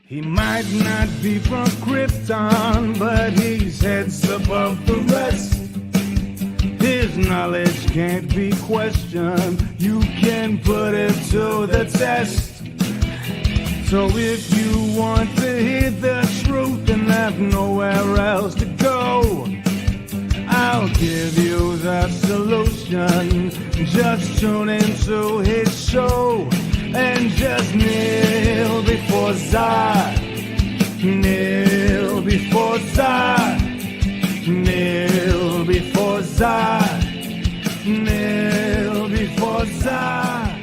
He might not be from Krypton, but he's heads above the rest. His knowledge can't be questioned. You can put it to the test. So if you want to hear the truth and have nowhere else to go, I'll give you the solution. Just tune into his show and just kneel before Zod. Kneel before Zod. Kneel before Zod. Kneel before Zod.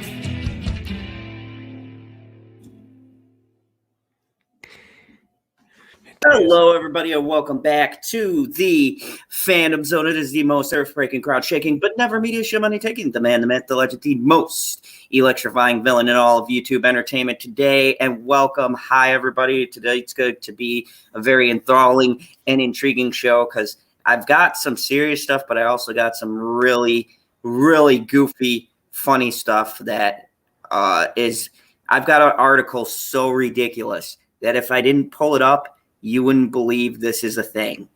Hello, everybody, and welcome back to the Fandom Zone. It is the most earth-breaking, crowd-shaking, but never media show money taking. The man, the myth, the legend, the most electrifying villain in all of YouTube entertainment today. And welcome. Hi, everybody. Today it's going to be a very enthralling and intriguing show because I've got some serious stuff, but I also got some really, really goofy, funny stuff that I've got an article so ridiculous that if I didn't pull it up, you wouldn't believe this is a thing.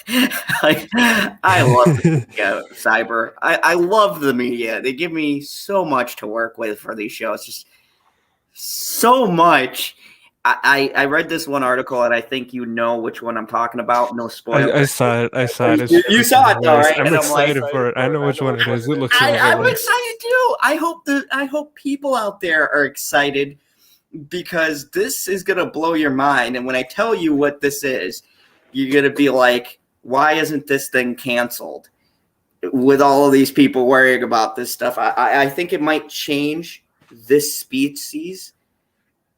I love the media, Cyber. I love the media. They give me so much to work with for these shows. Just so much. I read this one article, and I think you know which one I'm talking about. No spoilers. I saw it. You saw it, though, right? I'm excited for it. I know which one it is. It looks so I'm excited, too. I hope people out there are excited, because this is going to blow your mind. And when I tell you what this is, you're going to be like, why isn't this thing canceled? With all of these people worrying about this stuff, I think it might change this species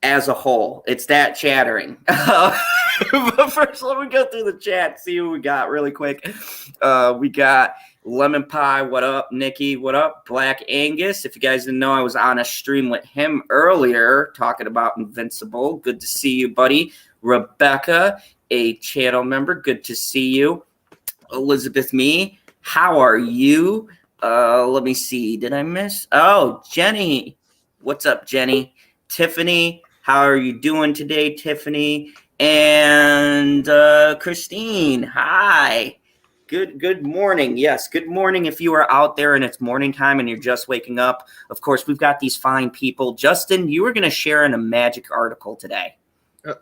as a whole. It's that chattering. But first, let me go through the chat, see who we got really quick. We got Lemon Pie, what up? Nikki, what up? Black Angus, if you guys didn't know, I was on a stream with him earlier talking about Invincible. Good to see you, buddy. Rebecca, a channel member, good to see you. Elizabeth Me, how are you? Let me see, did I miss? Oh, Jenny, what's up, Jenny? Tiffany, how are you doing today, Tiffany? And Christine, hi. Good morning. Yes, good morning if you are out there and it's morning time and you're just waking up. Of course, we've got these fine people. Justin, you were going to share in a magic article today.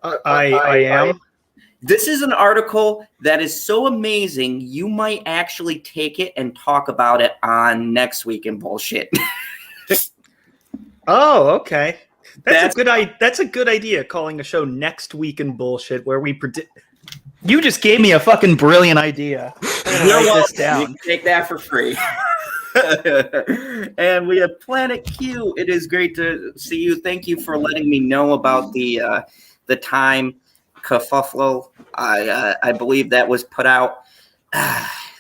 I am. This is an article that is so amazing, you might actually take it and talk about it on Next Week in Bullshit. Oh, okay. That's a good idea, calling a show Next Week in Bullshit, where we predict. You just gave me a fucking brilliant idea. Write this down. You can take that for free. And we have Planet Q. It is great to see you. Thank you for letting me know about the time kerfuffle. I believe that was put out.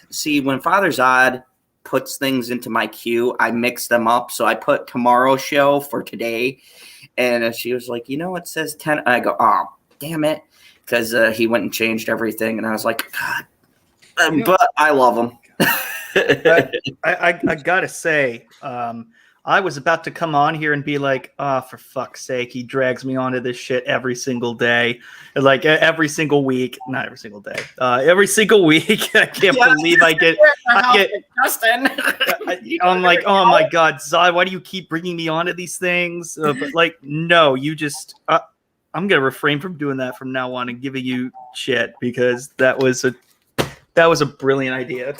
See, when Father Zod puts things into my queue, I mix them up. So I put tomorrow's show for today. And she was like, it says 10. I go, oh, damn it. Because he went and changed everything, and I was like, God. But I love him. I gotta say, I was about to come on here and be like, oh, for fuck's sake, he drags me onto this shit every single day. Like every single week. Not every single day. Every single week. I can't believe I get Justin. I'm like, oh my God, Zod, why do you keep bringing me onto these things? But like, no, you just... I'm gonna refrain from doing that from now on and giving you shit, because that was a brilliant idea.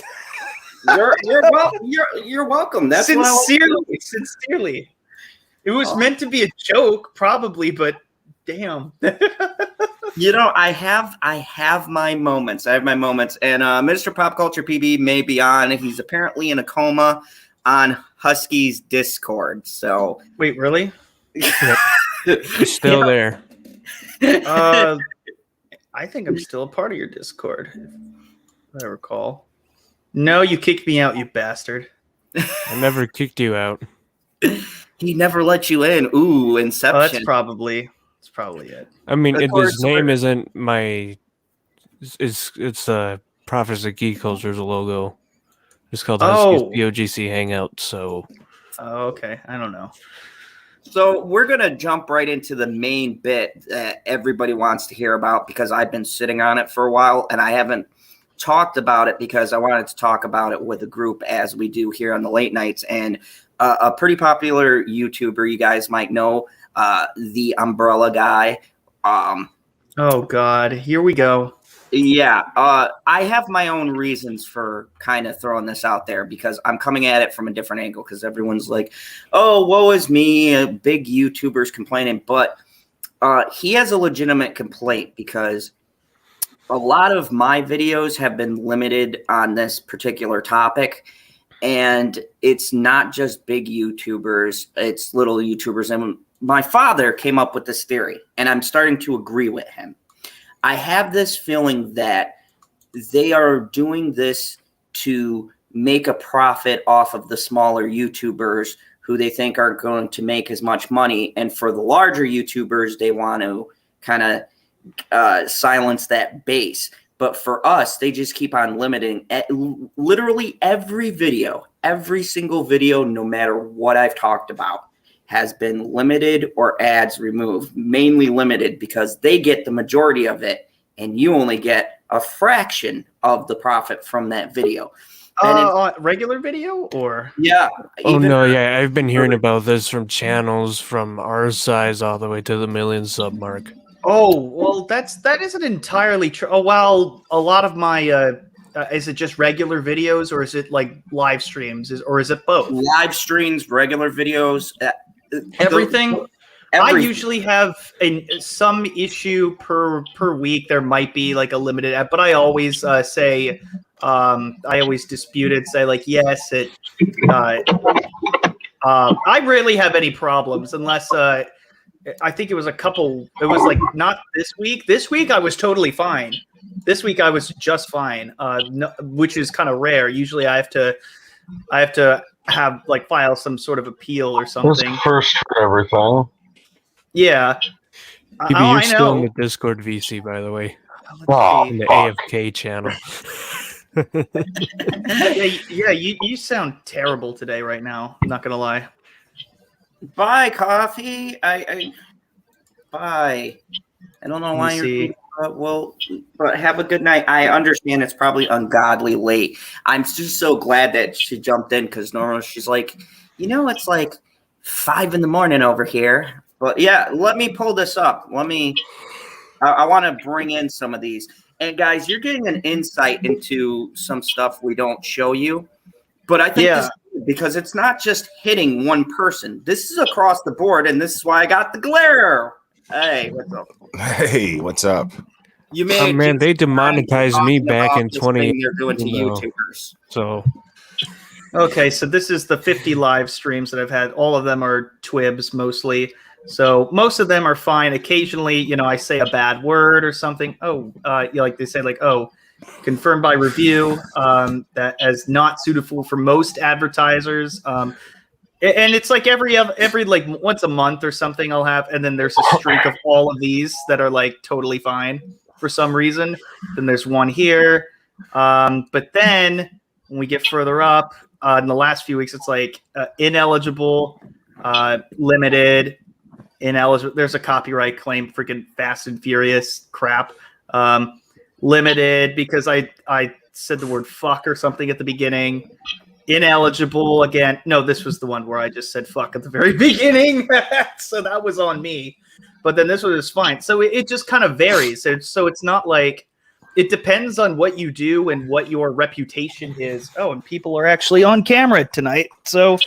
You're welcome. That's sincerely. It was meant to be a joke, probably, but damn. I have my moments. And Mr. Pop Culture PB may be on. He's apparently in a coma on Husky's Discord. So wait, really? He's still there. I think I'm still a part of your Discord, if I recall. No, you kicked me out, you bastard. I never kicked you out. He never let you in. Ooh, Inception. Oh, that's probably it. I mean, his name isn't my. It's Prophets of Geek Culture's logo. It's called Husky's POGC Hangout. So. Oh, okay. I don't know. So we're going to jump right into the main bit that everybody wants to hear about because I've been sitting on it for a while and I haven't talked about it because I wanted to talk about it with a group as we do here on the late nights. And a pretty popular YouTuber you guys might know, the Umbrella Guy. Oh, God. Here we go. Yeah, I have my own reasons for kind of throwing this out there because I'm coming at it from a different angle because everyone's like, oh, woe is me, big YouTubers complaining. But he has a legitimate complaint because a lot of my videos have been limited on this particular topic. And it's not just big YouTubers, it's little YouTubers. And my father came up with this theory, and I'm starting to agree with him. I have this feeling that they are doing this to make a profit off of the smaller YouTubers who they think aren't going to make as much money. And for the larger YouTubers, they want to kind of silence that base. But for us, they just keep on limiting literally every video, every single video, no matter what I've talked about, has been limited or ads removed, mainly limited because they get the majority of it and you only get a fraction of the profit from that video. Regular video or? Yeah. Oh, no, yeah. I've been hearing about this from channels from our size all the way to the 1 million sub mark. Oh, well, that isn't entirely true. Oh, well, a lot of my is it just regular videos or is it like live streams or is it both? Live streams, regular videos, everything. I usually have some issue per week. There might be like a limited app, but I always say I always dispute it. Say like yes, it. I rarely have any problems unless I think it was a couple. It was like not this week. This week I was totally fine. This week I was just fine, which is kind of rare. Usually I have to have like file some sort of appeal or something. First for everything. Yeah. PB, you're still in the Discord VC, by the way. In the AFK channel. yeah, you sound terrible today right now. I'm not gonna lie. Bye, coffee. Bye. I don't know why you're. But have a good night. I understand it's probably ungodly late. I'm just so glad that she jumped in because normally she's like, it's like 5 a.m. over here. But yeah, let me pull this up. I want to bring in some of these. And guys, you're getting an insight into some stuff we don't show you. But I think this, because it's not just hitting one person. This is across the board, and this is why I got the glare. Hey, what's up? Hey, what's up? You made man, they demonetized me back in 20. They're doing to YouTubers. So, okay, so this is the 50 live streams that I've had. All of them are twibs mostly. So most of them are fine. Occasionally, I say a bad word or something. Like they say, like, confirmed by review that as not suitable for most advertisers. And it's like every like once a month or something I'll have, and then there's a streak of all of these that are like totally fine for some reason. Then there's one here. But then when we get further up in the last few weeks, it's like ineligible, limited, ineligible. There's a copyright claim, freaking Fast and Furious crap. Limited because I said the word fuck or something at the beginning. Ineligible again. No, this was the one where I just said fuck at the very beginning. So that was on me. But then this one is fine. So it just kind of varies. So it's not like it depends on what you do and what your reputation is. Oh, and people are actually on camera tonight. So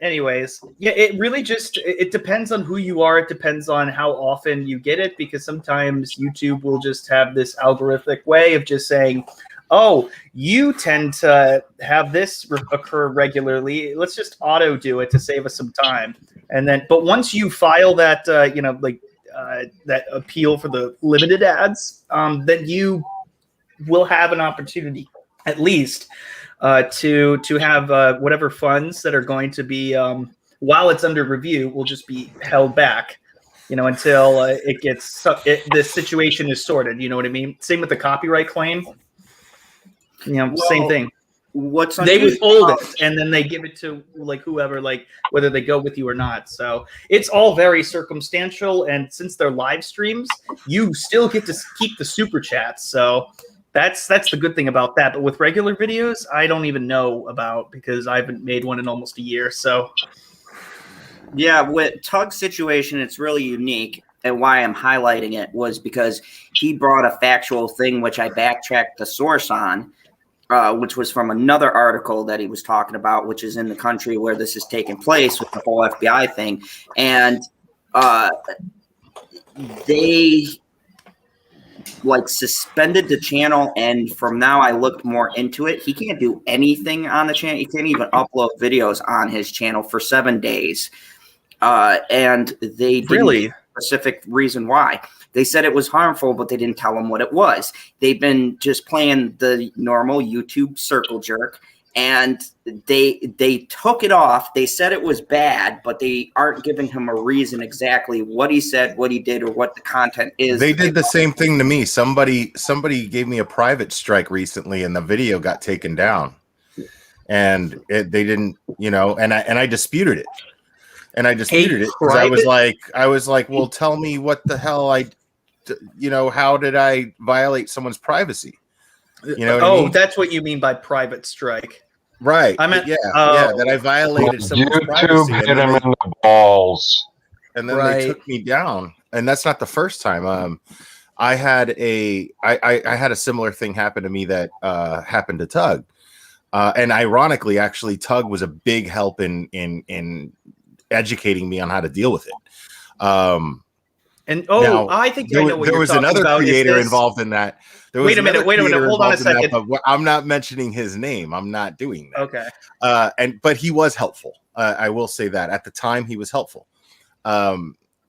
anyways, yeah, it really just it depends on who you are. It depends on how often you get it, because sometimes YouTube will just have this algorithmic way of just saying, oh, you tend to have this occur regularly. Let's just auto do it to save us some time. And then, but once you file that, that appeal for the limited ads, then you will have an opportunity, at least, to have whatever funds that are going to be, while it's under review, will just be held back, until it gets the situation is sorted. You know what I mean? Same with the copyright claim. Same thing. What's They unusual withhold it, and then they give it to like whoever, like whether they go with you or not. So it's all very circumstantial. And since they're live streams, you still get to keep the super chats. So that's the good thing about that. But with regular videos, I don't even know about because I haven't made one in almost a year. So Yeah, with Tug's situation, it's really unique. And why I'm highlighting it was because he brought a factual thing, which I backtracked the source on, which was from another article that he was talking about, which is in the country where this is taking place with the whole FBI thing. And they like suspended the channel. And from now I looked more into it. He can't do anything on the channel. He can't even upload videos on his channel for 7 days. And they didn't Really? give a specific reason why. They said it was harmful, but they didn't tell him what it was. They've been just playing the normal YouTube circle jerk, and they took it off. They said it was bad, but they aren't giving him a reason exactly what he said, what he did, or what the content is. They did the same thing to me. Somebody gave me a private strike recently, and the video got taken down, and they didn't, you know, and I disputed it. And I disputed it because I was like, well, tell me what the hell how did I violate someone's privacy? You know what I mean? That's what you mean by private strike. Right. I meant, that I violated someone's privacy. YouTube hit him in the balls. And then they took me down. And that's not the first time. I had a similar thing happen to me that happened to Tug. And ironically, actually, Tug was a big help in educating me on how to deal with it. I think I know what there was another creator involved in that. Wait a minute. Hold on a second. But I'm not mentioning his name. I'm not doing that. Okay. But he was helpful. I will say that at the time he was helpful.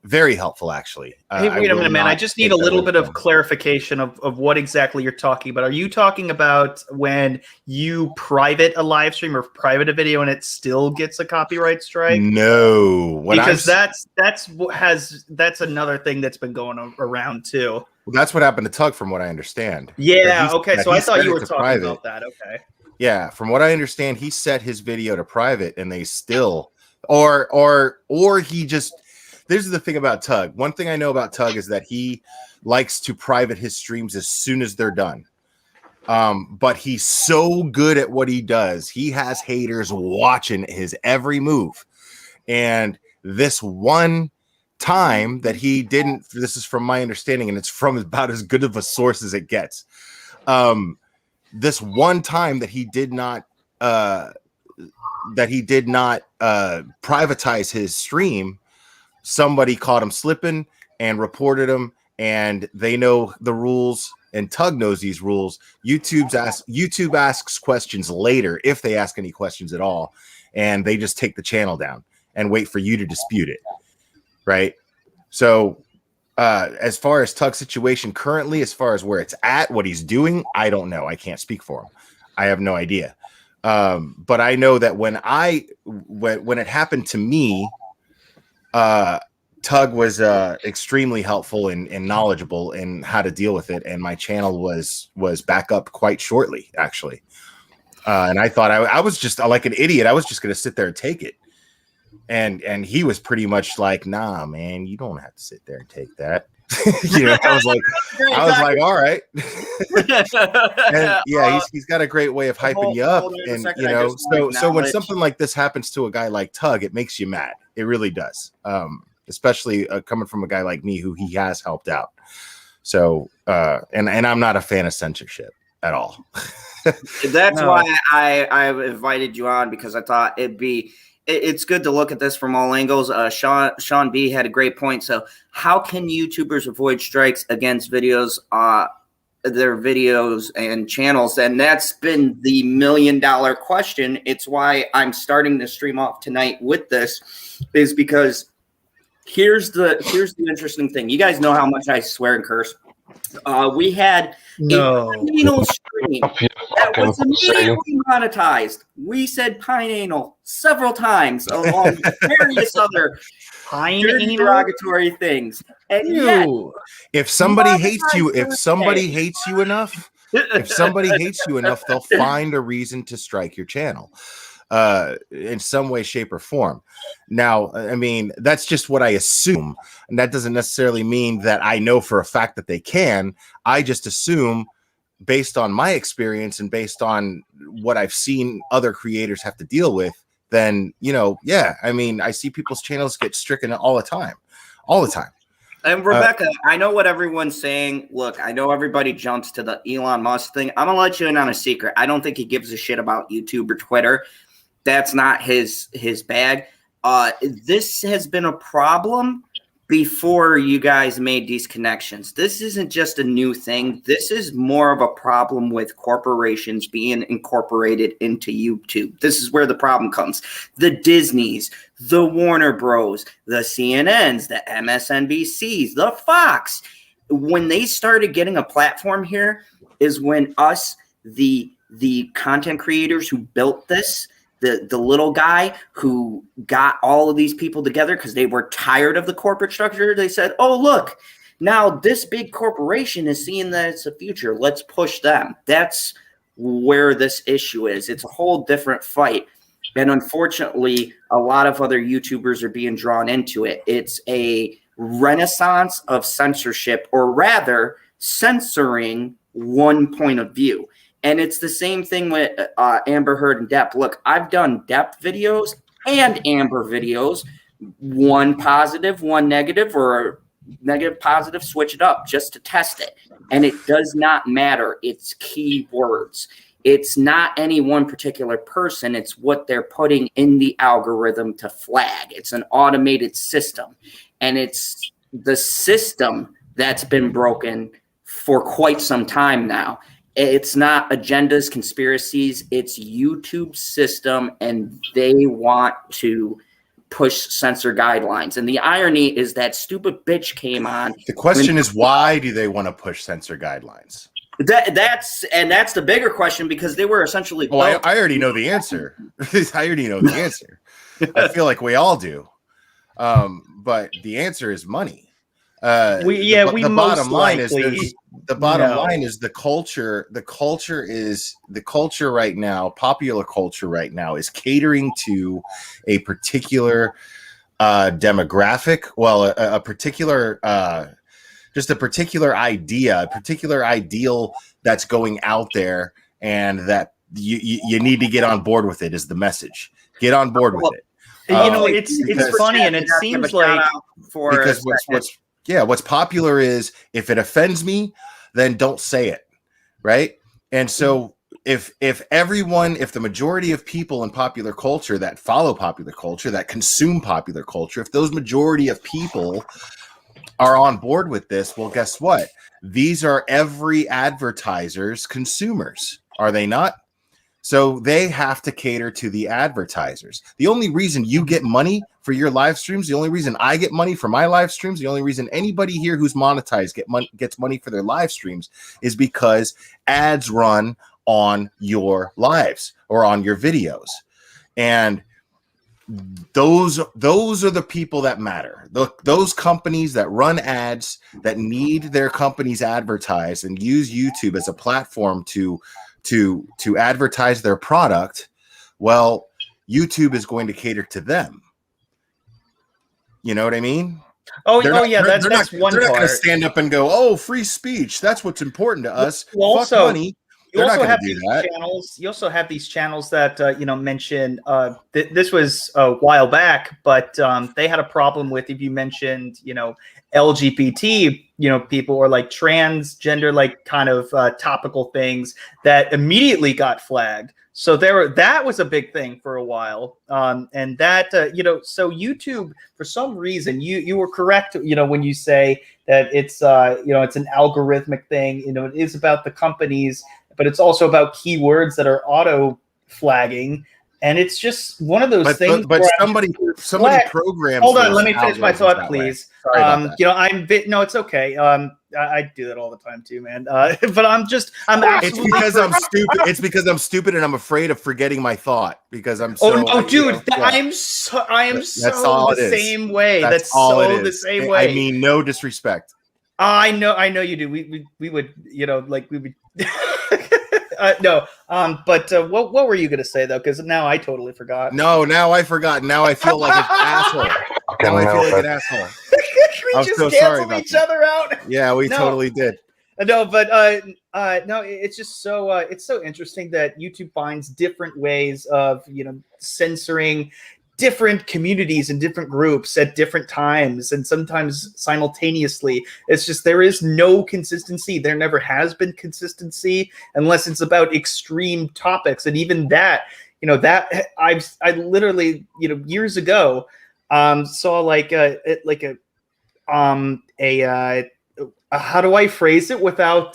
Very helpful, actually. Hey, wait a minute, man. I just need a little bit of clarification of what exactly you're talking about. Are you talking about when you private a live stream or private a video and it still gets a copyright strike? No, because that's another thing that's been going around too. Well, that's what happened to Tug, from what I understand. Yeah. Okay. So I thought you were talking about that. Okay. Yeah. From what I understand, he set his video to private, and they still, or he just. This is the thing about Tug. One thing I know about Tug is that he likes to private his streams as soon as they're done. But he's so good at what he does. He has haters watching his every move. And this one time that he didn't, this is from my understanding, and it's from about as good of a source as it gets. This one time that he did not privatize his stream, somebody caught him slipping and reported him, and they know the rules, and Tug knows these rules. YouTube asks questions later, if they ask any questions at all, and they just take the channel down and wait for you to dispute it, right? So as far as Tug's situation currently, as far as where it's at, what he's doing, I don't know. I can't speak for him. I have no idea. But I know that when it happened to me, Tug was extremely helpful and knowledgeable in how to deal with it, and my channel was back up quite shortly, actually. And I thought I was just like an idiot. I was just going to sit there and take it, and he was pretty much like, "Nah, man, you don't have to sit there and take that." I was like, all right. And yeah, he's got a great way of hyping you up, and so when something like this happens to a guy like Tug, it makes you mad. It really does, especially coming from a guy like me who he has helped out. So and I'm not a fan of censorship at all. That's why I invited you on, because I thought it's good to look at this from all angles. Sean B had a great point. So how can YouTubers avoid strikes against videos, their videos and channels? And that's been the $1 million question. It's why I'm starting to stream off tonight with this, is because here's the interesting thing. You guys know how much I swear and curse. We had a anal stream that was immediately monetized. We said pine anal several times, along with various other derogatory things. And yet, if somebody hates you enough, If somebody hates you enough, they'll find a reason to strike your channel in some way, shape, or form. Now, I mean, that's just what I assume. And that doesn't necessarily mean that I know for a fact that they can. I just assume, based on my experience and based on what I've seen other creators have to deal with, then, you know, yeah, I mean, I see people's channels get stricken all the time. And Rebecca, I know what everyone's saying. Look, I know everybody jumps to the Elon Musk thing. I'm gonna let you in on a secret. I don't think he gives a shit about YouTube or Twitter. That's not his bag. This has been a problem before you guys made these connections. This isn't just a new thing. This is more of a problem with corporations being incorporated into YouTube. This is where the problem comes. The Disneys, the Warner Bros, the CNNs, the MSNBCs, the Fox. When they started getting a platform here is when us, the content creators who built this, the little guy who got all of these people together because they were tired of the corporate structure. They said, oh, look, now this big corporation is seeing that it's a future. Let's push them. That's where this issue is. It's a whole different fight. And unfortunately, a lot of other YouTubers are being drawn into it. It's a renaissance of censorship, or rather censoring one point of view. And it's the same thing with Amber Heard and Depp. Look, I've done Depp videos and Amber videos, one positive, one negative, or negative, positive, switch it up just to test it. And it does not matter. It's keywords. It's not any one particular person. It's what they're putting in the algorithm to flag. It's an automated system. And it's the system that's been broken for quite some time now. It's not agendas, conspiracies. It's YouTube's system, and they want to push censor guidelines. And the irony is that stupid bitch came on. The question is, why do they want to push censor guidelines? That's the bigger question, because they were essentially. Oh, I already know the answer. I already know the answer. I feel like we all do. But the answer is money. The bottom line is the culture. The culture right now, popular culture right now, is catering to a particular demographic. Well, a particular just a particular idea, a particular ideal that's going out there, and that you need to get on board with it. Is the message? Get on board with it. You know, it's funny, and it seems like because what's popular is, if it offends me, then don't say it, right? And so if the majority of people in popular culture that follow popular culture, that consume popular culture, if those majority of people are on board with this, well, guess what? These are every advertiser's consumers, are they not? So they have to cater to the advertisers. The only reason you get money for your live streams, the only reason I get money for my live streams, the only reason anybody here who's monetized gets money for their live streams is because ads run on your lives or on your videos. And those are the people that matter. Those companies that run ads, that need their companies advertised and use YouTube as a platform to advertise their product, well, YouTube is going to cater to them. You know what I mean? Yeah, that's one part. They're not going to stand up and go, "Oh, free speech, that's what's important to us." Fuck money. You also have these channels. You also have these channels that mention. This was a while back, but they had a problem with, if you mentioned, LGBT, people, or like transgender, like kind of topical things, that immediately got flagged. So that was a big thing for a while, and that so YouTube, for some reason, you were correct, when you say that it's it's an algorithmic thing. It is about the companies, but it's also about keywords that are auto flagging, and it's just one of those things. But somebody programs. Hold on, let me finish my thought, please. Sorry about that. No, it's okay. I do that all the time too, man. But I'm absolutely. It's because I'm stupid. It's because I'm stupid, and I'm afraid of forgetting my thought because I'm so. I am so the same way. That's all it is. The same way. I mean, no disrespect. I know you do. We would, we would. No. But what were you gonna say though? Because now I totally forgot. No, now I forgot. Now I feel like an asshole. Now I feel like an asshole. We I'm just so sorry canceled about each that. other out. Yeah, we No. totally did. No, but no, it's just so it's so interesting that YouTube finds different ways of censoring different communities and different groups at different times and sometimes simultaneously. It's just there is no consistency. There never has been consistency unless it's about extreme topics, and even that, that I literally years ago saw like a how do I phrase it without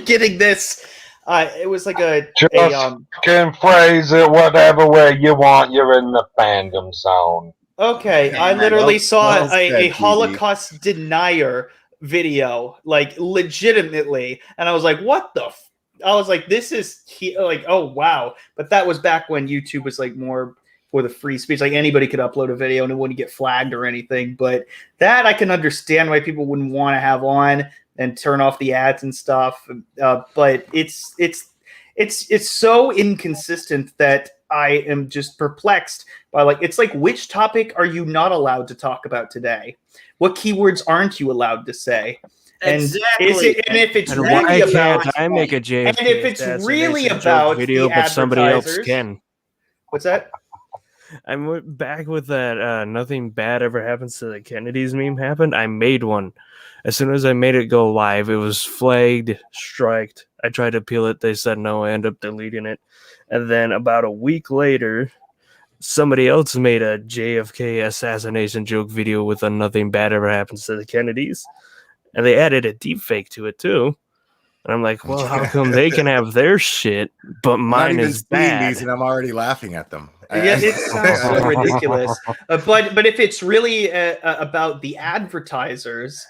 getting this? It was like Just can phrase it whatever way you want. You're in the fandom zone. okay. I Amen. literally saw well a said, Holocaust denier video, like legitimately, and I was like, "What the?" I was like, "This is like, oh wow!" But that was back when YouTube was like more for the free speech. Like anybody could upload a video and it wouldn't get flagged or anything. But that I can understand why people wouldn't want to have on and turn off the ads and stuff. But it's so inconsistent that I am just perplexed by it's like, which topic are you not allowed to talk about today? What keywords aren't you allowed to say? And Exactly. and if it's And really why about can't I make a JFK and if it's really assassination about joke video, the but somebody else advertisers- can? what's that? I'm back with that. Nothing bad ever happens to the Kennedys meme happened. I made one. As soon as I made it go live, it was flagged, striked. I tried to appeal it. They said no. I ended up deleting it. And then about a week later, somebody else made a JFK assassination joke video with a nothing bad ever happens to the Kennedys. And they added a deepfake to it too. And I'm like, well, how come they can have their shit, but I'm not mine even is seeing bad? these, and I'm already laughing at them. Yeah, it sounds so ridiculous. But if it's really about the advertisers,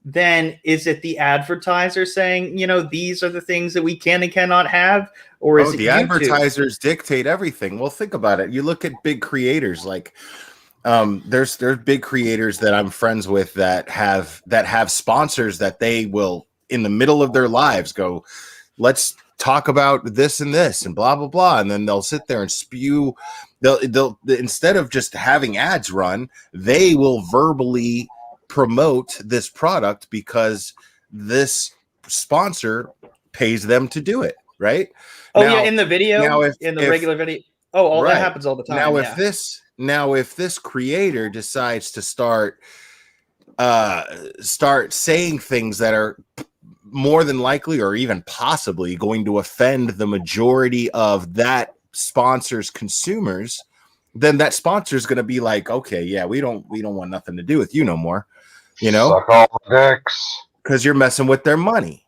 then is it the advertiser saying, these are the things that we can and cannot have, or is it the YouTube? advertisers dictate everything. Well, think about it. You look at big creators like there's big creators that I'm friends with that have sponsors that they will in the middle of their lives go, let's talk about this and this and blah blah blah, and then they'll sit there and spew. They'll instead of just having ads run, they will verbally promote this product because this sponsor pays them to do it, right? Oh Now, yeah, in the video, now regular video. Oh, right. that happens all the time. Now, yeah. if this creator decides to start saying things that are more than likely or even possibly going to offend the majority of that sponsor's consumers, then that sponsor is going to be like, okay, yeah, we don't want nothing to do with you no more, Suck all the dicks. because you're messing with their money.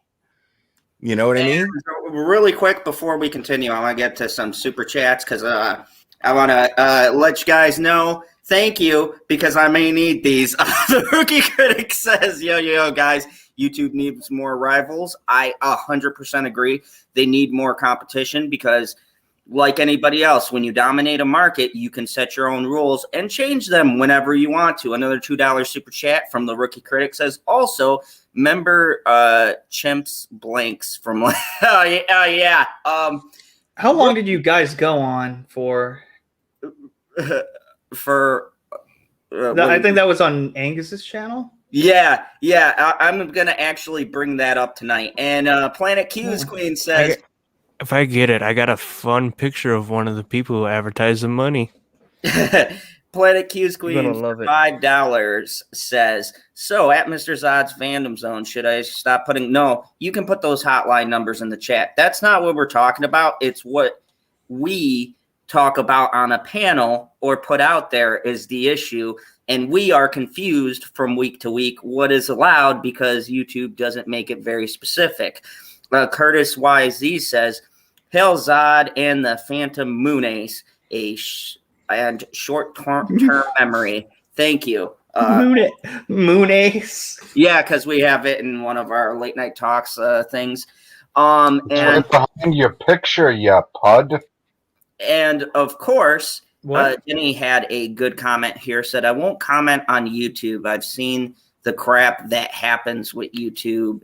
You know what I mean? Really quick before we continue, I want to get to some super chats because I want to let you guys know. Thank you, because I may need these. The Rookie Critic says, yo, guys, YouTube needs more rivals. I 100% agree. They need more competition because, like anybody else, when you dominate a market, you can set your own rules and change them whenever you want to. Another $2 super chat from the Rookie Critic says, also, member Chimps Blanks from yeah. How long did you guys go on for? For I think that was on Angus's channel. Yeah, I'm gonna actually bring that up tonight. And Planet Q's Queen says, If I get it, I got a fun picture of one of the people who advertise the money. Planet Q's You're gonna Queen love it. $5 says, so at Mr. Zod's fandom zone, should I stop putting? No, you can put those hotline numbers in the chat. That's not what we're talking about. It's what we talk about on a panel or put out there is the issue. And we are confused from week to week what is allowed because YouTube doesn't make it very specific. Curtis YZ says, Hail Zod and the Phantom Moonace, and short-term memory. Thank you. Moonace. Yeah, because we have it in one of our late night talks things. It's right behind your picture, you pud. And of course, What? Jenny had a good comment here, said, I won't comment on YouTube. I've seen the crap that happens with YouTube.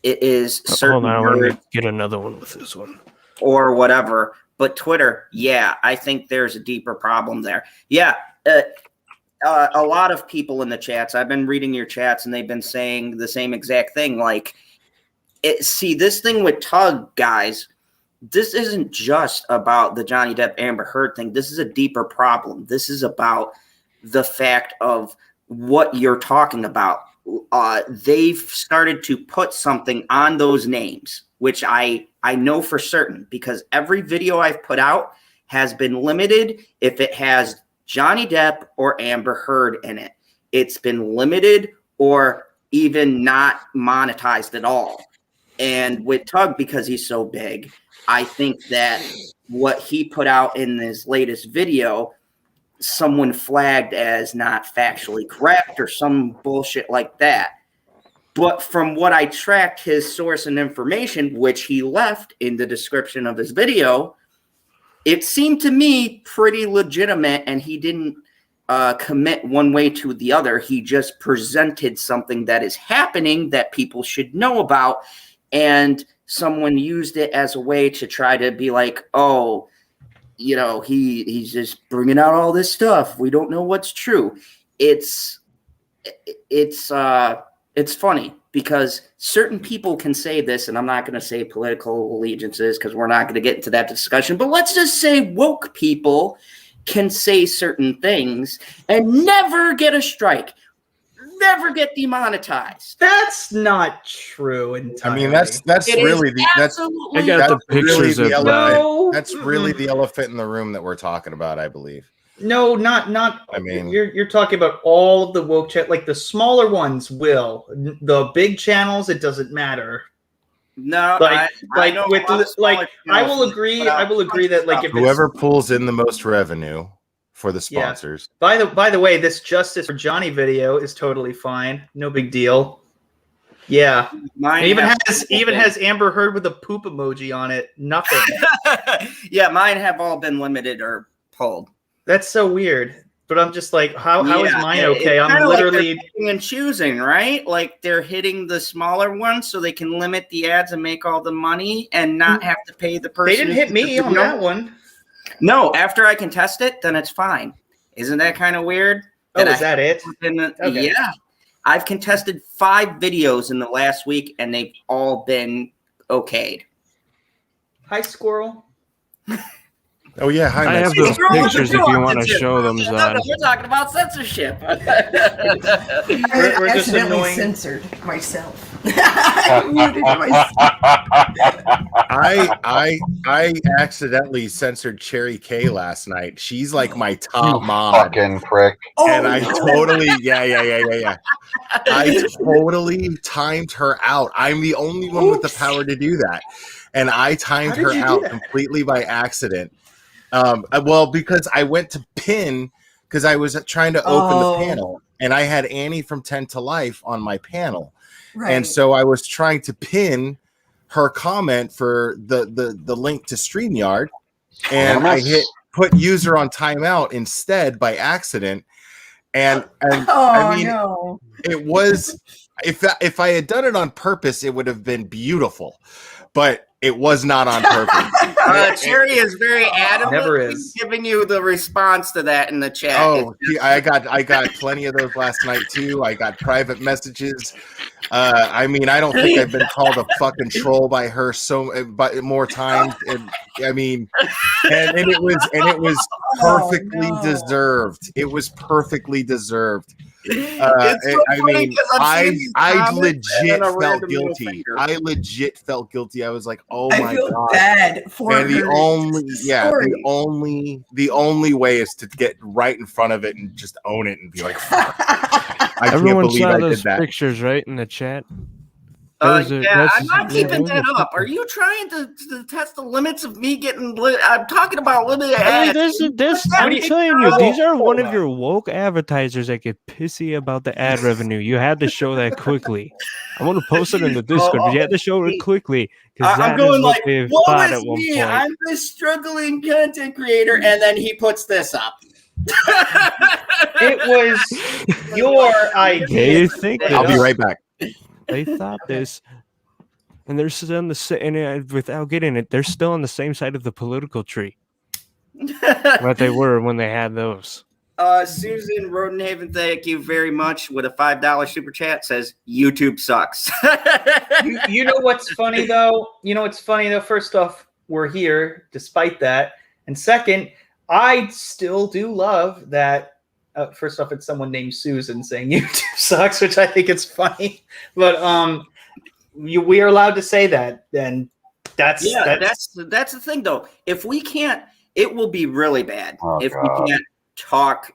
it is Hold certain on, I want words to get another one with this one. or whatever. But Twitter, yeah, I think there's a deeper problem there. Yeah, a lot of people in the chats, I've been reading your chats, and they've been saying the same exact thing. Like, see, this thing with Tug, guys, this isn't just about the Johnny Depp Amber Heard thing. This is a deeper problem. This is about the fact of what you're talking about. They've started to put something on those names, which I know for certain, because every video I've put out has been limited if it has Johnny Depp or Amber Heard in it. It's been limited or even not monetized at all. And with Tug, because he's so big, I think that what he put out in his latest video, someone flagged as not factually correct or some bullshit like that. But from what I tracked his source and information, which he left in the description of his video, it seemed to me pretty legitimate, and he didn't commit one way to the other. He just presented something that is happening that people should know about, and someone used it as a way to try to be like, oh, you know, he's just bringing out all this stuff. We don't know what's true. It's funny because certain people can say this, and I'm not going to say political allegiances because we're not going to get into that discussion, but let's just say woke people can say certain things and never get a strike, never get demonetized. That's not true entirely. I mean, that's It really is the that's absolutely I got the that's really pictures the of elephant. No. That's really the elephant in the room that we're talking about, I believe. No, not. I mean, you're talking about all of the woke chat, like the smaller ones will. The big channels, it doesn't matter. No, Like, I know with a lot of smaller I will channels, agree. but I will agree that like if whoever it's, pulls in the most revenue for the Yeah. sponsors. by the way, this Justice for Johnny video is totally fine. No big deal. Yeah. mine It even have- has Amber Heard with a poop emoji on it. Nothing. Yeah, mine have all been limited or pulled. That's so weird. But I'm just like, how is Yeah, mine it's okay? I'm kinda like they're literally picking and choosing, right? Like they're hitting the smaller ones so they can limit the ads and make all the money and not have to pay the person. they didn't hit who me did the on video. that one. No, after I can test it, then it's fine. Isn't that kind of weird? Oh, is that it? Okay. Yeah. I've contested 5 videos in the last week and they've all been okayed. Hi, Squirrel. Oh yeah, hi. I Max. have those What's wrong with pictures you? if you want to show them, No, Zod. we're talking about censorship. We're I just accidentally annoying. censored myself. I muted myself. I accidentally censored Cherry K last night. She's like my top You mod. fucking prick. And I totally, yeah. I totally timed her out. I'm the only one with the power to do that. And I timed How did her you do out that? completely by accident. Well, because I went to pin, because I was trying to open Oh. the panel, and I had Annie from 10 to Life on my panel. Right. And so I was trying to pin her comment for the link to StreamYard, and I hit put user on timeout instead by accident. And oh, I mean, no. it was, if I had done it on purpose, it would have been beautiful, but it was not on purpose. Cherry is very adamant. Never in is. giving you the response to that in the chat. Oh, I got plenty of those last night too. I got private messages. I mean, I don't think I've been called a fucking troll by her but more times. And I mean, and it was perfectly no. deserved. It was perfectly deserved. It's so I funny mean, 'cause I'm seeing these I comments and legit then a felt random middle guilty. finger. I legit felt guilty. I was like, oh I my feel god. bad for And the her only story. only way is to get right in front of it and just own it and be like, fuck, I can't Everyone believe saw I did those that. pictures right in the chat. Those are- Yeah, that's- I'm not yeah, keeping those that are up. Are you trying to test the limits of me getting? I'm talking about limited Hey, ads. I'm telling you, these are one of Hold your woke advertisers that get pissy about the ad revenue. You had to show that quickly. I want to post it in the Discord, but you had to show it quickly because I'm that is going what like, they woe thought is at one me. point. I'm this struggling content creator, and then he puts this up. It was your idea. They think I'll be this. right back. They thought this. And they're still on the without getting it, they're still on the same side of the political tree what they were when they had those. Susan Rodenhaven, thank you very much. With a $5 super chat, says YouTube sucks. You know what's funny though? First off, we're here despite that, and second, I still do love that. First off, it's someone named Susan saying YouTube sucks, which I think is funny. But we are allowed to say that, and that's the thing though. If we can't, it will be really bad. If we can't talk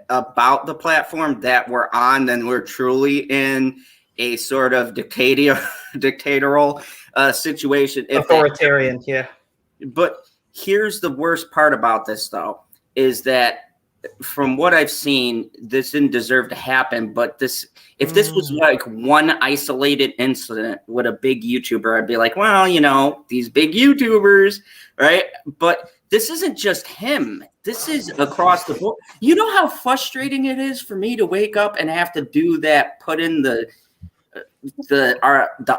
about the platform that we're on, then we're truly in a sort of dictatorial situation. Authoritarian, yeah. But here's the worst part about this, though, is that from what I've seen, this didn't deserve to happen. But if this was like one isolated incident with a big YouTuber, I'd be like, well, these big YouTubers, right? But this isn't just him. This is across the board. You know how frustrating it is for me to wake up and have to do that, put in the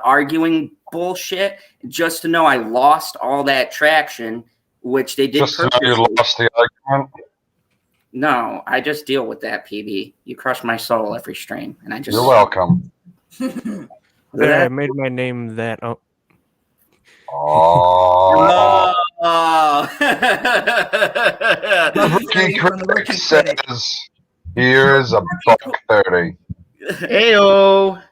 arguing bullshit just to know I lost all that traction, which they did. Just to know you lost the argument. No, I just deal with that, PB. You crush my soul every stream, and I just. You're welcome. I made my name that. Oh. The rookie critic says, "Here's a $1.30." Heyo.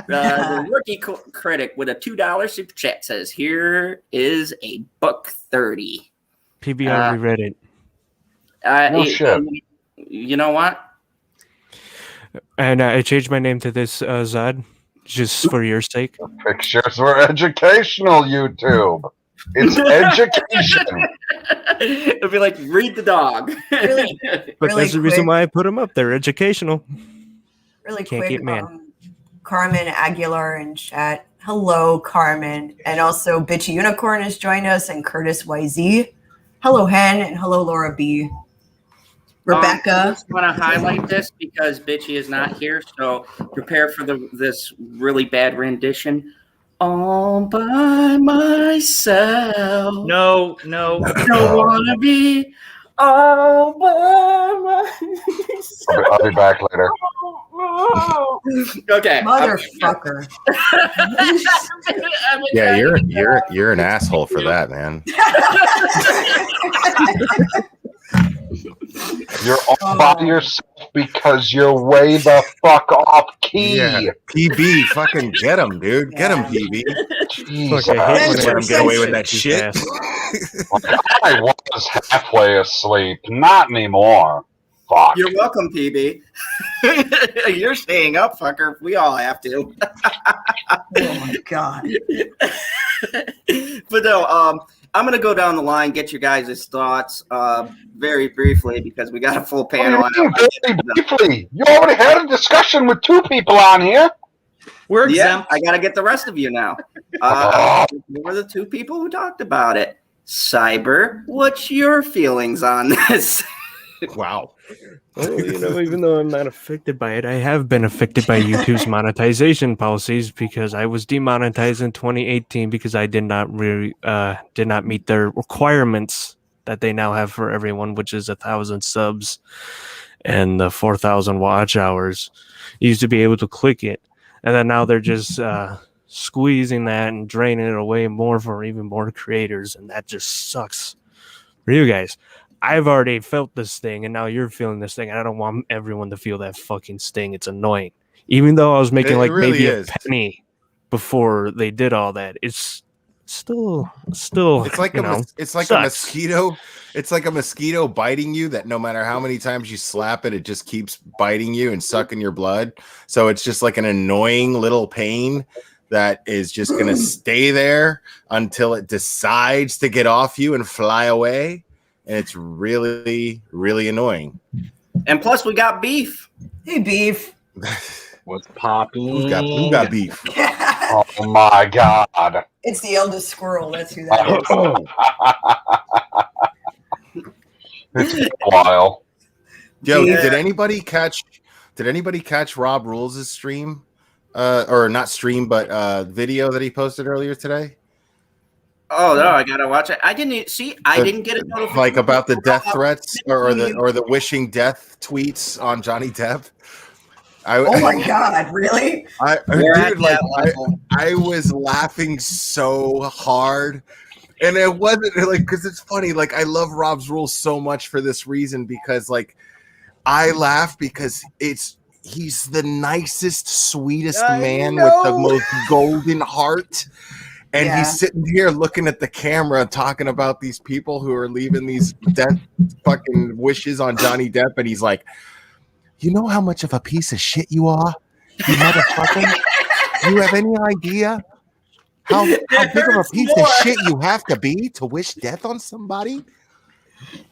The rookie critic with a $2 super chat says, "Here is a $1.30." PB already read it. No shit. You know what? And I changed my name to this, Zod, just for your sake. The pictures were educational, YouTube. It's education. It'd be like, read the dog. Really, But that's the reason why I put them up. They're educational. Really Can't quick, get mad. Carmen Aguilar in chat. Hello, Carmen. And also, Bitchy Unicorn has joined us, and Curtis YZ. Hello, Hen, and hello, Laura B. Rebecca. I just want to highlight this because Bitchy is not here, so prepare for this really bad rendition. All by myself. No. Don't want to be all by myself. I'll be back later. Okay. Motherfucker. Yeah, you're an asshole for that, man. You're all by yourself because you're way the fuck off key. Yeah, PB, fucking get him, dude. Get him, PB. Jesus. Fuck, I hate when Let him get away with that shit. I was halfway asleep. Not anymore. Fuck. You're welcome, PB. You're staying up, fucker. We all have to. Oh my god. But no, I'm gonna go down the line, get your guys' thoughts very briefly because we got a full panel. Very briefly. You already had a discussion with two people on here. We're Yeah, exempt. I gotta get the rest of you now. Who were the two people who talked about it? Cyber, what's your feelings on this? Wow. Well, even though I'm not affected by it, I have been affected by YouTube's monetization policies because I was demonetized in 2018 because I did not meet their requirements that they now have for everyone, which is 1,000 subs and the 4,000 watch hours. You used to be able to click it, and then now they're just squeezing that and draining it away more for even more creators, and that just sucks for you guys. I've already felt this thing, and now you're feeling this thing. And I don't want everyone to feel that fucking sting. It's annoying. Even though I was making really maybe is. a penny before they did all that, it's still. It's like a sucks. mosquito. It's like a mosquito biting you that no matter how many times you slap it, it just keeps biting you and sucking your blood. So it's just like an annoying little pain that is just gonna stay there until it decides to get off you and fly away. And it's really, really annoying. And plus, we got beef. Hey, Beef. What's popping? Who got beef? Oh my god. It's the eldest squirrel. That's who that is. It's been a while. Yo, Yeah. did anybody catch Rob Rules' stream or not stream, but video that he posted earlier today? Oh no, I gotta watch it. I didn't see. I didn't get a notification. Like about the death threats or the wishing death tweets on Johnny Depp. Oh my god, really? Dude, like I was laughing so hard. And it wasn't like, because it's funny, like I love Rob's Rules so much for this reason, because like I laugh because he's the nicest, sweetest man with the most golden heart. And he's sitting here looking at the camera talking about these people who are leaving these death fucking wishes on Johnny Depp. And he's like, you know how much of a piece of shit you are? You motherfucker. Do you have any idea how big of a piece of shit you have to be to wish death on somebody?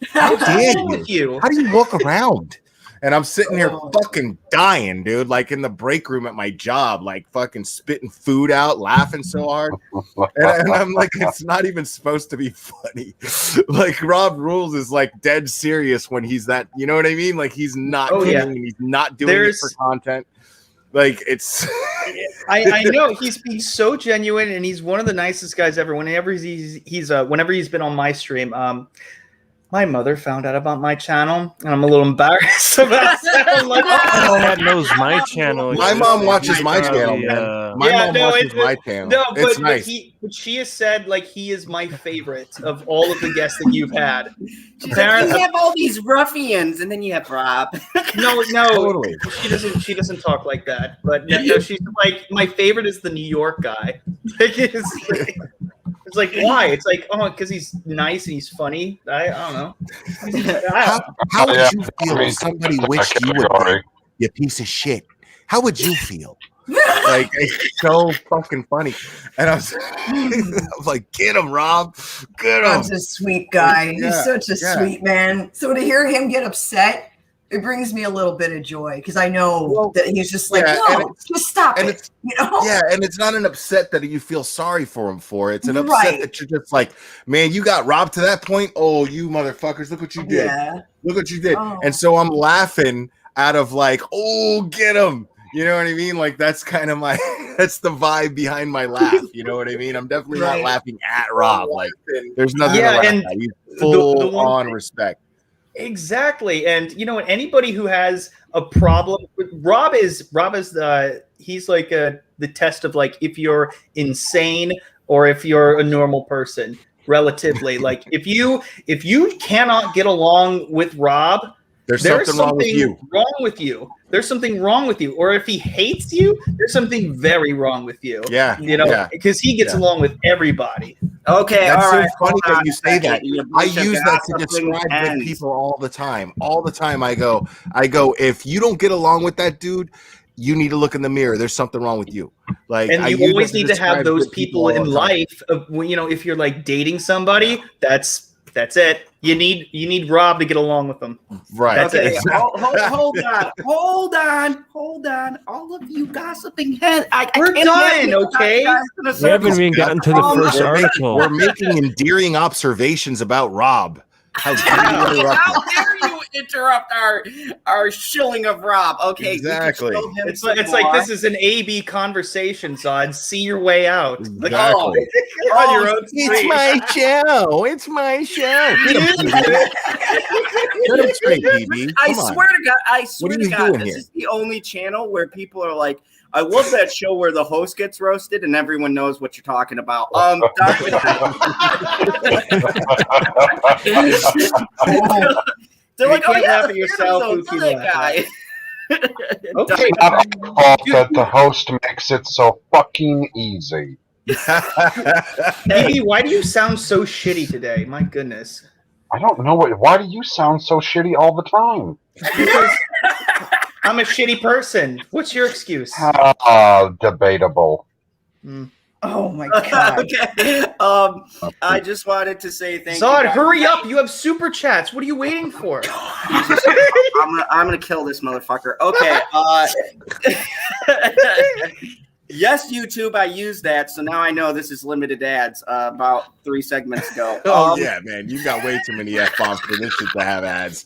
How dare you? How do you walk around? And I'm sitting here fucking dying, dude, like in the break room at my job, like fucking spitting food out, laughing so hard. And I'm like, it's not even supposed to be funny. Like Rob Rules is like dead serious when he's that, you know what I mean? Like he's not kidding and he's not doing it for content. Like it's I know he's being so genuine, and he's one of the nicest guys ever. Whenever whenever he's been on my stream, my mother found out about my channel, and I'm a little embarrassed about that. I'm like, my dad knows my channel. My mom watches my channel, man. My mom watches my channel. No, it's nice. But she has said like he is my favorite of all of the guests that you've had. Apparently, you have all these ruffians, and then you have Rob. No, Totally. She doesn't talk like that. But no, she's like, my favorite is the New York guy. It's like, why? It's like, because he's nice and he's funny. I don't know. How would you feel if somebody wished you would be, you piece of shit? How would you feel? Like, it's so fucking funny. And I was like, get him, Rob. Get him. Rob's a sweet guy. He's such a sweet man. So to hear him get upset, it brings me a little bit of joy, because I know that he's just like, no, just stop it. You know? Yeah, and it's not an upset that you feel sorry for him for. It's an upset that you're just like, man, you got robbed to that point. Oh, you motherfuckers, look what you did. Yeah. Look what you did. And so I'm laughing out of like, oh, get him. You know what I mean? Like that's kind of my that's the vibe behind my laugh. You know what I mean? I'm definitely not laughing at Rob. Like there's nothing to laugh at. He's full on respect. Exactly. And you know, anybody who has a problem, Rob is he's like the test of like if you're insane or if you're a normal person, relatively. Like if you cannot get along with Rob, there's something wrong with you. There's something wrong with you. Or if he hates you, there's something very wrong with you. Yeah. You know, because he gets along with everybody. Okay, that's all so right. Funny that you say that. I use that to describe good people all the time. All the time I go, if you don't get along with that dude, you need to look in the mirror. There's something wrong with you. Like, and you always need to have those people in life. You know, if you're like dating somebody, that's it. You need Rob to get along with them. Right. That's it. Exactly. Hold on. All of you gossiping head. We're done, okay? We haven't even gotten to the first article. We're making endearing observations about Rob. How dare you interrupt our shilling of Rob? Okay, exactly. It's like this is an A/B conversation, Zod. See your way out. Exactly. On your own. It's my show. It's my show. Get him straight, BB. I swear to God, this is the only channel where people are like, I love that show where the host gets roasted and everyone knows what you're talking about. They're like, oh yeah, yourself, that guy. Okay. That the host makes it so fucking easy. Baby, why do you sound so shitty today? My goodness. I don't know why do you sound so shitty all the time? Because I'm a shitty person. What's your excuse? Debatable. Oh my god. Okay. I just wanted to say thank you. Zod, hurry up. You have super chats. What are you waiting for? I'm gonna kill this motherfucker. Okay. Yes, YouTube, I used that, so now I know this is limited ads about 3 segments ago. Oh yeah, man, you got way too many F-bombs for this shit to have ads.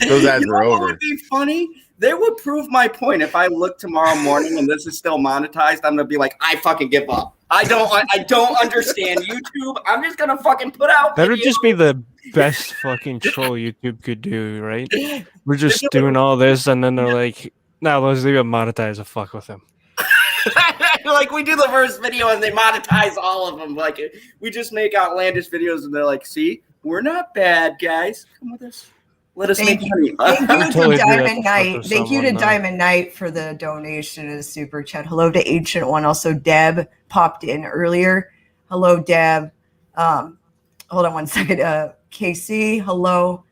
Those ads You are know what over. would be funny? They would prove my point. If I look tomorrow morning and this is still monetized, I'm gonna be like, I fucking give up. I don't understand YouTube. I'm just gonna fucking put out That would videos. just be the best fucking troll YouTube could do, right? We're just doing all this, and then they're like, "No, let's leave it monetized. Fuck with them." Like we do the first video and they monetize all of them. Like we just make outlandish videos and they're like, "See, we're not bad, guys. Come with us. Let us make money." Thank you totally to do that Diamond for Knight. Thank you to someone, though. Diamond Knight for the donation and the super chat. Hello to Ancient One. Also, Deb popped in earlier. Hello, Deb. Hold on one second. KC, hello.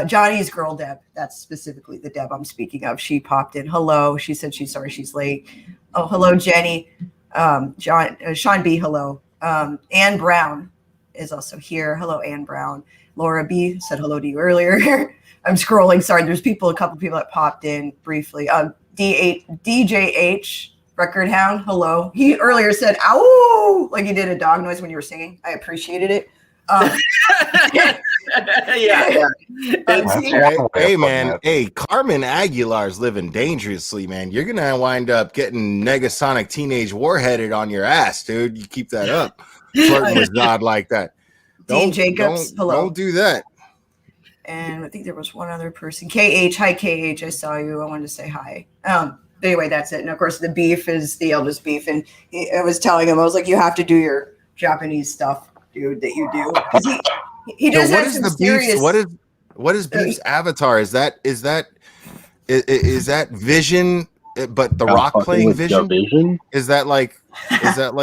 Johnny's girl, Deb. That's specifically the Deb I'm speaking of. She popped in. Hello. She said she's sorry she's late. Oh, hello, Jenny. Sean B, hello. Ann Brown is also here. Hello, Ann Brown. Laura B said hello to you earlier. I'm scrolling. Sorry, there's a couple people that popped in briefly. DJH, Record Hound, hello. He earlier said, ow, like you did a dog noise when you were singing. I appreciated it. Yeah. Hey, man. Hey, Carmen Aguilar's living dangerously, man. You're gonna wind up getting Negasonic Teenage Warheaded on your ass, dude. You keep that up. Flirting with God like that. Dean Jacobs, hello. Don't do that. And I think there was one other person. KH, hi KH, I saw you. I wanted to say hi. Anyway, that's it. And of course, the beef is the eldest beef. And I was telling him, I was like, you have to do your Japanese stuff, dude, that you do. Because he does have some serious. What is Beef's avatar? Is that Vision? But the Rock playing Vision? Is that like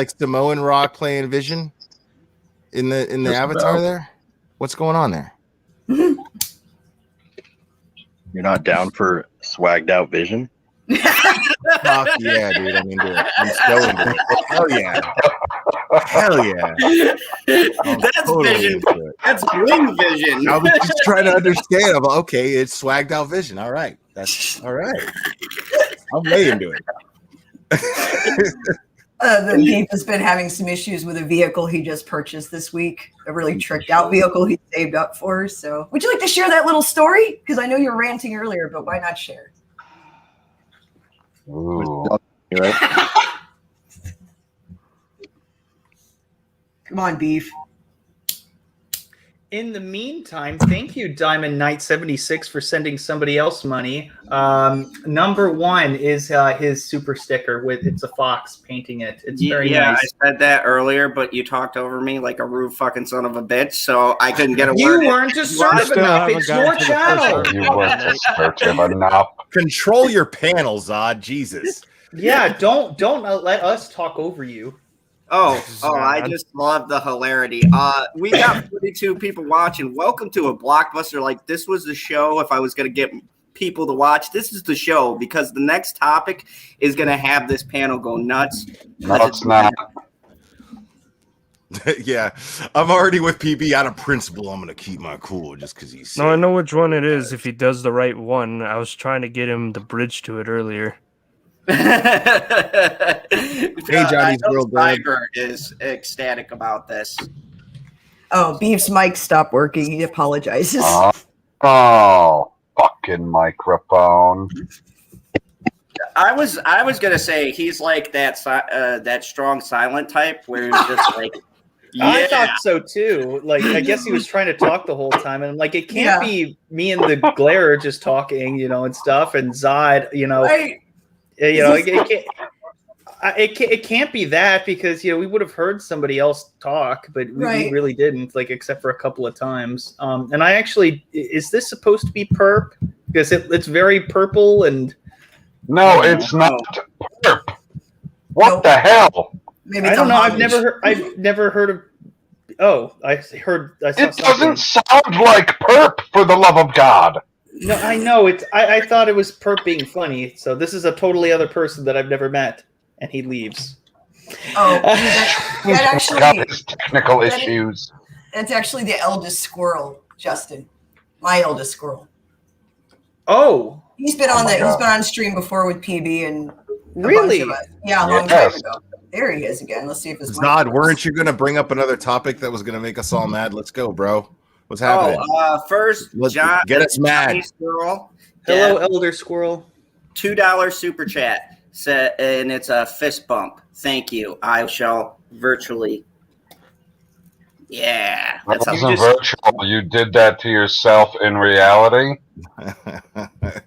Samoan Rock playing Vision in the avatar there? What's going on there? You're not down for swagged out Vision? Fuck yeah, dude. I mean, dude, I'm so into it. Hell yeah. Hell yeah. That's totally Vision. into it. That's Bling Vision. I was just trying to understand. I'm like, okay, it's swagged out Vision. All right. That's all right. I'm way into it. The Beef has been having some issues with a vehicle he just purchased this week, a really tricked out vehicle he saved up for. So would you like to share that little story? Because I know you were ranting earlier, but why not share? Ooh. Right? Come on, Beef. In the meantime, thank you, Diamond Knight 76, for sending somebody else money. Number one is his super sticker with it's a fox painting it. It's very nice. I said that earlier, but you talked over me like a rude fucking son of a bitch, so I couldn't get a word. You weren't assertive still enough. haven't It's gotten your to the channel. first You weren't assertive enough. Control your panel, Zod. Jesus. Yeah, don't let us talk over you. Oh, I just love the hilarity. We got 42 people watching. Welcome to a blockbuster. Like, this was the show. If I was going to get people to watch, this is the show, because the next topic is going to have this panel go nuts. No, it's not. Yeah, I'm already with PB out of principle. I'm gonna keep my cool just because he's. No, I know which one it is. If he does the right one, I was trying to get him the bridge to it earlier. Hey, Johnny's World Dad. Tiger is ecstatic about this. Oh, Beef's mic stopped working. He apologizes. Oh, fucking microphone. I was gonna say he's like that strong silent type where he's just like. I Yeah. thought so too. Like, I guess he was trying to talk the whole time, and I'm like, it can't be me and the glare just talking, and stuff, and Zod, Right. it can't be that, because we would have heard somebody else talk, but we really didn't, like, except for a couple of times. And I actually, is this supposed to be perp? Because it's very purple and. No, it's not perp. What the hell? Maybe I don't know. I've homage. never heard of. Oh, I saw It something. doesn't sound like perp, for the love of God. No, I know it's. I thought it was perp being funny. So this is a totally other person that I've never met, and he leaves. Oh, that actually. Got his technical issues. That's actually the eldest squirrel, Justin. My eldest squirrel. Oh, He's been Oh on my He's God. been on stream before with PB and a really? bunch of us. Yeah, a long time ago. There he is again. Let's see if his mic Zod, works. weren't you going to bring up another topic that was going to make us all mad? Let's go, bro. What's happening? First, Let's John, get us mad. Johnny Squirrel, Hello, Elder Squirrel. $2 super chat, and it's a fist bump. Thank you. I shall virtually. Yeah, That that's how wasn't virtual. You did that to yourself in reality.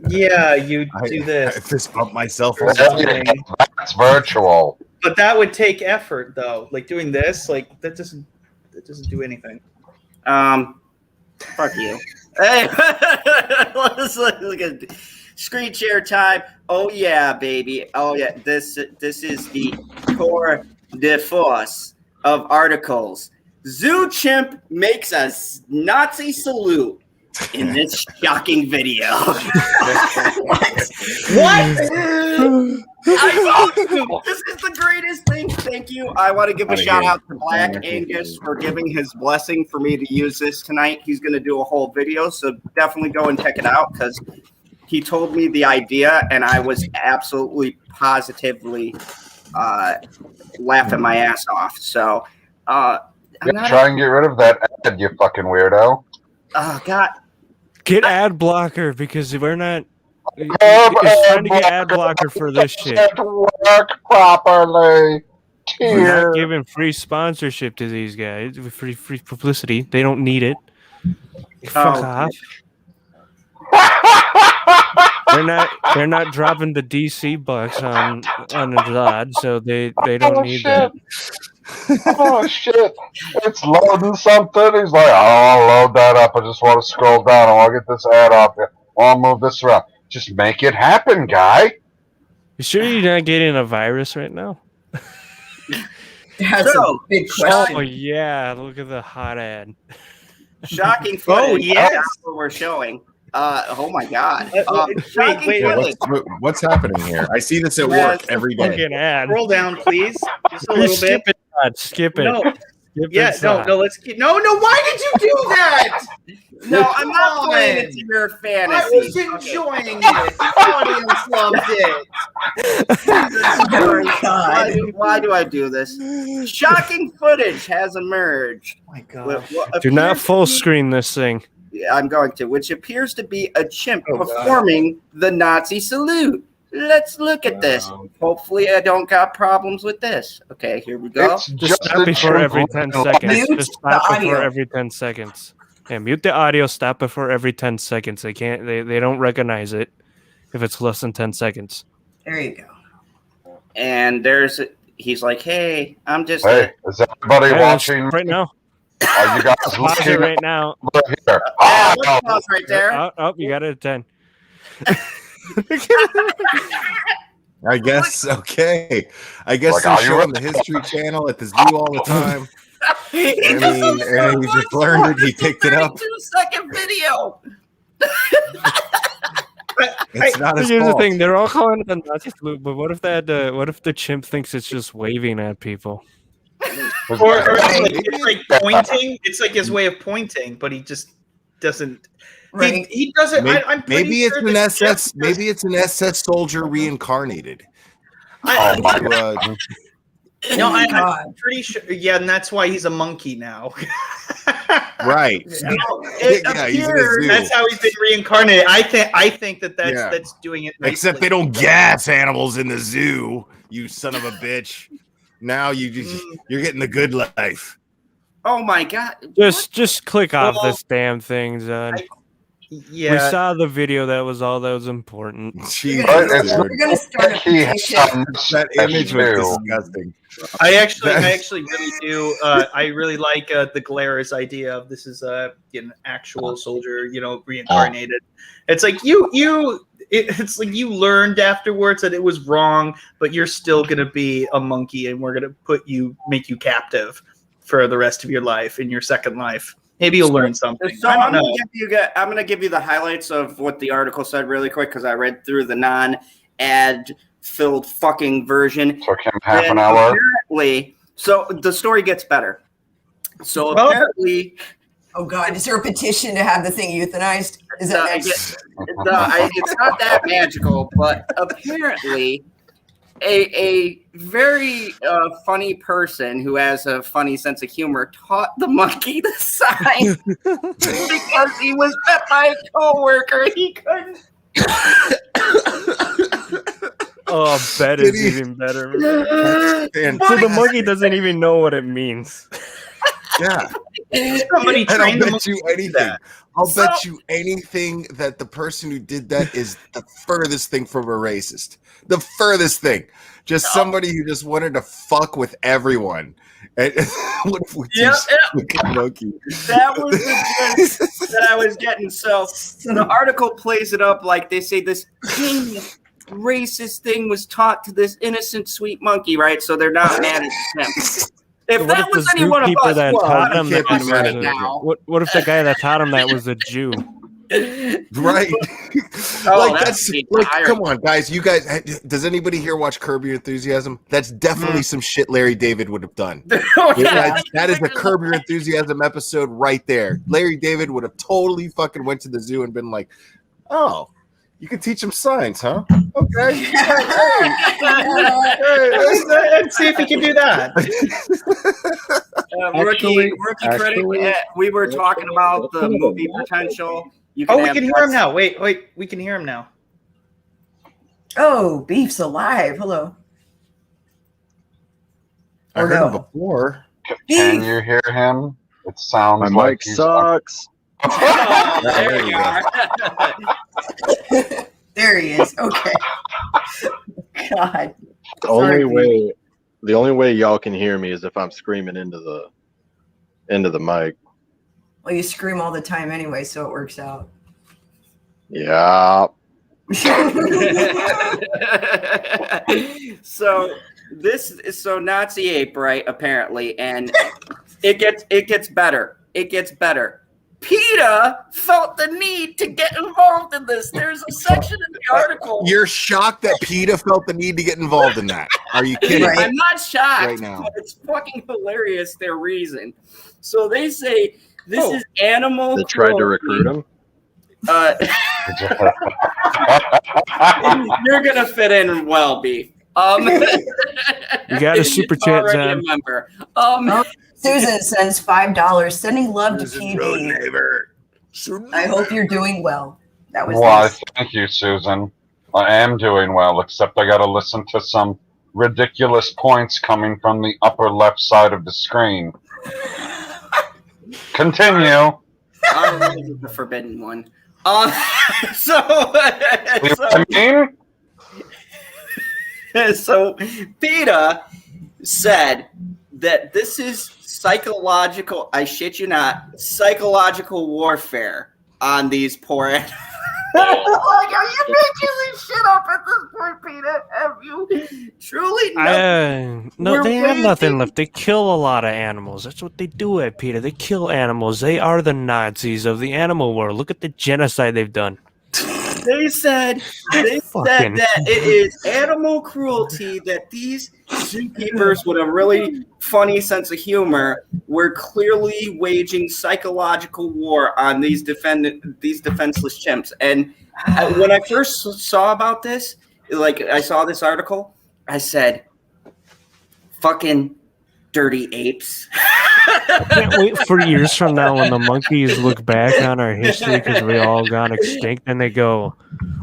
Yeah, you do I this. fist bump myself. Or all the time. something. That's virtual. But that would take effort, though. Like doing this, like that doesn't do anything. Fuck you. Hey, let's look at screen share time. Oh yeah, baby. Oh yeah. This is the tour de force of articles. Zoo chimp makes a Nazi salute in this shocking video. What? This is the greatest thing. Thank you. I want to give a shout out to Black Angus for giving his blessing for me to use this tonight. He's going to do a whole video, so definitely go and check it out because he told me the idea, and I was absolutely positively laughing my ass off. So, Try and get rid of that ad, you fucking weirdo. Oh God. Get ad blocker because we're not. It's trying to get ad blocker for this shit. Work properly. We're not giving free sponsorship to these guys. Free publicity. They don't need it. Fuck off. They're not dropping the DC bucks on the Zod, so they don't need that. Oh shit! It's loading something. He's like, I'll load that up. I just want to scroll down. I want to get this ad off here. I'll move this around. Just make it happen, guy. You sure you're not getting a virus right now? That's a big question. Oh yeah, look at the hot ad. Shocking footage. Oh yes, that's what we're showing. Oh my God. Wait. What's happening here? I see this at work every day. Fucking ad. Scroll down, please, just a little bit. Skip it. No. Skip Yeah, it, no, Zod. no. Let's keep. No. Why did you do that? No, I'm not playing it to your fantasy. I was enjoying it. The audience loved it. Why do I do this? Shocking footage has emerged. Oh my God. Do not full screen this thing. I'm going to, which appears to be a chimp performing the Nazi salute. Let's look at this. Hopefully, I don't got problems with this. Okay, here we go. Just stop before every 10 seconds. Just stop before every 10 seconds. Yeah, mute the audio. Stop before every 10 seconds. They can't. They don't recognize it if it's less than 10 seconds. There you go. And he's like, "Hey, I'm just." Hey, is everybody watching right now? Are you guys Pause it right now. Here. Pause right there. Oh, you got it at 10. I guess okay. I guess Like, they're are you showing ready? the History Channel at the zoo all the time. And he just learned it. He picked it up. 2-second video. It's not his Here's the fault. thing: they're all calling it a Nazi salute, but what if the chimp thinks it's just waving at people? Or it's like pointing. It's like his way of pointing, but he just doesn't. Right. He doesn't. Maybe it's an SS. Maybe it's an SS soldier reincarnated. Oh my No, my I'm God. pretty sure. Yeah, and that's why he's a monkey now. Right. It he's in a zoo. That's how he's been reincarnated. I think that's doing it. Nicely. Except they don't gas animals in the zoo. You son of a bitch. Now you're getting the good life. Oh my God! Just click off this damn thing, Zod. Yeah, we saw the video. That was all that was important. Jesus, We're gonna start a He petition. that image was disgusting. I actually really do. I really like the Glarus idea of this is an actual soldier, reincarnated. It's like it's like you learned afterwards that it was wrong, but you're still gonna be a monkey, and we're gonna make you captive for the rest of your life in your second life. Maybe you'll learn something. So I don't know. I'm going to give you the highlights of what the article said really quick because I read through the non-ad filled fucking version. So half an hour. Apparently, so the story gets better. So apparently, Oh God, is there a petition to have the thing euthanized? Is that next? it's not that magical, but apparently a very funny person who has a funny sense of humor taught the monkey the sign because he was met by a coworker. He couldn't. Oh, bet is even better. And So the monkey doesn't even know what it means. yeah, Somebody and I'll trained the bet monkey you to do anything. that. I'll bet you anything that the person who did that is the furthest thing from a racist. The furthest thing. Just somebody who just wanted to fuck with everyone. And what if we teach the monkey? That was the gist that I was getting. So the article plays it up like they say this heinous racist thing was taught to this innocent sweet monkey, right? So they're not mad at him. If What that if the was any one of zookeeper us, that well, taught I him can't that be was mad a- at now. What if the guy that taught him that was a Jew? Right. Oh, Like that's that's the like irony. come on, guys. You guys does anybody here watch Curb Your Enthusiasm? That's definitely some shit Larry David would have done. Oh, yeah. That is a Curb Your Enthusiasm episode right there. Larry David would have totally fucking went to the zoo and been like, "Oh, you can teach him science, huh? Okay, Let's see if he can do that. Rookie critic. We were talking about the movie potential. You Oh, we have can hear him now. Wait, we can hear him now. Oh, Beef's alive. Hello. I heard him before." Can you hear him? It sounds My like mic he's sucks. Oh, there you are. There he is. Okay. God. The only way y'all can hear me is if I'm screaming into the mic. Well, you scream all the time anyway, so it works out. Yeah. So this is so Nazi ape, right? Apparently, and it gets better. It gets better. PETA felt the need to get involved in this. There's a section in the article. You're shocked that PETA felt the need to get involved in that. Are you kidding? Right. I'm not shocked. Right now. But it's fucking hilarious. Their reason. So they say this is animal. They tried to cruelty. recruit him. You're gonna fit in well, B. You got a super chat, already Zan. a member. Susan sends $5, sending love to PB. I hope you're doing well. That was Why, nice. thank you, Susan. I am doing well, except I got to listen to some ridiculous points coming from the upper left side of the screen. Continue. Ours is the forbidden one. So PETA said that this is psychological, I shit you not, psychological warfare on these poor animals. Like, are you making this shit up at this point, PETA? Have you truly No, We're they have waiting. nothing left. They kill a lot of animals. That's what they do at PETA. They kill animals. They are the Nazis of the animal world. Look at the genocide they've done. They said Fucking- that it is animal cruelty that these zookeepers with a really funny sense of humor were clearly waging psychological war on these defenseless chimps. And when I first saw about this, like I saw this article, I said, "Fucking dirty apes." Can't wait for years from now when the monkeys look back on our history because we all gone extinct and they go,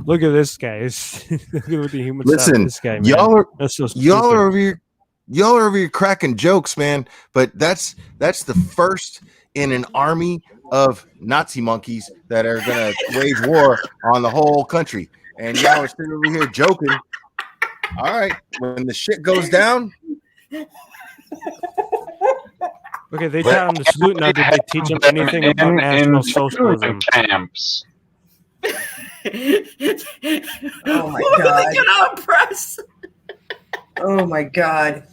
"Look at this, guys! Look at what the humans thought of Listen, this guy, man. y'all are That's so y'all stupid." are over here cracking jokes, man. But that's the first in an army of Nazi monkeys that are gonna wage war on the whole country. And y'all are sitting over here joking. All right, when the shit goes down, Okay, they taught him to salute. Now, did they teach him anything about National Socialism? Camps. Oh my Look at God. the Canal press. Oh my God.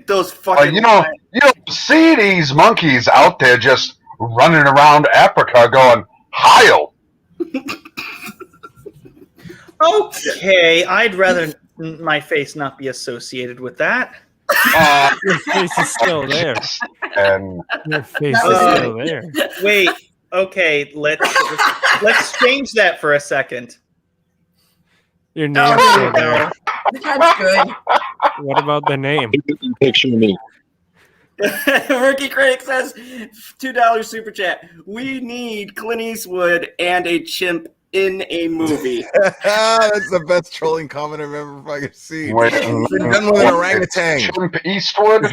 Those fucking. You don't see these monkeys out there just running around Africa going, "Heil." Okay, I'd rather my face not be associated with that. Your face is still there. And Your face is still there. Wait, okay, let's change that for a second. Your name. Oh, there you go. That's good. What about the name? Picture me. Rookie Critic says, $2 super chat. We need Clint Eastwood and a chimp in a movie. That's the best trolling comment I've ever fucking seen. Wait, It's been done with an orangutan. Chimp Eastwood?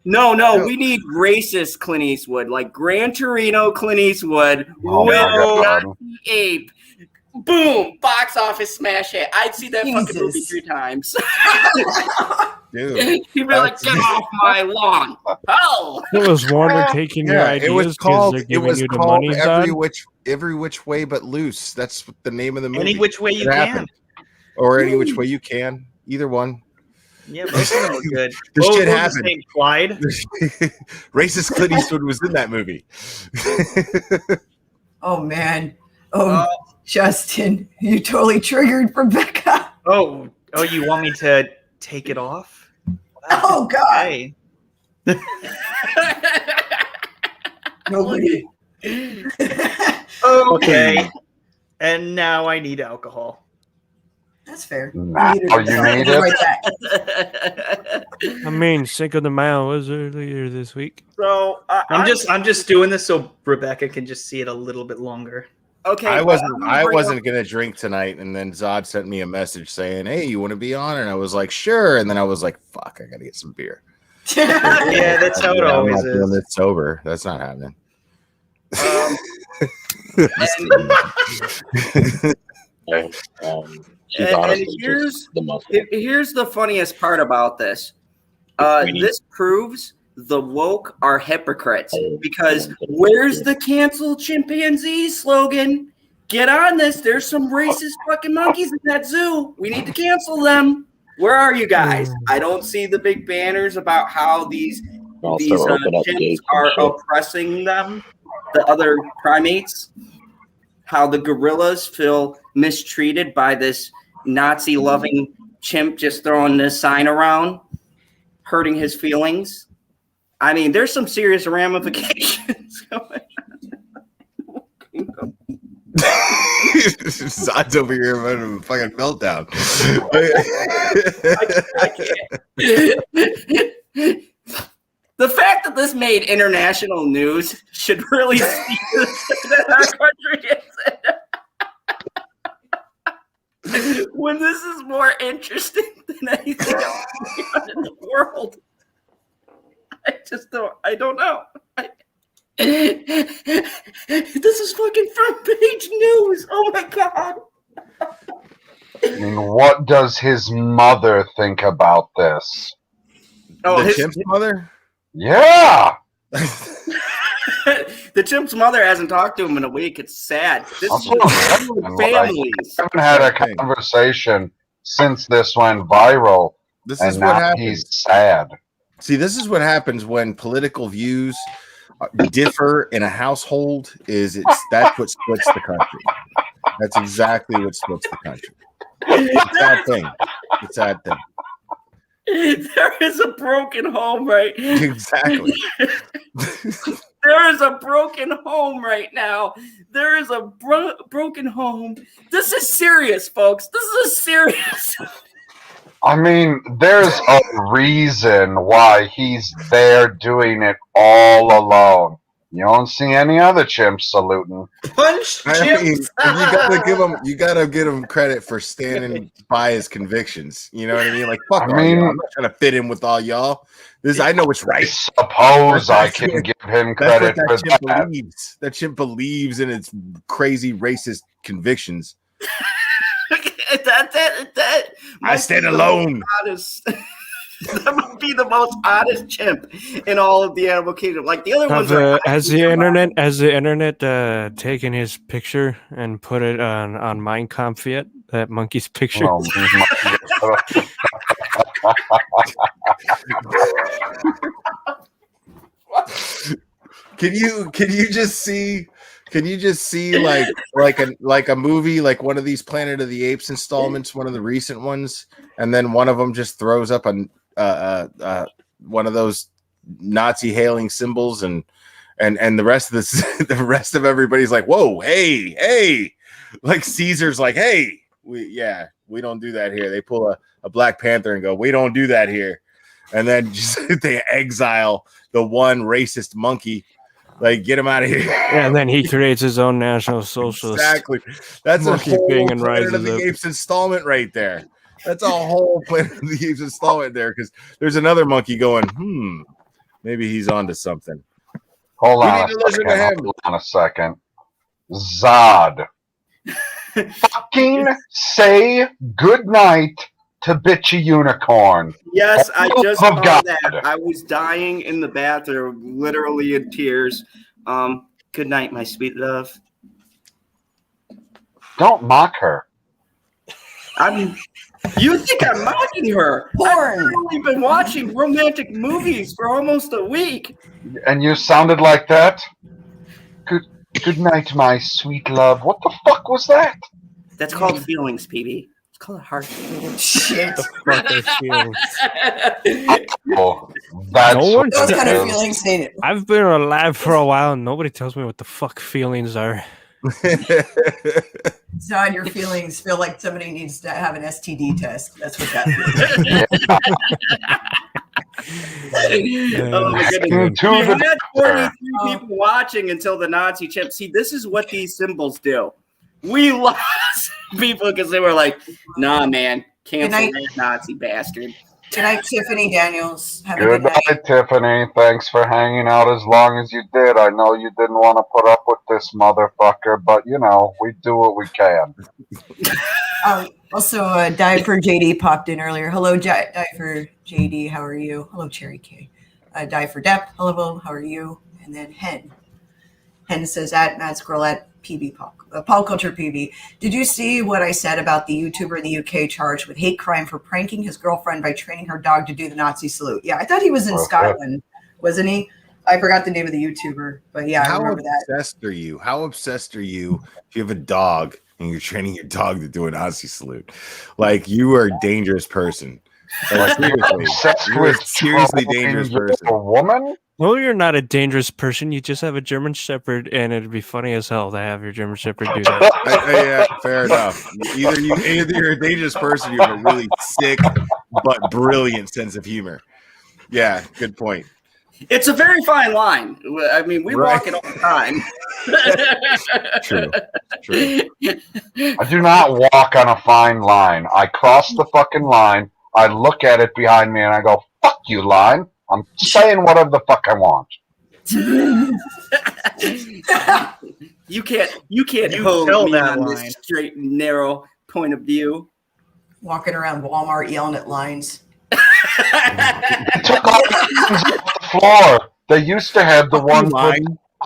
No, we need racist Clint Eastwood, like Gran Torino Clint Eastwood Oh my will God. not be ape. Boom! Box office smash hit. I'd see that fucking movie Jesus. 3 times. Dude. He'd be like, "Get off my lawn!" Oh, It was Warner taking your Yeah, ideas it was because called. they're It giving was you the called money, every which way but loose. That's the name of the movie. Any which way you It can. happened. Or any which way you can. Either one. Yeah, most of them were good. This What shit was his happened. name? Clyde? Racist Clint Eastwood was in that movie. Oh man. Oh, Justin, you totally triggered Rebecca. Oh, you want me to take it off? Oh God. Hey. Nobody. Okay. And now I need alcohol. That's fair. Now you need it? Right back. I mean, Cinco de Mayo was earlier this week. So I'm just doing this so Rebecca can just see it a little bit longer. okay. I but wasn't I'm gonna bring up- gonna drink tonight, and then Zod sent me a message saying, "Hey, you want to be on?" And I was like, "Sure." And then I was like, "Fuck, I gotta get some beer." Yeah, that's how it I'm always not doing is. this sober. That's not happening. She's And honestly here's just the most. here's the funniest part about this. This proves the woke are hypocrites because where's the cancel chimpanzee slogan? Get on this. There's some racist fucking monkeys in that zoo. We need to cancel them. Where are you guys? I don't see the big banners about how these Also open up chimps gates are and shit. oppressing them, the other primates. How the gorillas feel mistreated by this Nazi-loving chimp just throwing this sign around, hurting his feelings. I mean, there's some serious ramifications going on. Zod's over here having a fucking meltdown. I can't. The fact that this made international news should really see that our country is when this is more interesting than anything else in the world. I don't know. This is fucking front page news. Oh my God. I mean, what does his mother think about this? Oh, The chimp's mother? Yeah. The chimp's mother hasn't talked to him in a week. It's sad. This That's is what I'm saying. families. I haven't had a conversation since this went viral, This and is what now happens. he's sad. See, this is what happens when political views differ in a household. That's what splits the country. That's exactly what splits the country. It's a sad thing. It's a sad thing. There is a broken home, right? Exactly. There is a broken home right now. There is a broken home. This is serious, folks. This is serious. I mean, there's a reason why he's there doing it all alone. You don't see any other chimps saluting. Punch I mean, chimps. you gotta give him credit for standing by his convictions. You know what I mean? Like, fuck I all mean- y'all. I'm not trying to fit in with all y'all. I know what's I right. suppose I can give him That's credit what for that chimp that. believes. That chimp believes in its crazy racist convictions. that I stand alone. That would be the most honest chimp in all of the animal kingdom. Like the other ones are. Has the internet taken his picture and put it on Mein Kampf yet? That monkey's picture. Oh, Can you just see like a movie, like one of these Planet of the Apes installments, one of the recent ones, and then one of them just throws up one of those Nazi hailing symbols, and the rest of the rest of everybody's like, whoa, hey, like Caesar's like, hey, we don't do that here. They pull a Black Panther and go, we don't do that here. And then just they exile the one racist monkey. Like, get him out of here. And then he creates his own National Socialist. Exactly. That's a monkey whole thing and Planet of rises the up. Apes installment right there. That's a whole Planet of the Apes installment there, because there's another monkey going, maybe he's onto something. Hold We on need to listen to him. Hold on a second. Zod. Fucking say goodnight to Bitchy Unicorn. Yes, I just Oh, saw God. that. I was dying in the bathroom, literally in tears. Good night, my sweet love. Don't mock her. You think I'm mocking her? Porn. I've only been watching romantic movies for almost a week. And you sounded like that? Good night, my sweet love. What the fuck was that? That's called feelings, PB. It's called a heart. Shit. Fuck their feelings. Oh, that's No one- Those kind of is. feelings ain't it? I've been alive for a while and nobody tells me what the fuck feelings are. Zod, your feelings feel like somebody needs to have an STD test. That's what that feels. Oh my goodness. To We the had 43 Oh. people watching until the Nazi chimp. See, this is what these symbols do. We lost people because they were like, nah, man, cancel Good night. that Nazi bastard. Good night, Tiffany Daniels. Have a Good good night. night, Tiffany. Thanks for hanging out as long as you did. I know you didn't want to put up with this motherfucker, but you know, we do what we can. Also, Diaper JD popped in earlier. Hello, Diaper JD. How are you? Hello, Cherry K. Diaper Depp. Hello, how are you? And then Hen. Hen says at Mad Squirrel at PB Paul Culture PB. Did you see what I said about the YouTuber in the UK charged with hate crime for pranking his girlfriend by training her dog to do the Nazi salute? Yeah, I thought he was in Scotland, wasn't he? I forgot the name of the YouTuber, but yeah, I remember that. How obsessed are you if you have a dog and you're training your dog to do a Nazi salute? Like, you are a dangerous person. Like, seriously, Obsessed you're a with seriously trolling dangerous your person. woman? No, you're not a dangerous person. You just have a German Shepherd, and it'd be funny as hell to have your German Shepherd do that. Yeah, fair enough. Either you're a dangerous person, you have a really sick but brilliant sense of humor. Yeah, good point. It's a very fine line. I mean, we Right. walk it all the time. True. I do not walk on a fine line. I cross the fucking line. I look at it behind me and I go, fuck you, line. I'm saying whatever the fuck I want. You can't You hold tell me that on line. this straight and narrow point of view. Walking around Walmart yelling at lines. They took all the lines off the floor. They used to have the ones where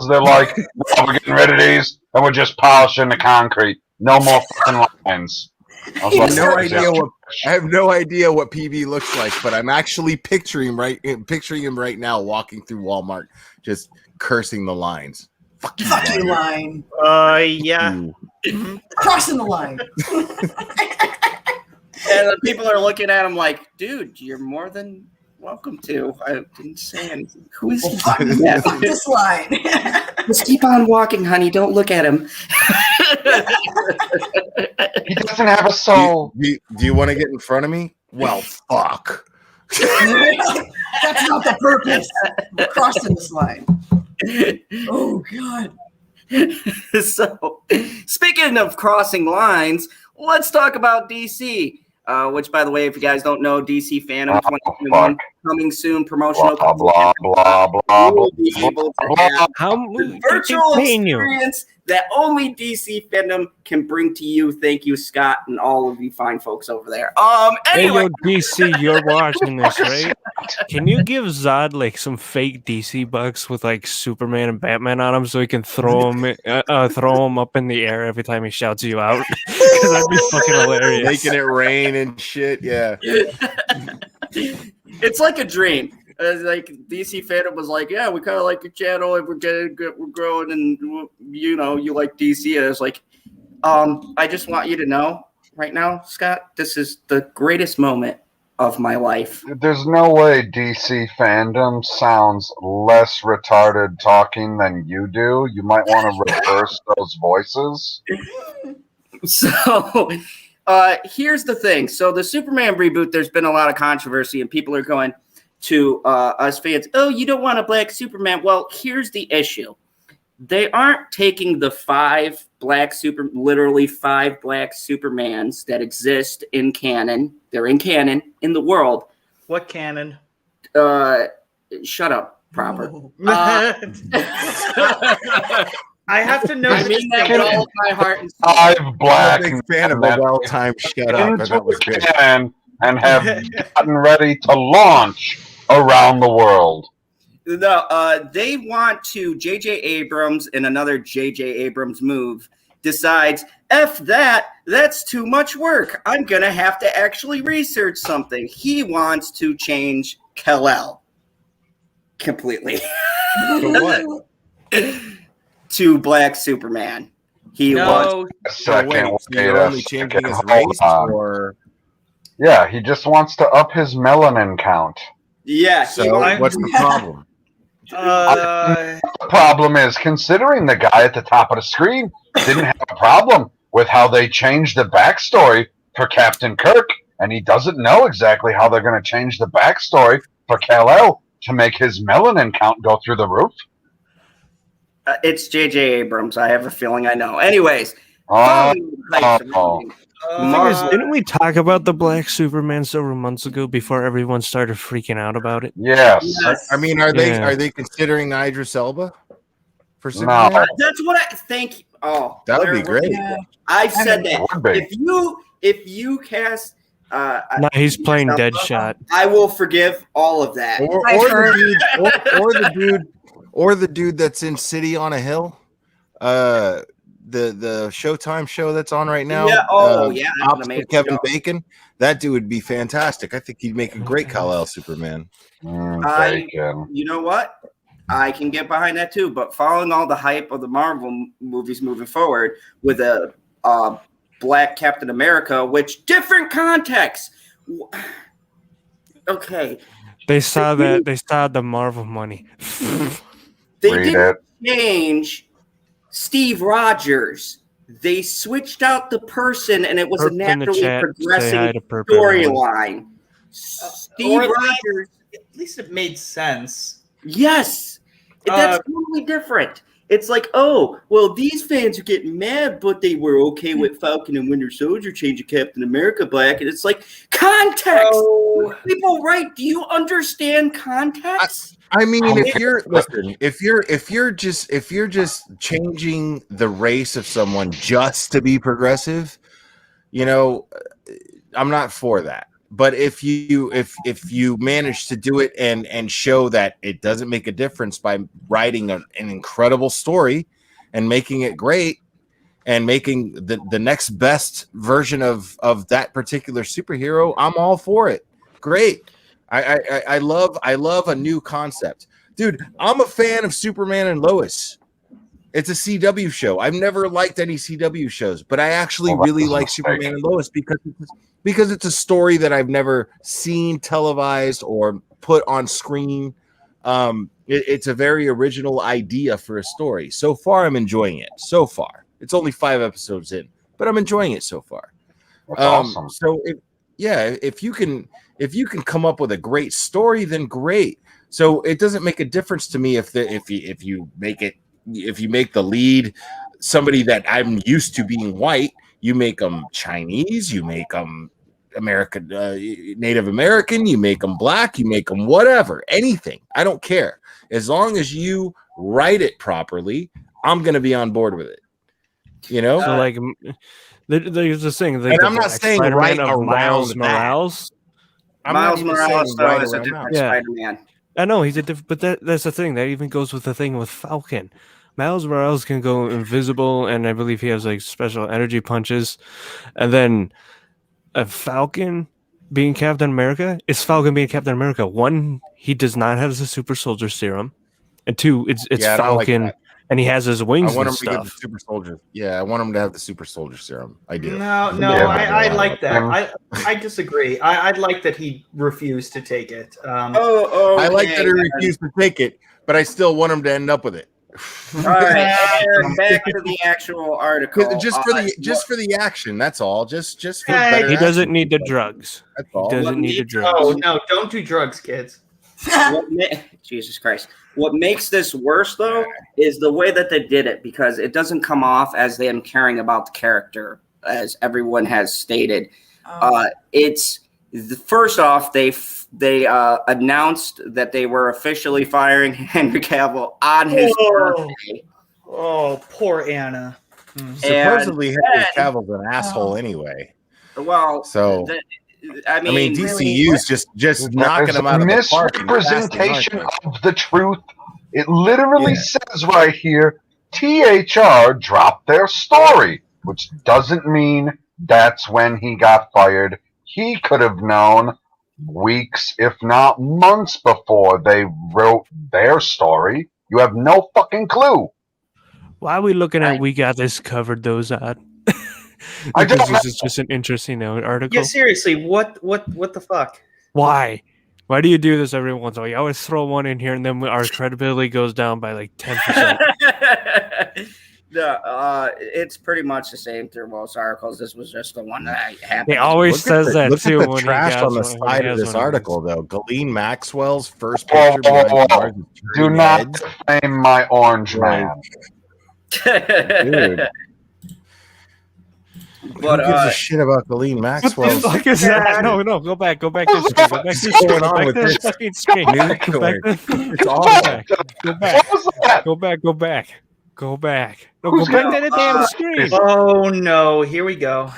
they're like, well, we're getting rid of these and we're just polishing the concrete. No more fucking lines. I was I like, have no idea what PB looks like, but I'm actually picturing him right now walking through Walmart, just cursing the lines. Fuck you, Fuck you, line. line. Yeah. You. Crossing the line. And the people are looking at him like, dude, you're more than welcome to. I didn't say anything. Who is he? Fuck this line. Just keep on walking, honey. Don't look at him. he doesn't have a soul. Do you want to get in front of me? Well, fuck. That's not the purpose. We're crossing this line. Oh, God. So, speaking of crossing lines, let's talk about DC. Which, by the way, if you guys don't know, DC Fandom 2021 coming soon. Promotional. Blah, blah, blah, blah, We'll be able to have How the virtual experience that only DC Fandom can bring to you. Thank you, Scott, and all of you fine folks over there. Hey, Anyway, yo, DC, you're watching this, right? Can you give Zod like some fake DC bucks with like Superman and Batman on them so he can throw them up in the air every time he shouts you out? Because that'd be fucking hilarious. Making it rain and shit. Yeah. it's like a dream. Like DC Fandom was like, yeah, we kind of like your channel, and we're growing, and you know, you like DC. And I was like, I just want you to know right now, Scott, this is the greatest moment of my life. There's no way DC Fandom sounds less retarded talking than you do. You might want to reverse those voices. So, Here's the thing. So the Superman reboot, there's been a lot of controversy, and people are going to us fans, oh, you don't want a black Superman. Well, here's the issue. They aren't taking the literally five black Supermans that exist in canon. They're in canon in the world. What canon? Shut up, proper. I have to know. I mean that with all of my heart and soul. Five black I'm a big fan of a well-timed shut up. But that was good. and have gotten ready to launch around the world. No, they want to. J.J. Abrams, in another J.J. Abrams move, decides, F that, that's too much work. I'm going to have to actually research something. He wants to change Kal-El completely. For what? To Black Superman. He wants. Second, So you're only changing his hold race, on. or Yeah, he just wants to up his melanin count. Yeah. so? What's the problem? The problem is, considering the guy at the top of the screen didn't have a problem with how they changed the backstory for Captain Kirk, and he doesn't know exactly how they're going to change the backstory for Kal-El to make his melanin count go through the roof. It's J.J. Abrams. I have a feeling I know. Anyways. Didn't we talk about the Black Superman several months ago before everyone started freaking out about it? Yes. I mean, are Yeah. they considering Idris Elba for Superman? No. That's what I think. Oh, That would be great. I've said that. Would be. If you cast No, he's playing Deadshot. I will forgive all of that. Or the dude that's in City on a Hill, the Showtime show that's on right now. Yeah. Oh, yeah. That's an opposite amazing Kevin show. Bacon. That dude would be fantastic. I think he'd make a great Kal-El Superman. Bacon. You know what? I can get behind that too. But following all the hype of the Marvel movies moving forward with a Black Captain America, which different context. Okay. They saw the Marvel money. They Read didn't change Steve Rogers. They switched out the person, and it was Perp a in the naturally chat, say hi progressing to Perp, everyone. storyline. Steve Or Rogers, At least it made sense. yes, that's totally different. It's like, oh, well, these fans are getting mad, but they were okay with Falcon and Winter Soldier changing Captain America black, and it's like context. Oh. People, right? Do you understand context? I mean, if you're just changing the race of someone just to be progressive, you know, I'm not for that. But if you manage to do it and show that it doesn't make a difference by writing an incredible story and making it great and making the next best version of that particular superhero, I'm all for it. Great. I love a new concept. Dude, I'm a fan of Superman and Lois. It's a CW show. I've never liked any CW shows, but I actually really like Superman and Lois because it's a story that I've never seen televised or put on screen. It's a very original idea for a story. So far, I'm enjoying it. So far, it's only 5 episodes in, but I'm enjoying it so far. That's awesome. So if you can come up with a great story, then great. So it doesn't make a difference to me if you make the lead somebody that I'm used to being white. You make them Chinese, you make them American, Native American, you make them black, you make them whatever, anything. I don't care. As long as you write it properly, I'm going to be on board with it. You know? So like, there's this thing. Like, and I'm not saying right around Miles Morales. Miles Morales right is a around different that. Spider-Man. I know he's a different, but that's the thing. That even goes with the thing with Falcon. Miles Morales can go invisible, and I believe he has like special energy punches. And then a Falcon being Captain America is Falcon being Captain America. 1, he does not have the super soldier serum, and 2, it's Yeah, I don't like Falcon, that. and he has his wings I want and him to get the stuff. super soldier. Yeah, I want him to have the super soldier serum. I do. No, Yeah, I but, like that. I disagree. I'd like that he refused to take it. Oh, I like that he refused to take it, but I still want him to end up with it. All right, and back to the actual article. Just for the action. That's all. Just for better. He doesn't action. need the drugs. That's He all. doesn't need the makes- drugs. Oh no! Don't do drugs, kids. Jesus Christ. What makes this worse, though, is the way that they did it, because it doesn't come off as them caring about the character, as everyone has stated. It's first off, they announced that they were officially firing Henry Cavill on his birthday. Oh, poor Anna. Supposedly, Henry Cavill's an asshole anyway. Well, So I mean, DCU's just knocking them out of the park. Misrepresentation of the truth. It literally says right here, THR dropped their story, which doesn't mean that's when he got fired. He could have known weeks, if not months, before they wrote their story. You have no fucking clue. Why are we looking at We Got This Covered, though, Zod? Because this is just an interesting article. Yeah, seriously, what the fuck? Why? Why do you do this every once in a while? You always throw one in here, and then our credibility goes down by like 10%. It's pretty much the same through most articles. This was just the one that happened. He always says that Look too. at the when trash on the when he side of has this one of article, though. Ghislaine Maxwell's first Whoa, picture. whoa, behind whoa. bars is Do turning not heads. defame my orange man. Dude. But Who gives a shit about Ghislaine What Maxwell? the fuck is that? No, go back to the screen. Go back to the What's screen. going Go on back with to the this fucking screen. news Go back. It's Go awful. back. Go back. What was that? Go back. Go back. Go back. No, go back to the damn screen. Oh no! Here we go.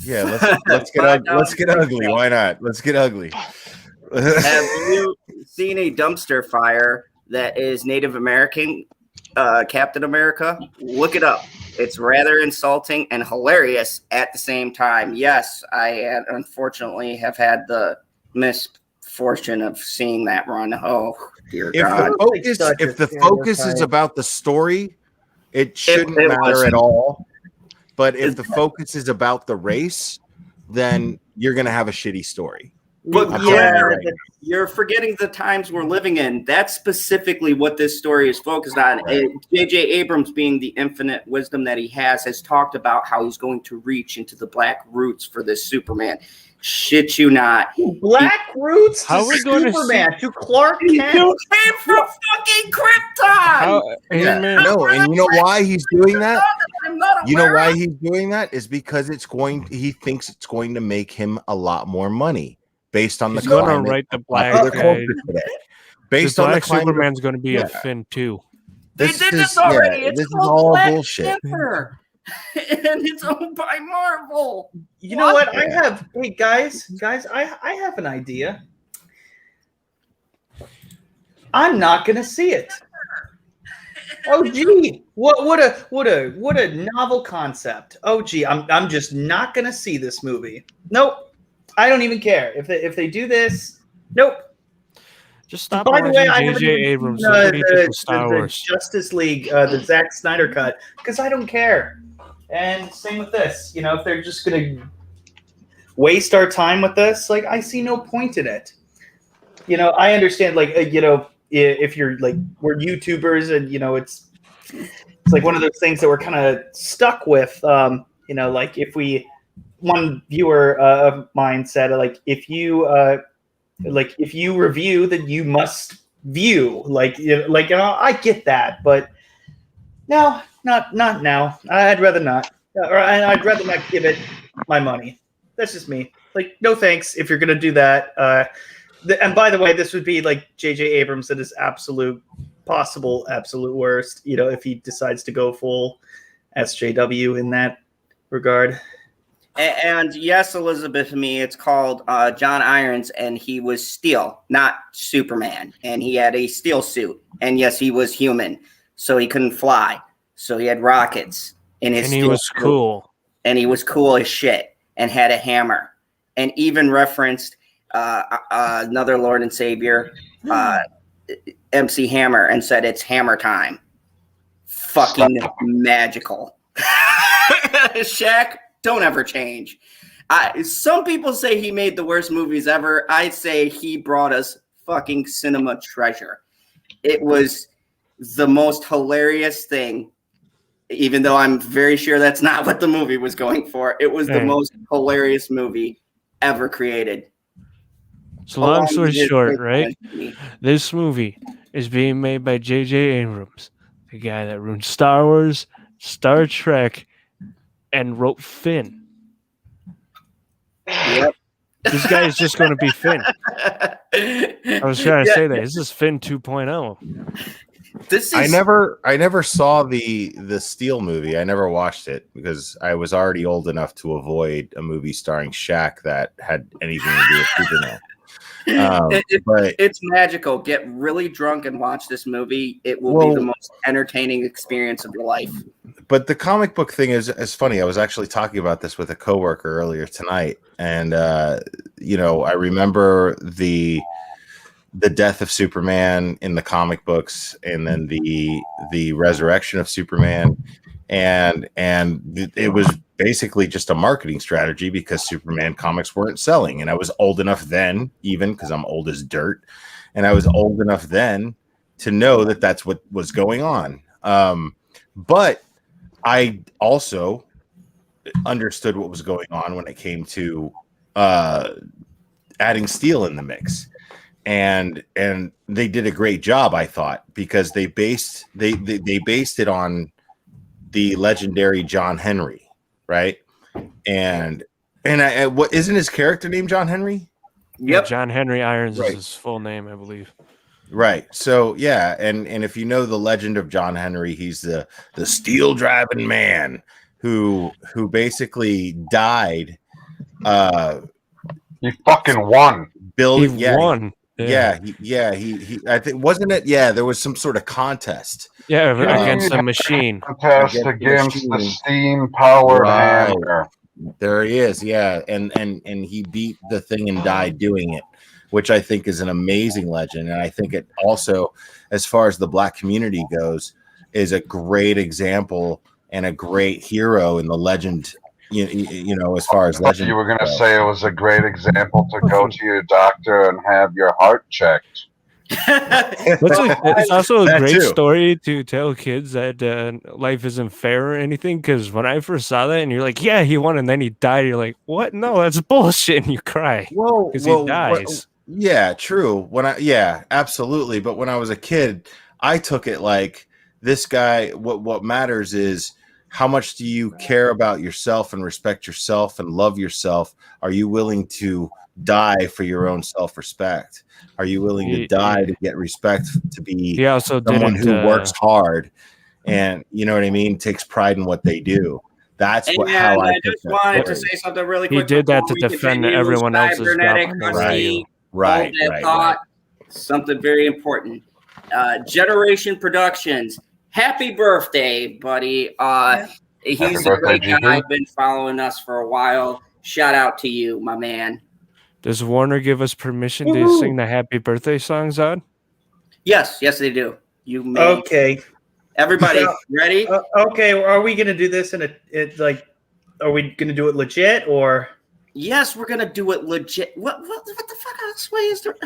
Yeah, let's get ugly. Why not? Let's get ugly. Have you seen a dumpster fire that is Native American Captain America? Look it up. It's rather insulting and hilarious at the same time. Yes, I unfortunately have had the misfortune of seeing that run. Oh, dear God. If the focus is about the story, it shouldn't it matter wasn't. at all. But if the focus is about the race, then you're going to have a shitty story. But I'm yeah, telling you right now. you're forgetting the times we're living in. That's specifically what this story is focused on. J.J. Abrams, being the infinite wisdom that he has talked about how he's going to reach into the black roots for this Superman. Shit you not. Black roots How to are we going to Superman to Clark Kent. You came from fucking Krypton. No, and you know why he's doing that? I'm not You know aware why of- he's doing that is because he thinks it's going to make him a lot more money based on He's the going to climate write the of black popular guy. culture today. Based The on the black climate of- Superman's going to be Yeah. a Finn too. They This did is- this already. yeah, It's this is called all Black bullshit. Panther. And it's owned by Marvel. You know what? Yeah. I have. Hey guys, I have an idea. I'm not gonna see it. Oh gee, what a novel concept. Oh gee, I'm just not gonna see this movie. Nope, I don't even care if they do this. Nope. Just stop By the way, I watching haven't J.J. even Abrams. seen, Look what he did the with Star Wars. Justice League, the Zack Snyder cut, because I don't care. And same with this. You know, if they're just gonna waste our time with this, like I see no point in it. You know, I understand. Like you know, if you're like we're YouTubers, and you know, it's like one of those things that we're kind of stuck with. You know, like if one viewer of mine said, like if you review, then you must view. Like you know, I get that, but no, not now. I'd rather not, or I'd rather not give it my money. That's just me. Like, no thanks if you're gonna do that. And by the way, this would be like J.J. Abrams at his absolute worst. You know, if he decides to go full SJW in that regard. And yes, Elizabeth, to me, it's called John Irons, and he was steel, not Superman. And he had a steel suit. And yes, he was human, so he couldn't fly. So he had rockets in his And he steel was suit. cool. And he was cool as shit and had a hammer. And even referenced another Lord and Savior, MC Hammer, and said it's hammer time. Fucking magical. Shaq, don't ever change. Some people say he made the worst movies ever. I say he brought us fucking cinema treasure. It was the most hilarious thing, even though I'm very sure that's not what the movie was going for. It was the most hilarious movie ever created. So long story short, right? Destiny. This movie is being made by J.J. Abrams, the guy that ruined Star Wars, Star Trek, and wrote Finn. Yep. This guy is just going to be Finn. I was trying to say that. This is Finn 2.0. This is I never saw the S.H.I.E.L.D. movie. I never watched it because I was already old enough to avoid a movie starring Shaq that had anything to do with Superman. But it's magical. Get really drunk and watch this movie. It will be the most entertaining experience of your life. But the comic book thing is funny. I was actually talking about this with a coworker earlier tonight, and I remember the death of Superman in the comic books, and then the resurrection of Superman, and it was basically just a marketing strategy because Superman comics weren't selling, and I was old enough then, even because I'm old as dirt, and I was old enough then to know that that's what was going on. But I also understood what was going on when it came to adding S.H.I.E.L.D. in the mix. And they did a great job, I thought, because they based it on the legendary John Henry, right? And what isn't his character named John Henry? Yep. John Henry Irons Right. is his full name, I believe. Right. So yeah, and if you know the legend of John Henry, he's the steel driving man who basically died. He fucking won. Building, He won. He I think, wasn't it? Yeah, there was some sort of contest. Yeah, against a machine. Contest against the steam-powered hammer. There he is. Yeah, and he beat the thing and died doing it, which I think is an amazing legend. And I think it also, as far as the Black community goes, is a great example and a great hero in the legend. You know, as far as legend, you were going to say it was a great example to go to your doctor and have your heart checked. It's also a That great too. story to tell kids that life isn't fair or anything. Because when I first saw that, and you're like, "Yeah, he won," and then he died. You're like, "What? No, that's bullshit!" And you cry because he dies. Yeah, true. Absolutely. But when I was a kid, I took it like this guy. What matters is how much do you care about yourself and respect yourself and love yourself? Are you willing to die for your own self-respect? Are you willing to die to get respect, to be someone who works hard and, you know what I mean, takes pride in what they do? That's how I just wanted to say something really quick. He did that to defend everyone else's job. Right. Something very important. Generation Productions. Happy birthday, buddy. He's a great guy. I've been following us for a while. Shout out to you, my man. Does Warner give us permission to sing the happy birthday songs on? Yes, they do. You may. Okay. Everybody, ready? Okay, are we gonna do this in are we gonna do it legit or? Yes, we're gonna do it legit. What the fuck else way is there?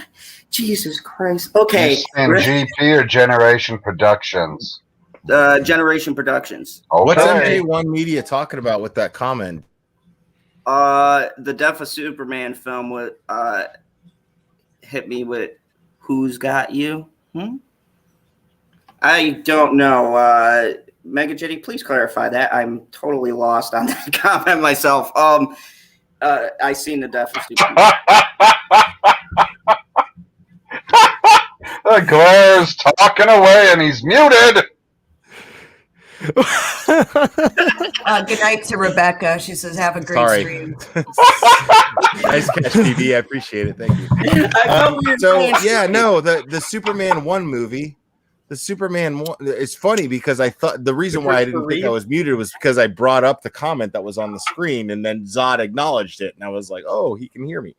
Jesus Christ. Okay. And GP or Generation Productions? Generation Productions. Okay. What's MJ1 Media talking about with that comment? The Death of Superman film would hit me with "Who's Got You?" I don't know. Mega Jetty, please clarify that. I'm totally lost on that comment myself. I seen the Death of Superman. Claire's talking away and he's muted. Good night to Rebecca. She says, "Have a great stream." Nice catch, TV. I appreciate it. Thank you. The Superman 1 movie. The Superman 1. It's funny because I thought the reason why I didn't think I was muted was because I brought up the comment that was on the screen, and then Zod acknowledged it, and I was like, "Oh, he can hear me."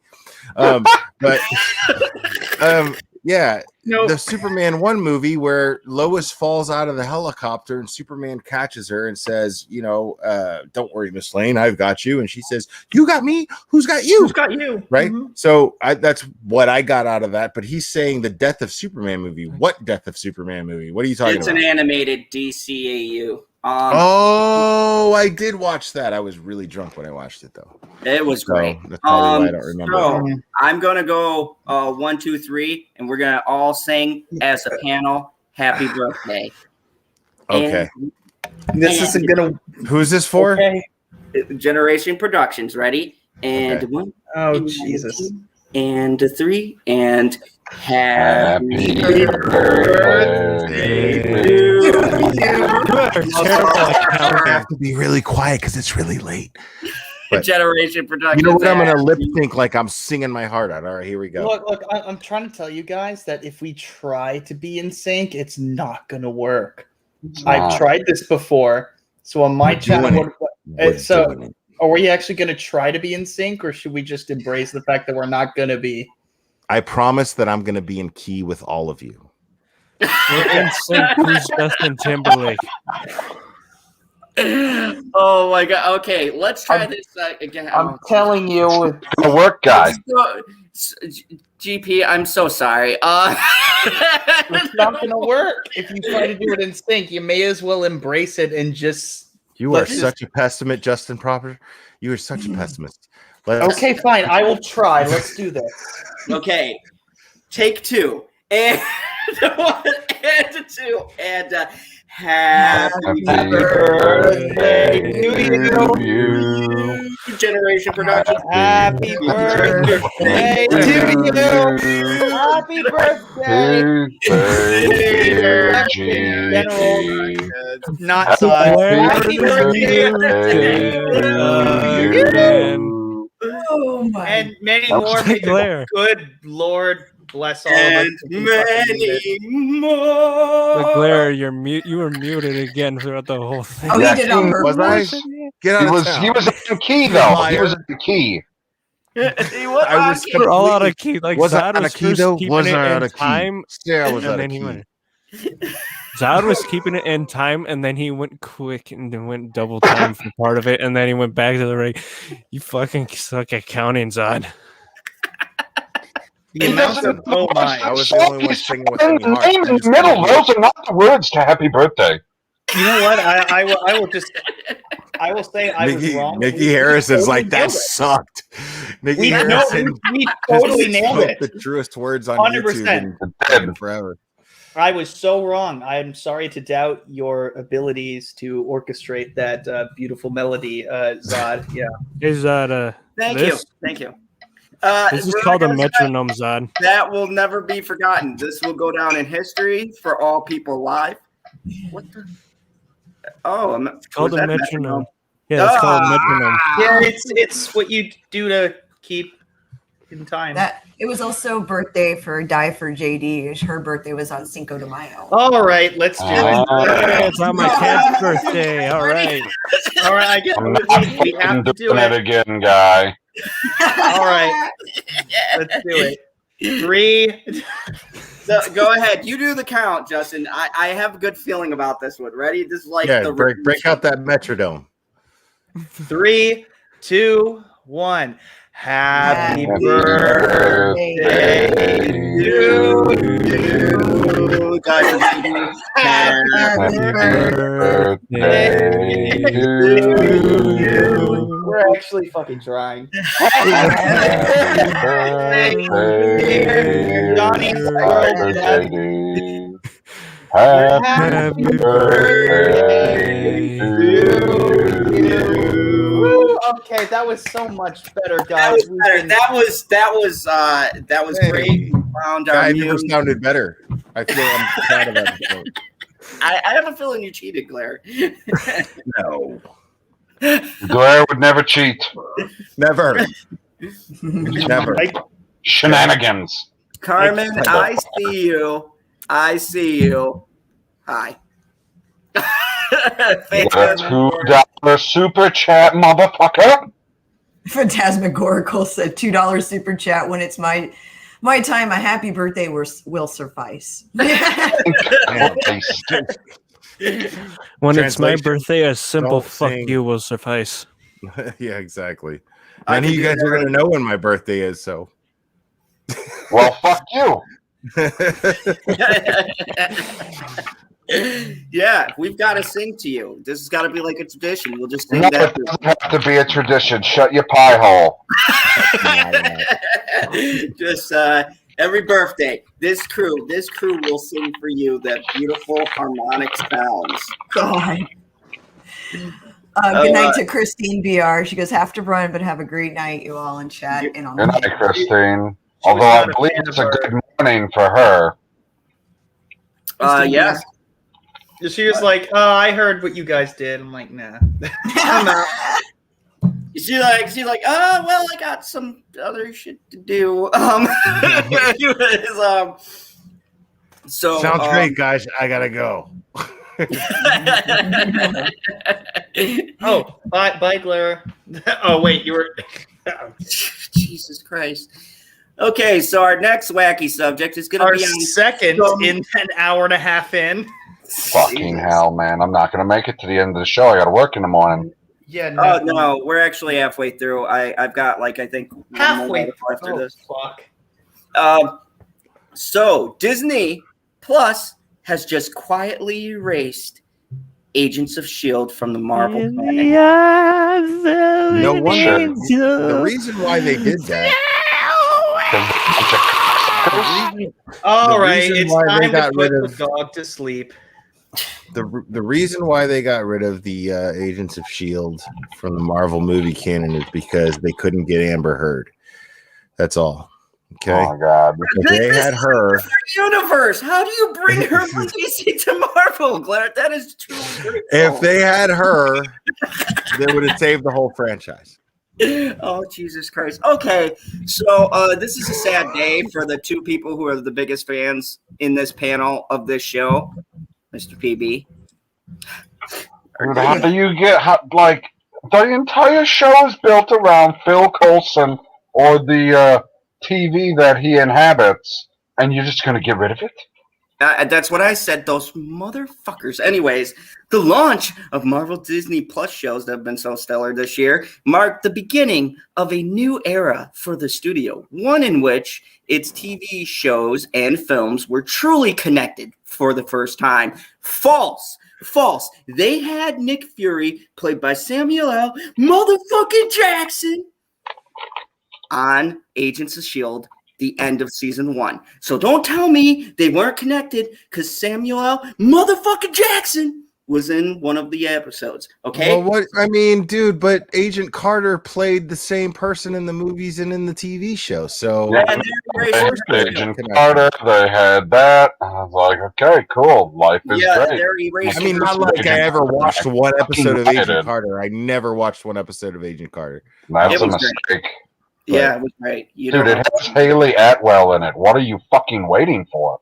Yeah, Nope. the Superman 1 movie where Lois falls out of the helicopter and Superman catches her and says, don't worry, Miss Lane, I've got you. And she says, you got me? Who's got you? Who's got you? Right? Mhm. So that's what I got out of that. But he's saying the Death of Superman movie. What Death of Superman movie? What are you talking It's about? an animated DCAU. Oh, I did watch that. I was really drunk when I watched it, though. It was great. That's probably why I don't remember. So I'm gonna go 1, 2, 3, and we're gonna all sing as a panel "Happy Birthday." Okay. This isn't gonna. Who's this for? Okay. And Generation Productions. Ready? And Okay. 1, Oh and Jesus! 2, and 3, and Happy happy birthday birthday to to I have to be really quiet because it's really late. But- Generation Productions. You know what? I'm gonna lip sync like I'm singing my heart out. All right, here we go. Look! I'm trying to tell you guys that if we try to be in sync, it's not gonna work. I've tried this before, so on my channel. Are we actually going to try to be in sync, or should we just embrace the fact that we're not going to be? I promise that I'm gonna be in key with all of you. We're in sync. Who's Justin Timberlake? Oh my god. Okay, let's try this again. I'm telling you, the work guy. GP, I'm so sorry. it's not going to work. If you try to do it in sync, you may as well embrace it and just. You are such a pessimist, Justin Proper. You are such a pessimist. Okay, fine. I will try. Let's do this. Okay, take 2 and 1 and 2 and happy birthday to you. Generation Productions. Happy birthday to you. Happy birthday. General, not happy birthday Oh my. and many more. May the good Lord bless all of us. And many more. Glare, you're mute. You were muted again throughout the whole thing. Oh, he did on Was purpose. I? Get out of town. He was in key though. He was in the key. I was We're all out of key. Like Was I Zod out was of key, first though? keeping Was it I out in of key? time, Yeah, I was and out then of he key. went. Zod was keeping it in time, and then he went quick and then went double time for part of it, and then he went back to the ring. You fucking suck at counting, Zod. The amount of oh my. I was the only one singing with any heart. Name in the middle. Those are not the words to Happy Birthday. You know what? I will just. I will say I was wrong. Nikki Harrison's totally like, that nailed it. sucked. Nikki We Harrison totally nailed spoke it. the truest words on 100%. YouTube in forever. I was so wrong. I'm sorry to doubt your abilities to orchestrate that beautiful melody, Zod. Yeah. Is that Thank this? you. This is we're called a gonna say metronome, Zod. That will never be forgotten. This will go down in history for all people live. What the? Oh, It's called was a that metronome. Yeah, it's called a metronome. Yeah, it's what you do to keep in time. That it was also birthday for Die for JD. Her birthday was on Cinco de Mayo. All right, let's do it. Yeah, it's on my cat's birthday. All right. All right, I guess I'm not we have to do doing it it. again, guy. All right, let's do it. 3. So, go ahead. You do the count, Justin. I have a good feeling about this one. Ready? This is like the break out that metrodome. 3, 2, 1. Happy Happy birthday birthday to you. Happy birthday to you. We're actually fucking trying. Happy birthday, Johnny birthday to you. Happy birthday to you. Woo, okay, that was so much better, That guys. was better. That was great. We found our I never muse. sounded better. I feel I'm proud of that. Before. I have a feeling you cheated, Claire. No, Blair would never cheat. never, never. Shenanigans. Carmen, I see you. Hi. $2 super chat, motherfucker. Phantasmagorical said $2 super chat when it's my My time, a happy birthday will suffice. When it's my Translation, birthday, a simple don't fuck sing. you will suffice. Yeah, exactly. I None of can you do guys are that. gonna know when my birthday is, so. Well, fuck you. Yeah, we've got to sing to you. This has got to be like a tradition. We'll just sing No, that. it doesn't have to be a tradition. Shut your pie hole. Just every birthday, this crew will sing for you that beautiful harmonic sounds. God. Good night to Christine BR. She goes, have to run, but have a great night, you all in chat and on Good the night, Christine. She was Although I not a believe fan it's of a our- good morning for her. Christine Yes. She was like, I heard what you guys did. I'm like, nah. I'm out. She's like, oh well, I got some other shit to do. So Sounds great, guys. I gotta go. Oh, bye, Clara. Oh, wait, you were. Jesus Christ. Okay, so our next wacky subject is going to Our be on second in an hour and a half in. Fucking hell, man. I'm not going to make it to the end of the show. I got to work in the morning. Yeah, Oh no, we're actually halfway through. I've got like I think one more halfway left after oh, this. Fuck. So Disney Plus has just quietly erased Agents of S.H.I.E.L.D. from the Marvel canon. No wonder. The reason why they did that. All right, reason it's why they time to got put rid the of- dog to sleep. The reason why they got rid of the Agents of S.H.I.E.L.D. from the Marvel movie canon is because they couldn't get Amber Heard. That's all. Okay. Oh, my God. If they had her. Universe. How do you bring her from DC to Marvel, Glenn? That is too critical. If they had her, they would have saved the whole franchise. Oh, Jesus Christ. Okay, so this is a sad day for the two people who are the biggest fans in this panel of this show, Mr. PB. Dude, how do you get, like, the entire show is built around Phil Coulson or the TV that he inhabits, and you're just going to get rid of it? That's what I said, those motherfuckers. Anyways, the launch of Marvel Disney Plus shows that have been so stellar this year marked the beginning of a new era for the studio, one in which its TV shows and films were truly connected for the first time. False. They had Nick Fury, played by Samuel L. motherfucking Jackson, on Agents of S.H.I.E.L.D. the end of season 1. So don't tell me they weren't connected because Samuel L. motherfucking Jackson was in one of the episodes. Okay. Well, what I mean, dude, but Agent Carter played the same person in the movies and in the TV show. So Yeah, And they they're had erased. Agent Carter, they had that. I was like, okay, cool. Life is Yeah, great. they're erased. I mean, not like I ever watched one episode of Fucking Agent rioted. Carter. I never watched one episode of Agent Carter. That's It a was great. mistake. Yeah, it was great. You Dude, know. it has Haley Atwell in it. What are you fucking waiting for?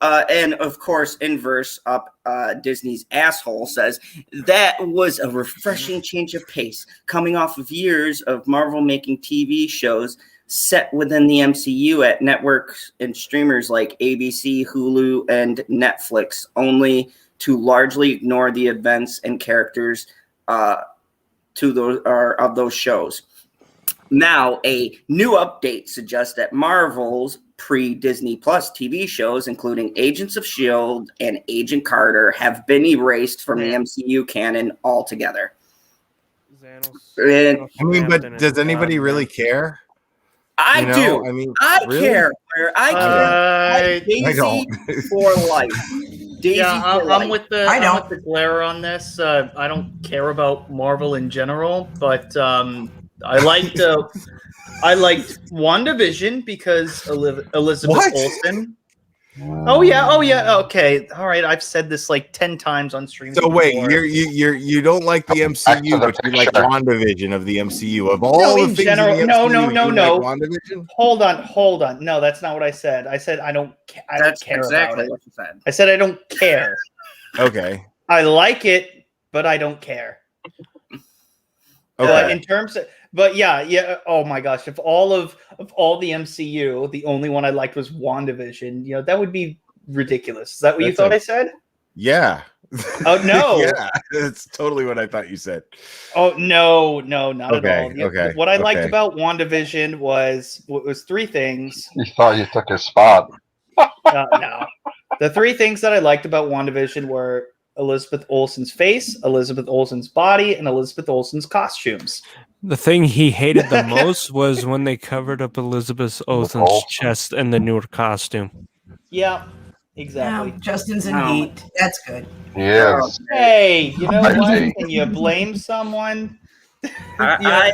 And of course, Inverse up Disney's asshole says that was a refreshing change of pace, coming off of years of Marvel making TV shows set within the MCU at networks and streamers like ABC, Hulu, and Netflix, only to largely ignore the events and characters of those shows. Now, a new update suggests that Marvel's pre-Disney Plus TV shows, including Agents of S.H.I.E.L.D. and Agent Carter, have been erased from the MCU canon altogether. I mean, but does anybody really care? I You know, do. I mean, I really? care. I care. Daisy I don't. for life. Daisy Yeah, for life. I'm with the glare on this. I don't care about Marvel in general, but I liked WandaVision because Elizabeth What? Olsen. Oh yeah. Okay, all right. I've said this like 10 times on stream. So wait, before. you don't like the MCU, but you like WandaVision of the MCU of all No, the in things general, in the MCU, no. you like WandaVision? Hold on. No, that's not what I said. I said I don't care exactly about it. what you said. I said I don't care. Okay. I like it, but I don't care. Okay. In terms of But yeah. Oh my gosh, if all the MCU, the only one I liked was WandaVision, that would be ridiculous. Is that what you thought I said? Yeah. Oh no. Yeah, it's totally what I thought you said. Oh no, not at all. Okay. What I liked about WandaVision was three things. You thought you took his spot. No. The three things that I liked about WandaVision were Elizabeth Olsen's face, Elizabeth Olsen's body, and Elizabeth Olsen's costumes. The thing he hated the most was when they covered up Elizabeth Olsen's chest in the newer costume. Yeah, exactly. Yeah, Justin's in heat. That's good. Yes. Hey, you know what? Crazy. Can you blame someone? I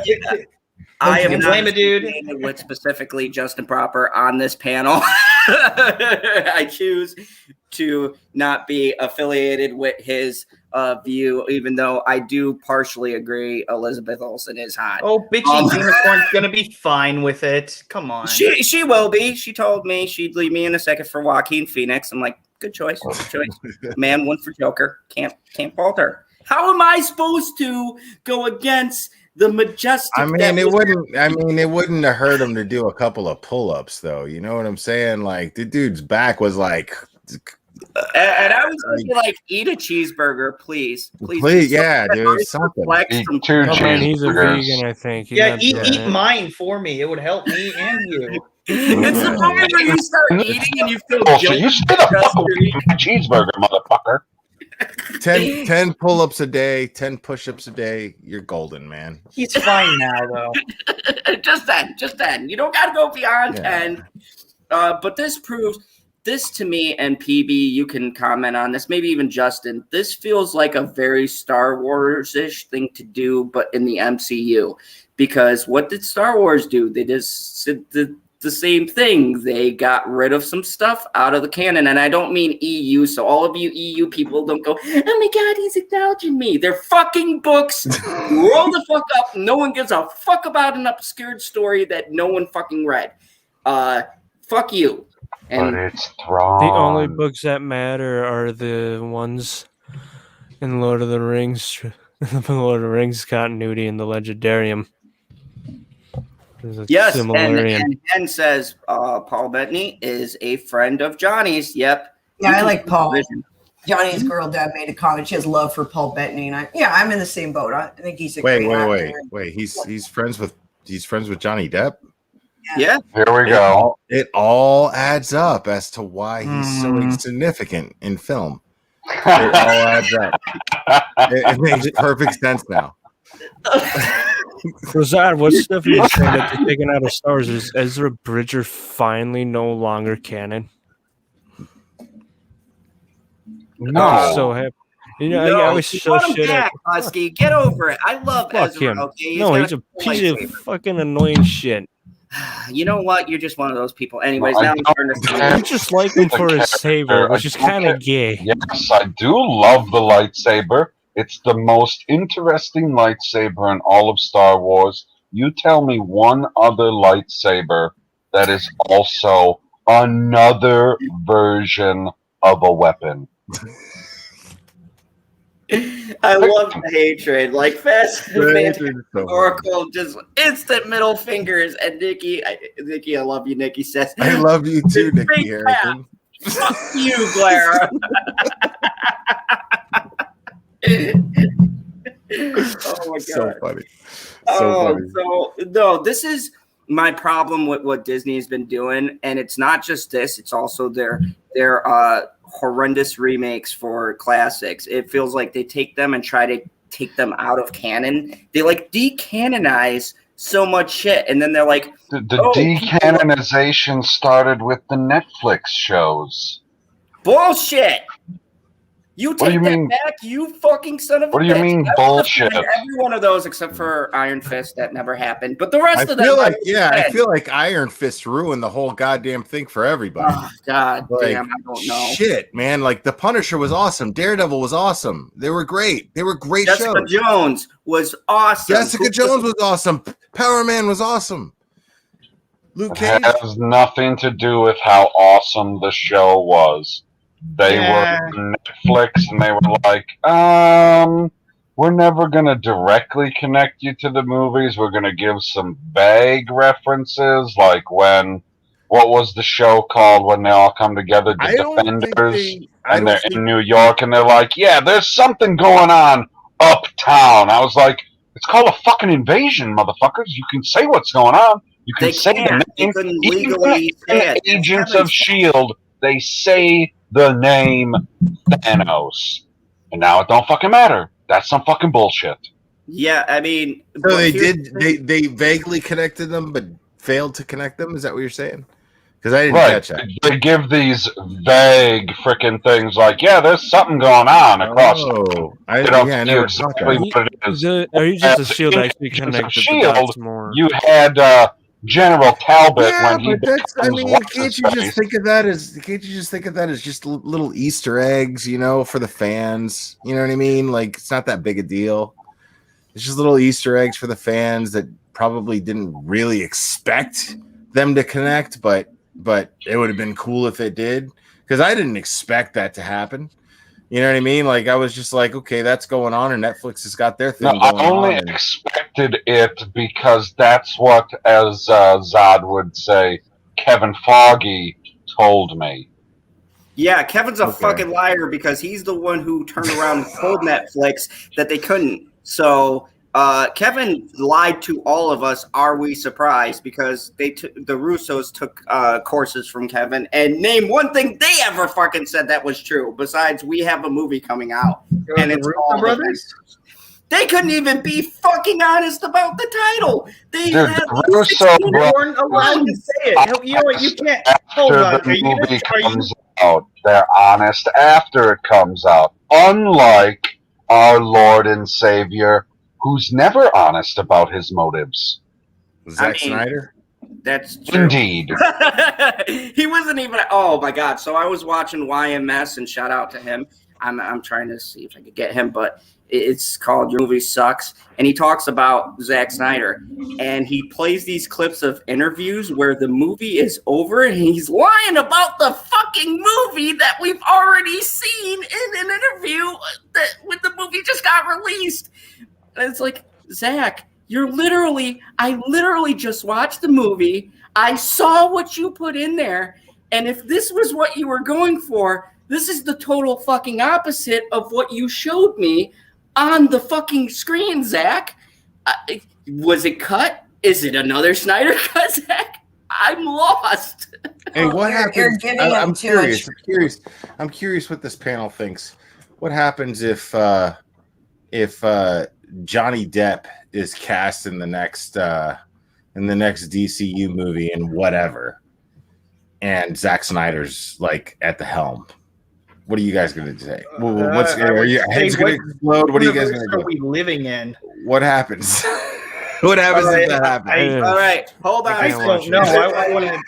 am blame not a dude associated with specifically Justin Proper on this panel. I choose to not be affiliated with his view, even though I do partially agree Elizabeth Olsen is hot. Oh, bitchy Unicorn's gonna be fine with it. Come on. She will be. She told me she'd leave me in a second for Joaquin Phoenix. I'm like, good choice. Man, one for Joker. Can't fault her. How am I supposed to go against the majestic? I mean, it wouldn't have hurt him to do a couple of pull-ups, though. You know what I'm saying? Like, the dude's back was like, and I was thinking, like, eat a cheeseburger, please. Yeah, dude, something. Eat two Man, he's a cheeseburgers. vegan, I think. He's Yeah, not eat doing it. mine for me. It would help me and you. It's the moment where you start eating and you feel Oh, so guilty. you stay the fuck away from my cheeseburger, motherfucker. 10 pull-ups a day, 10 push-ups a day. You're golden, man. He's fine now, though. just 10. You don't got to go beyond 10. But this proves, this to me, and PB, you can comment on this, maybe even Justin, this feels like a very Star Wars-ish thing to do, but in the MCU. Because what did Star Wars do? They just did the same thing. They got rid of some stuff out of the canon, and I don't mean EU, so all of you EU people don't go, oh my god, he's acknowledging me. They're fucking books. Roll the fuck up. No one gives a fuck about an obscured story that no one fucking read. Fuck you. But it's Thrawn. The only books that matter are the ones in Lord of the Rings, the Lord of the Rings continuity in the Legendarium. Yes, and Hen says Paul Bettany is a friend of Johnny's. Yep. Yeah, I like Paul. Johnny's girl dad made a comment. She has love for Paul Bettany, and I'm in the same boat. I think he's a great actor. Wait. He's friends with Johnny Depp. Yeah. Here we go. It all adds up as to why he's so insignificant in film. It all adds up. It makes perfect sense now. Rosard, what stuff are you saying that they're taking out of Star Wars? Is Ezra Bridger finally no longer canon? No. I'm so happy. I was so shit back, Husky. Get over it. I love Fuck Ezra. him. Okay? He's a piece of fucking annoying shit. You know what? You're just one of those people. Anyways, now I'm turning You just like him for his saber, which is kind of gay. Yes, I do love the lightsaber. It's the most interesting lightsaber in all of Star Wars. You tell me one other lightsaber that is also another version of a weapon. I love the hatred. Like Fast Oracle, just instant middle fingers. And Nikki, I love you. Nikki says, I love you too, Nikki Harrison. Fuck you, Blair. Oh my god, so funny. So no, this is my problem with what Disney has been doing, and it's not just this; it's also their horrendous remakes for classics. It feels like they take them and try to take them out of canon. They like decanonize so much shit, and then they're like, the decanonization started with the Netflix shows. Bullshit. You What do take you that mean? back, you fucking son of a What do you bitch. mean I would bullshit? defend every one of those except for Iron Fist. That never happened. But the rest of them, I feel like Iron Fist ruined the whole goddamn thing for everybody. Oh, God damn, I don't know. Shit, man. Like, The Punisher was awesome. Daredevil was awesome. They were great. They were great Jessica shows. Jones was awesome. Jessica Jones was awesome. Power Man was awesome. Luke Cage. It has nothing to do with how awesome the show was. They were on Netflix and they were like, we're never going to directly connect you to the movies. We're going to give some vague references, like what was the show called when they all come together? The Defenders. And they're in New York, and they're like, yeah, there's something going on uptown. I was like, it's called a fucking invasion, motherfuckers. You can say what's going on. You can say the name. They couldn't legally say it. Agents of S.H.I.E.L.D., they say the name Thanos. And now it don't fucking matter. That's some fucking bullshit. Yeah, I mean... So they vaguely connected them, but failed to connect them? Is that what you're saying? Because I didn't catch that. They give these vague freaking things like, yeah, there's something going on across. Oh, I never exactly what it is. Are you just a S.H.I.E.L.D. actually connected the dots more? You had General Talbot when he becomes can't you just think of that as just little Easter eggs, for the fans? You know what I mean? Like, it's not that big a deal. It's just little Easter eggs for the fans that probably didn't really expect them to connect, but it would have been cool if it did, because I didn't expect that to happen. You know what I mean? Like, I was just like, okay, that's going on, and Netflix has got their thing going on. I only expected it because that's what, as Zod would say, Kevin Foggy told me. Yeah, Kevin's a fucking liar because he's the one who turned around and told Netflix that they couldn't. So Kevin lied to all of us. Are we surprised? Because the Russos took courses from Kevin, and name one thing they ever fucking said that was true. Besides, we have a movie coming out, and it's all brothers. They couldn't even be fucking honest about the title. They weren't allowed to say it. You know what? You can't. Hold on. They're honest after it comes out. Unlike our Lord and Savior, who's never honest about his motives. Zack Snyder? That's true. Indeed. He wasn't even... Oh, my God. So I was watching YMS, and shout out to him. I'm trying to see if I could get him, but it's called Your Movie Sucks. And he talks about Zack Snyder. And he plays these clips of interviews where the movie is over, and he's lying about the fucking movie that we've already seen in an interview that when the movie just got released. And it's like, Zach, I literally just watched the movie. I saw what you put in there. And if this was what you were going for, this is the total fucking opposite of what you showed me on the fucking screen, Zach. Was it cut? Is it another Snyder cut, Zach? I'm lost. Hey, what happens? I'm curious. I'm curious what this panel thinks. What happens if Johnny Depp is cast in the next DCU movie and whatever, and Zack Snyder's like at the helm? What are you guys going to say? Are your heads going to explode? What are you guys going to do? Are we living in? What happens? What happens if that happens? All right, hold on. I don't know. I want to.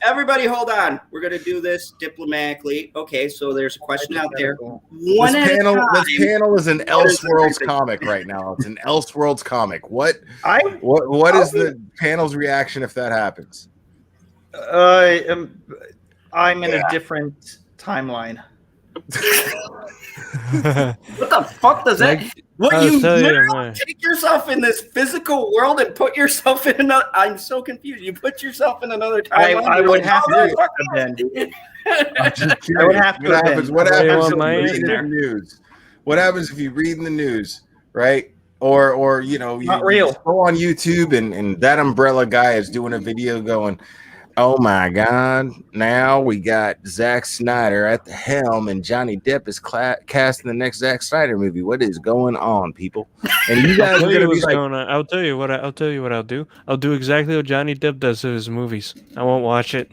Everybody, hold on. We're going to do this diplomatically. Okay, so there's a question out there. This panel is an Elseworlds comic right now. It's an Elseworlds comic. What is the panel's reaction if that happens? I'm in a different timeline. What the fuck does that? You literally take yourself in this physical world and put yourself in another. I'm so confused. You put yourself in another timeline. I would have to then. I would have to. What happens if you read in the news? What happens if you read in the news, right? Or you go on YouTube and that umbrella guy is doing a video going, oh my God, now we got Zack Snyder at the helm and Johnny Depp is cast in the next Zack Snyder movie. What is going on, people? And you guys are gonna be like, I'll tell you what I'll do. I'll do exactly what Johnny Depp does to his movies. I won't watch it.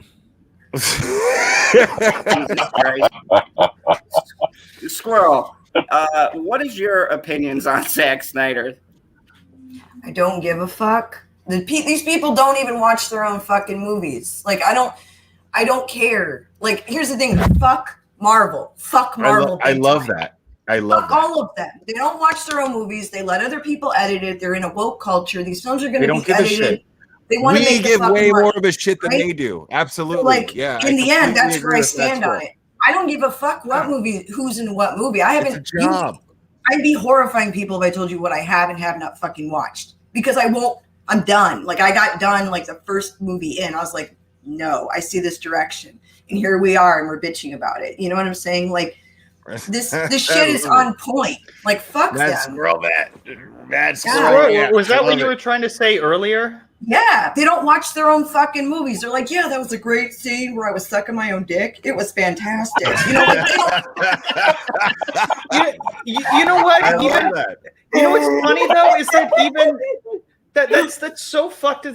Squirrel, what is your opinions on Zack Snyder? I don't give a fuck. These people don't even watch their own fucking movies. Like, I don't care. Like, here's the thing. Fuck Marvel. Fuck Marvel. I love that. Fuck all of them. They don't watch their own movies. They let other people edit it. They're in a woke culture. These films are going to be edited. They want to make give way more of a shit than they do. Absolutely. So, like, in the end, that's where I stand on it. I don't give a fuck what movie, who's in what movie. I haven't. It's a job. I'd be horrifying people if I told you what I have and have not fucking watched, because I won't. I'm done. Like I got done like the first movie in. I was like, no, I see this direction, and here we are, and we're bitching about it. You know what I'm saying? Like this shit is on point. Like fuck Mad them. Squirrel, Mad Squirrel. Squirrel, Yeah, was that I what love you it. were trying to say earlier? Yeah, they don't watch their own fucking movies. They're like, yeah, that was a great scene where I was sucking my own dick. It was fantastic. You know, like, they don't, You know what? I Even, love that. you know what's funny though is that even that's so fucked to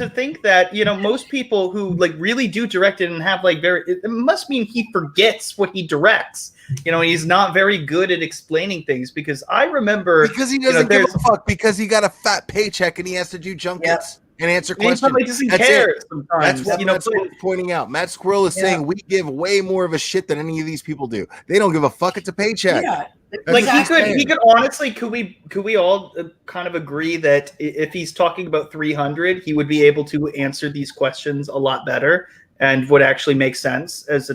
think that, you know, most people who like really do direct it and have like it must mean he forgets what he directs. You know, he's not very good at explaining things, because I remember Because he doesn't give a fuck, because he got a fat paycheck and he has to do junkets and answer he questions. probably doesn't That's care it. sometimes. That's what you know, Matt Squirrel is pointing out. Matt Squirrel is saying we give way more of a shit than any of these people do. They don't give a fuck. It's a paycheck. yeah. That's like what he could honestly, could we all kind of agree that if he's talking about 300, he would be able to answer these questions a lot better and would actually make sense as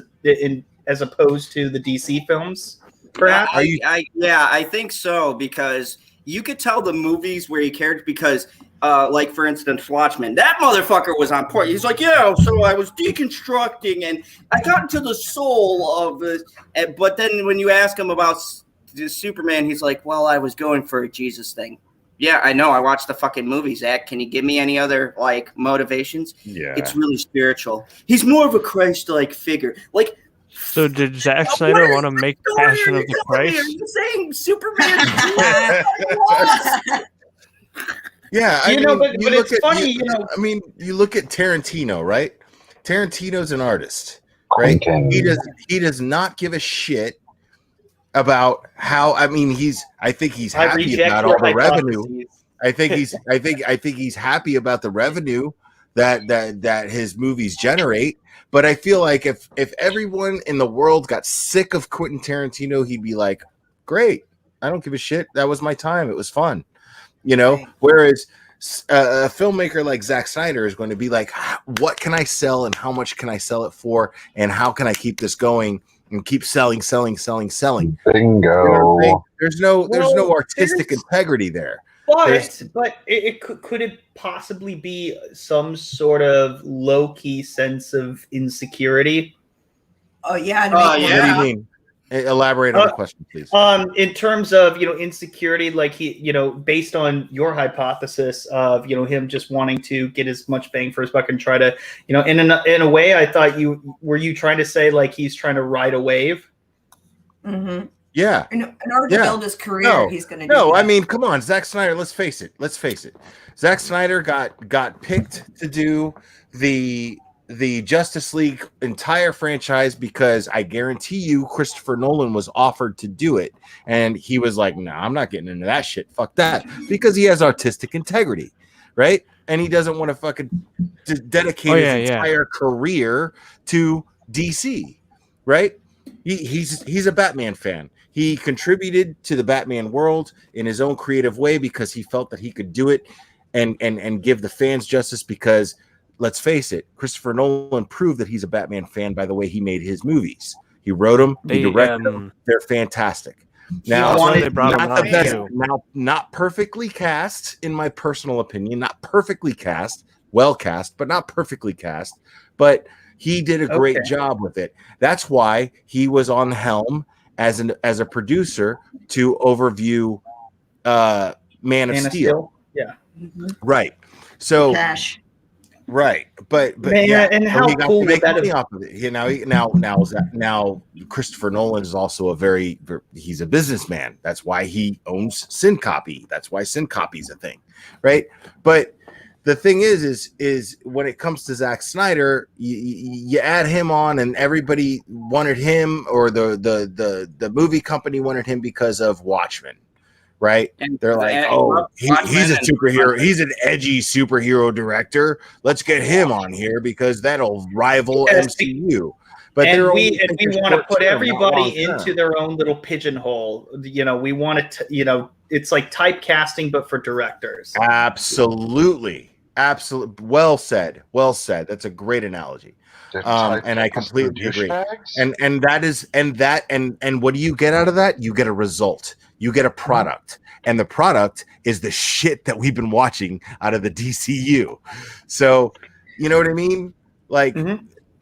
opposed to the DC films, perhaps? I think so, because you could tell the movies where he cared, because like for instance Watchmen, that motherfucker was on point. He's like, yeah, so I was deconstructing and I got into the soul of this, but then when you ask him about Superman, he's like, well, I was going for a Jesus thing. Yeah, I know. I watched the fucking movie, Zach. Can you give me any other like motivations? Yeah, it's really spiritual. He's more of a Christ-like figure. Like, So did Zack Snyder want to make Passion of the Christ? Are you saying Superman? Yeah, I You mean, know, but you it's look at, funny, you know. I mean, you look at Tarantino, right? Tarantino's an artist, right? Quentin. He does not give a shit about how. I mean, I think he's I happy reject about your all the revenue. hypotheses. I think he's happy about the revenue that his movies generate. But I feel like if everyone in the world got sick of Quentin Tarantino, he'd be like, great, I don't give a shit. That was my time. It was fun. You know, Right. whereas a filmmaker like Zack Snyder is going to be like, what can I sell and how much can I sell it for? And how can I keep this going and keep selling? Bingo. You know what I'm saying? There's no artistic there's- integrity there. But it could it possibly be some sort of low-key sense of insecurity? Oh yeah. Oh, What do you mean? Elaborate on the question, please. In terms of, you know, insecurity, like he, you know, based on your hypothesis of, you know, him just wanting to get as much bang for his buck and try to, you know, in a way, I thought you trying to say like he's trying to ride a wave. Mm-hmm. Yeah. In order to build his career, No. he's going to do No, that. I mean, come on, Zack Snyder. Let's face it. Zack Snyder got picked to do the Justice League entire franchise because I guarantee you Christopher Nolan was offered to do it, and he was like, "No, I'm not getting into that shit. Fuck that," because he has artistic integrity, right? And he doesn't want to fucking dedicate his entire career to DC, right? He's a Batman fan. He contributed to the Batman world in his own creative way because he felt that he could do it and give the fans justice, because let's face it, Christopher Nolan proved that he's a Batman fan by the way he made his movies. He wrote them, he directed them. They're fantastic. Now, they brought him not the best, too. not perfectly cast, in my personal opinion, not perfectly cast, well cast, but not perfectly cast. But he did a great job with it. That's why he was on the helm as a producer to overview Man of Steel. Yeah. Right. So Cash. right, but Man, yeah, and so how he got cool to make would that money have- off of it. You know, now Christopher Nolan is also he's a businessman. That's why he owns Syncopy. That's why Syncopy is a thing, right? But the thing is when it comes to Zack Snyder, you add him on, and everybody wanted him, or the movie company wanted him because of Watchmen. Right? And they're like, oh, he's a superhero. He's an edgy superhero director. Let's get him on here because that'll rival MCU. But we want to put everybody into their own little pigeonhole. You know, we want to, you know, it's like typecasting, but for directors. Absolutely. Absolutely. Well said. Well said. That's a great analogy. And I completely agree. And that is and what do you get out of that? You get a result. You get a product. And the product is the shit that we've been watching out of the DCU. So, you know what I mean? Like,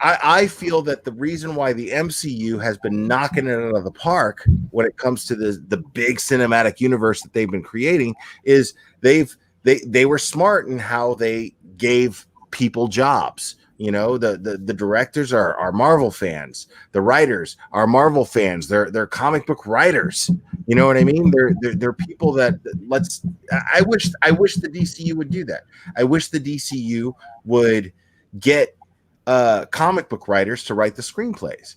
I feel that the reason why the MCU has been knocking it out of the park when it comes to the big cinematic universe that they've been creating is they were smart in how they gave people jobs. You know, the directors are Marvel fans. The writers are Marvel fans. They're comic book writers. You know what I mean? They're people that I wish the DCU would do that. I wish the DCU would get comic book writers to write the screenplays.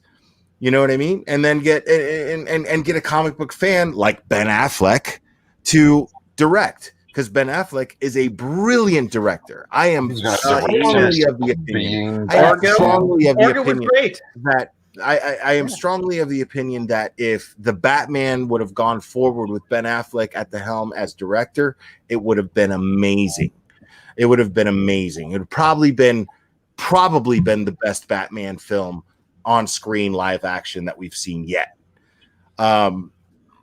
You know what I mean? And then get and get a comic book fan like Ben Affleck to direct. Because Ben Affleck is a brilliant director. I am strongly of the opinion. I am strongly of the opinion that if the Batman would have gone forward with Ben Affleck at the helm as director, it would have been amazing. It would have been amazing. It would probably been the best Batman film on screen live action that we've seen yet. And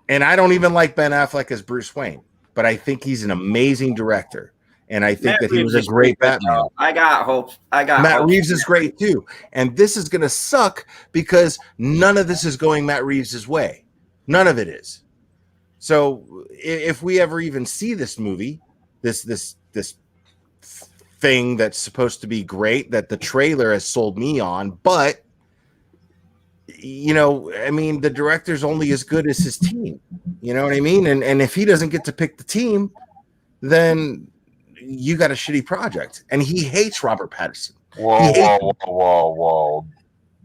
I don't even like Ben Affleck as Bruce Wayne. But I think he's an amazing director, and I think that he was a great Batman. I got hope. Matt Reeves is great too, and this is going to suck because none of this is going Matt Reeves' way. None of it is. So if we ever even see this movie, this thing that's supposed to be great, that the trailer has sold me on, but you know, I mean, the director's only as good as his team. You know what I mean? And if he doesn't get to pick the team, then you got a shitty project. And he hates Robert Pattinson. Whoa.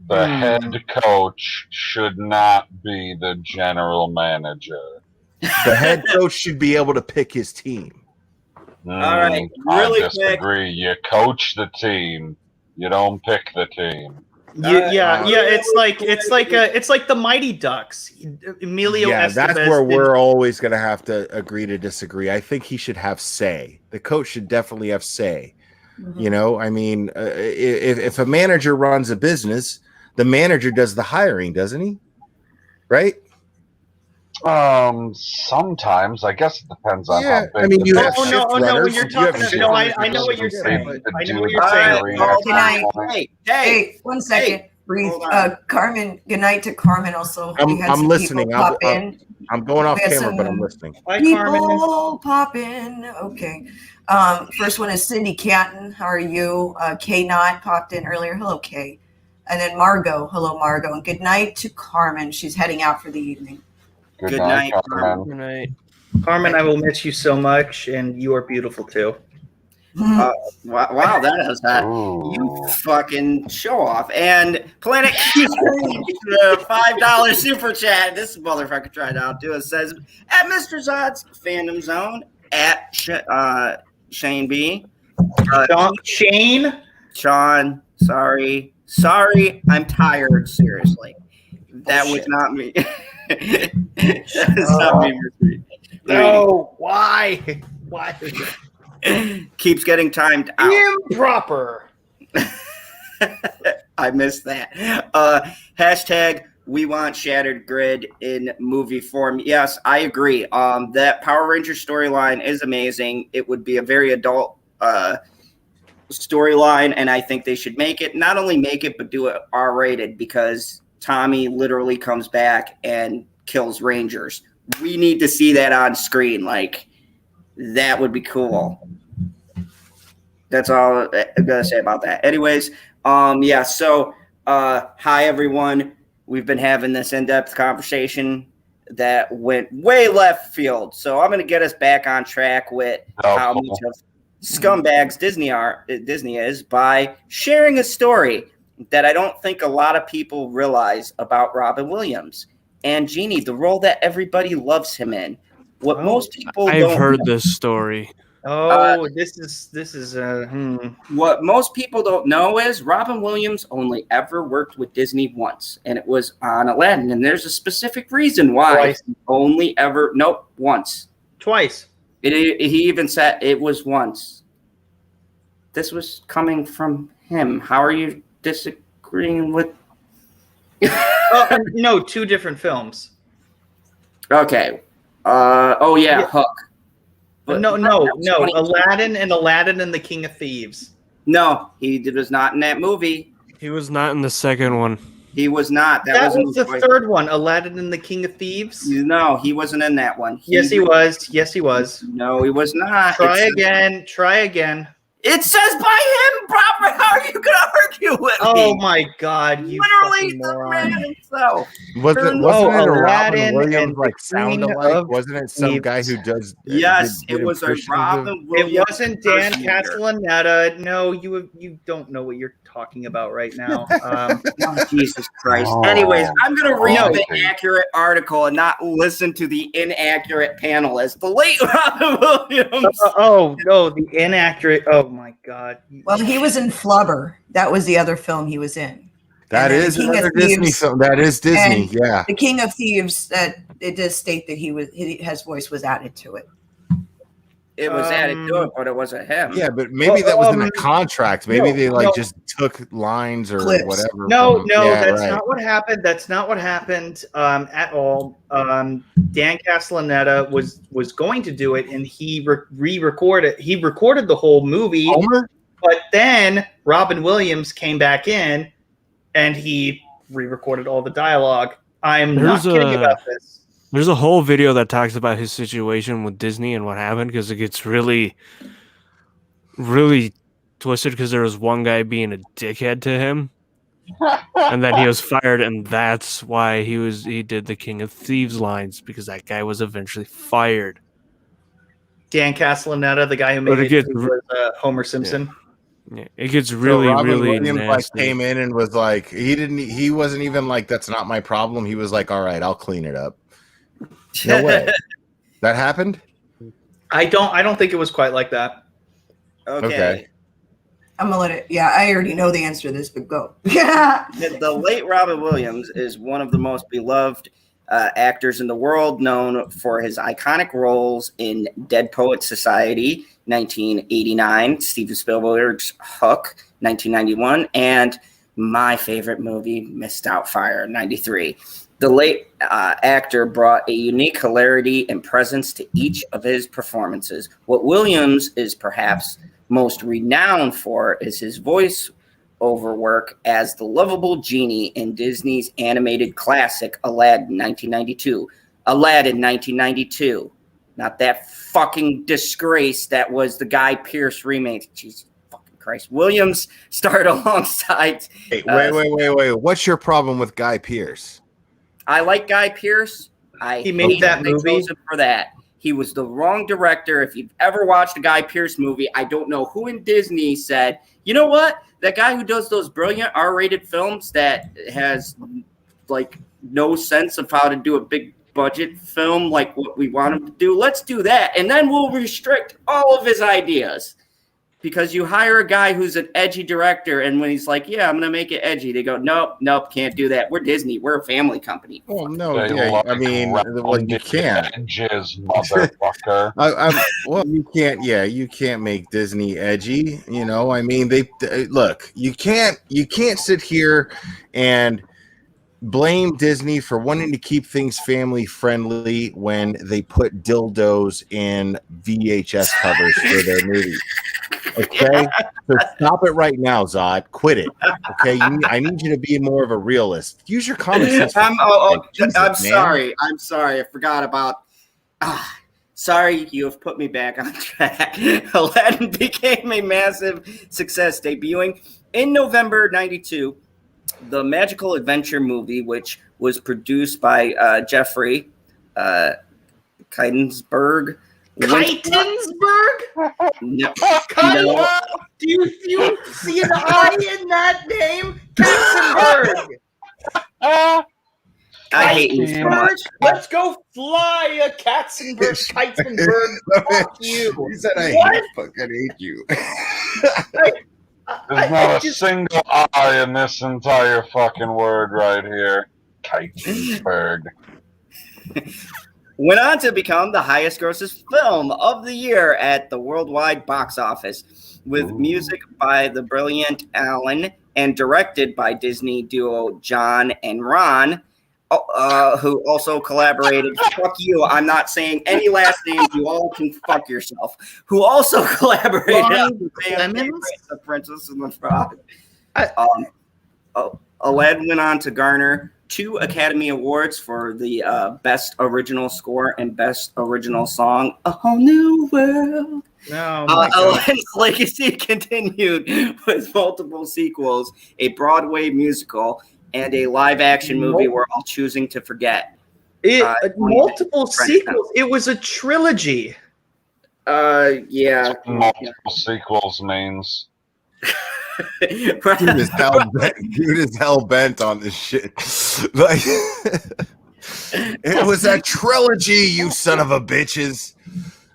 The head coach should not be the general manager. The head coach should be able to pick his team. All right, really I disagree. You coach the team. You don't pick the team. It's like the Mighty Ducks. Emilio Estevez. That's where we're always going to have to agree to disagree. I think he should have say. The coach should definitely have say. You know, I mean, if a manager runs a business, the manager does the hiring, doesn't he? Right? Sometimes I guess it depends on how big. I mean, you have when you're talking. I know what you're saying. Hey, 1 second. Breathe. Carmen, good night to Carmen also. I'm listening. I'm going off camera, but I'm listening. Hi, People pop in. Okay. First one is Cindy Canton. How are you? Kay Knott popped in earlier. Hello, Kay. And then Margot. Hello, Margot. And good night to Carmen. She's heading out for the evening. Good night, Carmen. Good night. Carmen, I will miss you so much, and you are beautiful too. Wow, that is that. You fucking show off. And Planet the $5 super chat. This motherfucker tried to outdo us. Says at Mr. Zod's Fandom Zone at Shane B. Sean. Sorry, I'm tired. Seriously, that was not me. No, why? Keeps getting timed out. Improper. I missed that. Hashtag we want Shattered Grid in movie form. Yes, I agree. That Power Ranger storyline is amazing. It would be a very adult storyline, and I think they should not only make it, but do it R-rated, because Tommy literally comes back and kills Rangers. We need to see that on screen. Like, that would be cool. That's all I'm gonna say about that. Anyways, so hi everyone. We've been having this in-depth conversation that went way left field. So I'm gonna get us back on track with how much of scumbags Disney is by sharing a story that I don't think a lot of people realize about Robin Williams and Genie, the role that everybody loves him in. What most people I've heard this story. This is What most people don't know is Robin Williams only ever worked with Disney once, and it was on Aladdin. And there's a specific reason why once. Twice. He even said it was once. this was coming from him. How are you disagreeing with? No, 2 different films. Okay. Oh yeah, Yeah. Hook. But No, that was 22. Aladdin and the King of Thieves. No, he was not in that movie. He was not in the second one. He was not. That wasn't was the third one, Aladdin and the King of Thieves. No, he wasn't in that one. Yes, he was. Yes, he was. No, he was not. Try again. Try again. It says by him, Robert. How are you going to argue with me? Oh my God! You literally fucking the moron. man himself. Wasn't it a Aladdin Robin Williams and like the sound Queen alike? of Wasn't it some Thieves. guy who does? Yes, did it was a impressions of- Robin Williams. It wasn't Dan impersonator. Castellaneta. No, you don't know what you're talking about right now. Oh, Jesus Christ. Oh. Anyways, I'm going to read Oh, the okay. accurate article and not listen to the inaccurate panelist. The late Robin Williams. Oh no, the inaccurate. Oh my God. Well, he was in Flubber. That was the other film he was in. That And then is The King another of Disney Thieves. film. That is Disney. And Yeah. The King of Thieves. That it does state that his voice was added to it. It was added to it, but it wasn't him. Yeah, but maybe that was in a contract. Maybe they just took lines or Clips. whatever. No, from- no, yeah, that's right. not what happened. That's not what happened at all. Dan Castellaneta was going to do it, and he re-recorded. He recorded the whole movie, Homer? but then Robin Williams came back in, and he re-recorded all the dialogue. I'm not There's kidding a- about this. There's a whole video that talks about his situation with Disney and what happened because it gets really, really twisted because there was one guy being a dickhead to him, and then he was fired, and that's why he did the King of Thieves lines because that guy was eventually fired. Dan Castellaneta, the guy who But made it gets- Homer Simpson. Yeah, it gets So really, Robin really Williams nasty. came in and was like, he wasn't even like, that's not my problem. He was like, all right, I'll clean it up. No way. That happened? I don't think it was quite like that. Okay. I'm gonna let it. Yeah, I already know the answer to this, but go. Yeah. The late Robin Williams is one of the most beloved actors in the world, known for his iconic roles in Dead Poets Society, 1989, Steven Spielberg's Hook, 1991, and my favorite movie, Miss Doubtfire, 93. The late actor brought a unique hilarity and presence to each of his performances. What Williams is perhaps most renowned for is his voice over work as the lovable genie in Disney's animated classic Aladdin 1992. Aladdin 1992. Not that fucking disgrace that was the Guy Pearce remake. Jesus fucking Christ. Williams starred alongside. Hey, wait. What's your problem with Guy Pearce? I like Guy Pearce. He made that they movie. chose him for that. He was the wrong director. If you've ever watched a Guy Pearce movie, I don't know who in Disney said, you know what? That guy who does those brilliant R-rated films that has like no sense of how to do a big budget film like what we want him to do. Let's do that. And then we'll restrict all of his ideas. Because you hire a guy who's an edgy director, and when he's like, yeah, I'm going to make it edgy, they go, nope, can't do that. We're Disney. We're a family company. Well, no, They yeah, like I mean, well, you can't. Edges, motherfucker. Well, you can't. Yeah, you can't make Disney edgy. You know, I mean, they look. You can't sit here and blame Disney for wanting to keep things family friendly when they put dildos in VHS covers for their movies. Okay, so stop it right now, Zod. Quit it. Okay, I need you to be more of a realist. Use your common sense. I'm Jesus, sorry. I'm sorry. I forgot about. Sorry, you have put me back on track. Aladdin became a massive success, debuting in November '92. The magical adventure movie, which was produced by Jeffrey Keitensberg. Keitensberg? No. Do you see an I in that name? Katzenberg. I hate you so much. Let's go fly a Katzenberg. Keitzenberg. Fuck you. He said, What? fucking hate you. There's not a single I in this entire fucking word right here. Keitensberg. went on to become the highest grossing film of the year at the worldwide box office, with music by the brilliant Alan and directed by Disney duo John and Ron, who also collaborated. Fuck you. I'm not saying any last names. You all can fuck yourself. Who also collaborated on the The Princess and the Frog. Aladdin went on to garner 2 Academy Awards for the Best Original Score and Best Original Song, A Whole New World. Aladdin's legacy continued with multiple sequels, a Broadway musical, and a live-action movie we're all choosing to forget. Multiple sequels? It was a trilogy. Yeah. Multiple sequels means... Dude is hell bent on this shit. Like, it was a trilogy, you son of a bitches.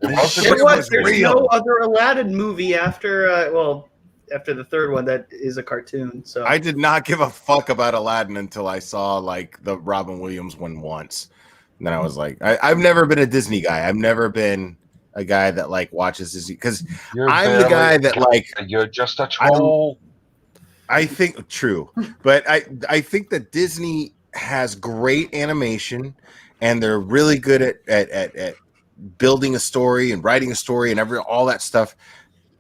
There's no other Aladdin movie after after the third one that is a cartoon. So I did not give a fuck about Aladdin until I saw like the Robin Williams one once. And then I was like, I've never been a Disney guy. I've never been a guy that like watches Disney because I'm the guy that like you're just a troll. I think true, but I think that Disney has great animation and they're really good at building a story and writing a story and all that stuff.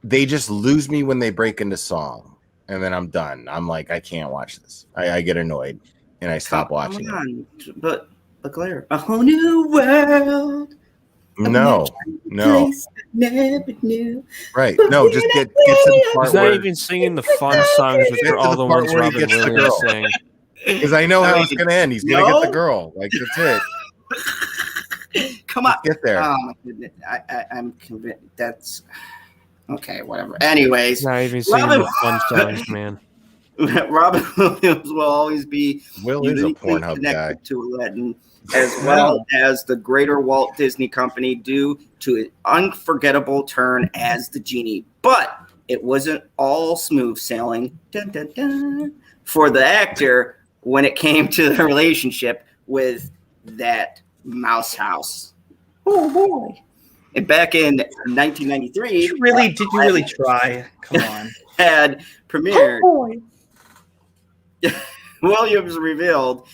They just lose me when they break into song, and then I'm done. I'm like, I can't watch this. I get annoyed and I stop watching it. But Claire, A Whole New World. No. Never knew. Right. No, just get to the part He's not even singing the fun songs, which are all the ones Robin Williams sang. Because I know how it's going to end. He's going to get the girl. Like, that's it. Come on. Just get there. Oh, my goodness. I'm convinced. That's... Okay, whatever. Anyways. Not even singing the fun songs, man. Robin Williams will always be Will is a Pornhub guy. To Aladdin, as well as the greater Walt Disney Company, due to an unforgettable turn as the genie. But it wasn't all smooth sailing for the actor when it came to the relationship with that mouse house. Oh boy! And back in 1993, did you really try? Come on. Had premiered. Oh boy. Williams revealed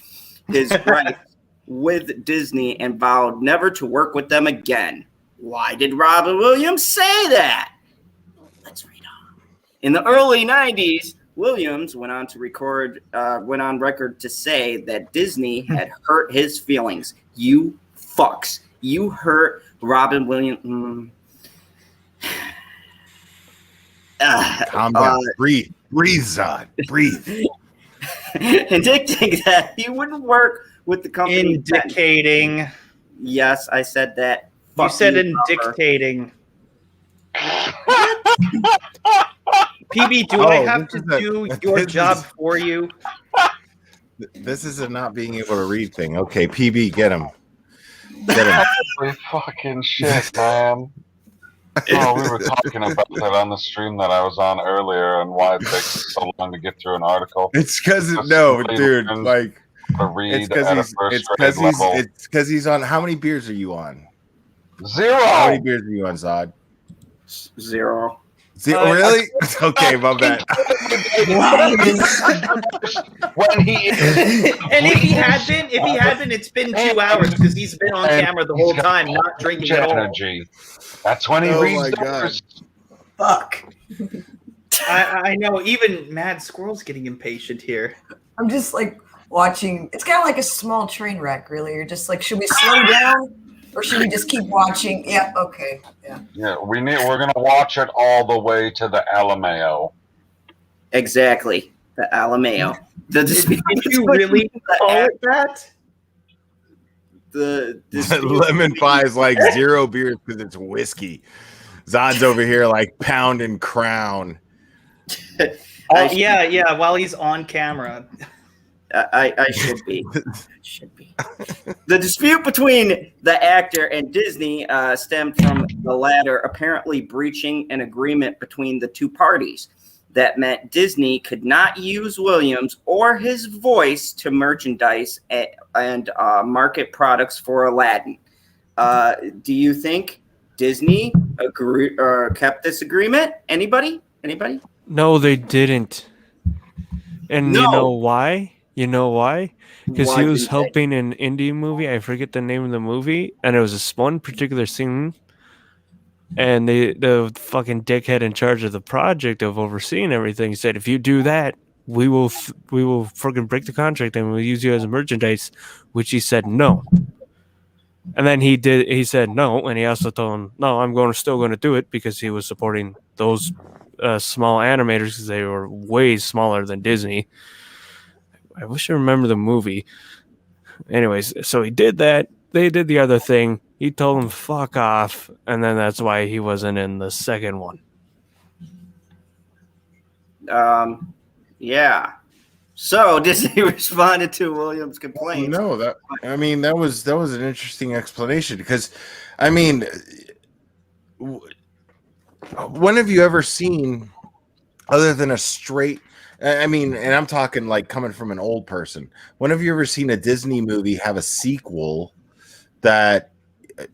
his rights with Disney and vowed never to work with them again. Why did Robin Williams say that? Let's read on. In the early 90s, Williams went on record to say that Disney had hurt his feelings. You fucks. You hurt Robin Williams. Calm down. Breathe, Zod. Breathe. Indicating that he wouldn't work with the company. Indicating. Yes, I said that. You said indicating. PB, do I have to do your job for you? This is a not being able to read thing. Okay, PB, get him. Get him. Holy fucking shit, man. Oh, we were talking about that on the stream that I was on earlier and why it takes so long to get through an article. It's because dude, like it's because he's on. How many beers are you on? 0. How many beers are you on, Zod? 0. Really? Okay, my bad. When he and if he had been, it's been 2 hours because he's been on camera the whole time, not drinking at all. Energy. That's when he reads numbers. Fuck. I know. Even Mad Squirrel's getting impatient here. I'm just like watching. It's kind of like a small train wreck, really. You're just like, should we slow down or should we just keep watching? Yeah. Okay. Yeah. Yeah. We're gonna watch it all the way to the Alameo. Exactly. The Alameo. Did you really call it that? The lemon pie is like 0 beers because it's whiskey. Zod's over here like pounding Crown. Yeah. While he's on camera, I should be. The dispute between the actor and Disney stemmed from the latter apparently breaching an agreement between the two parties. That meant Disney could not use Williams or his voice to merchandise and market products for Aladdin. Do you think Disney kept this agreement? Anybody? No, they didn't. And you know No. why? You know why? Because Why he was didn't they? helping an indie movie. I forget the name of the movie, and it was this one particular scene. And the fucking dickhead in charge of the project of overseeing everything said, "If you do that, we will fucking break the contract and we'll use you as a merchandise," which he said no. And then he did. He said no, and he also told him, "No, I'm still going to do it," because he was supporting those small animators because they were way smaller than Disney. I wish I remember the movie. Anyways, so he did that. They did the other thing. He told him fuck off, and then that's why he wasn't in the second one. Yeah. So Disney responded to Williams' complaint. No, that was an interesting explanation because, I mean, when have you ever seen, other than a straight? I mean, and I'm talking like coming from an old person. When have you ever seen a Disney movie have a sequel that,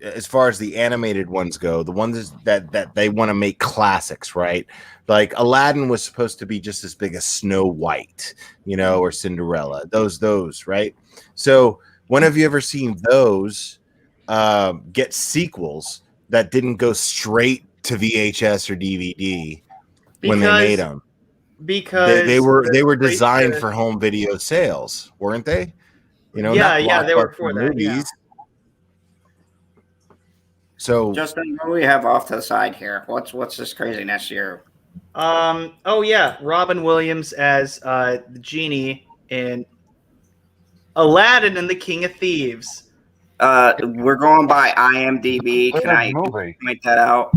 as far as the animated ones go, the ones that they want to make classics, right? Like Aladdin was supposed to be just as big as Snow White, or Cinderella. Those, right? So when have you ever seen those get sequels that didn't go straight to VHS or DVD when they made them? Because they were designed for home video sales, weren't they? They were for that. Movies. Yeah. So, Justin, what do we have off to the side here? What's this craziness here? Robin Williams as the genie in Aladdin and the King of Thieves. We're going by IMDb. Can I point that out?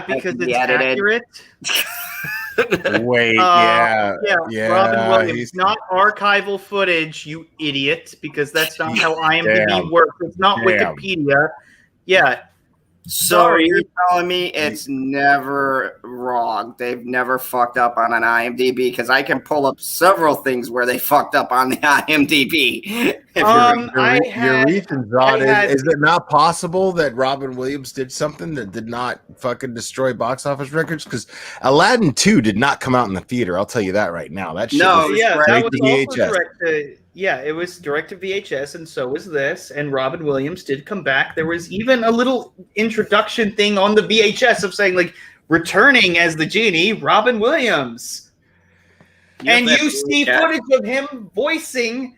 Because it's accurate. Wait, Robin Williams, not archival footage, you idiot, because that's not how IMDb works. It's not Wikipedia. Yeah. So you're telling me it's never wrong? They've never fucked up on an IMDb? Because I can pull up several things where they fucked up on the IMDb. Your reasons, Zod, is it not possible that Robin Williams did something that did not fucking destroy box office records? Because Aladdin 2 did not come out in the theater. I'll tell you that right now. That shit was that was VHS. also direct to, it was direct to VHS, and so was this. And Robin Williams did come back. There was even a little introduction thing on the VHS of saying, like, returning as the genie, Robin Williams. And you see footage of him voicing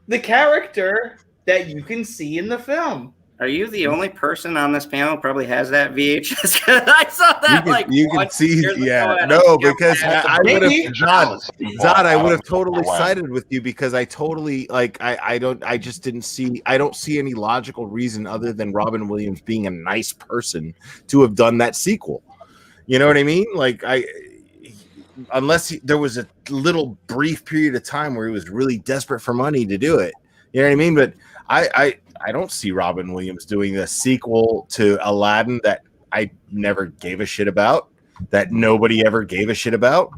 the character that you can see in the film. Are you the only person on this panel who probably has that VHS? I saw that you can see, because I would have Zod, I would have totally sided with you because I totally I don't see any logical reason other than Robin Williams being a nice person to have done that sequel. You know what I mean? Unless there was a little brief period of time where he was really desperate for money to do it. You know what I mean? But I don't see Robin Williams doing a sequel to Aladdin that I never gave a shit about, that nobody ever gave a shit about,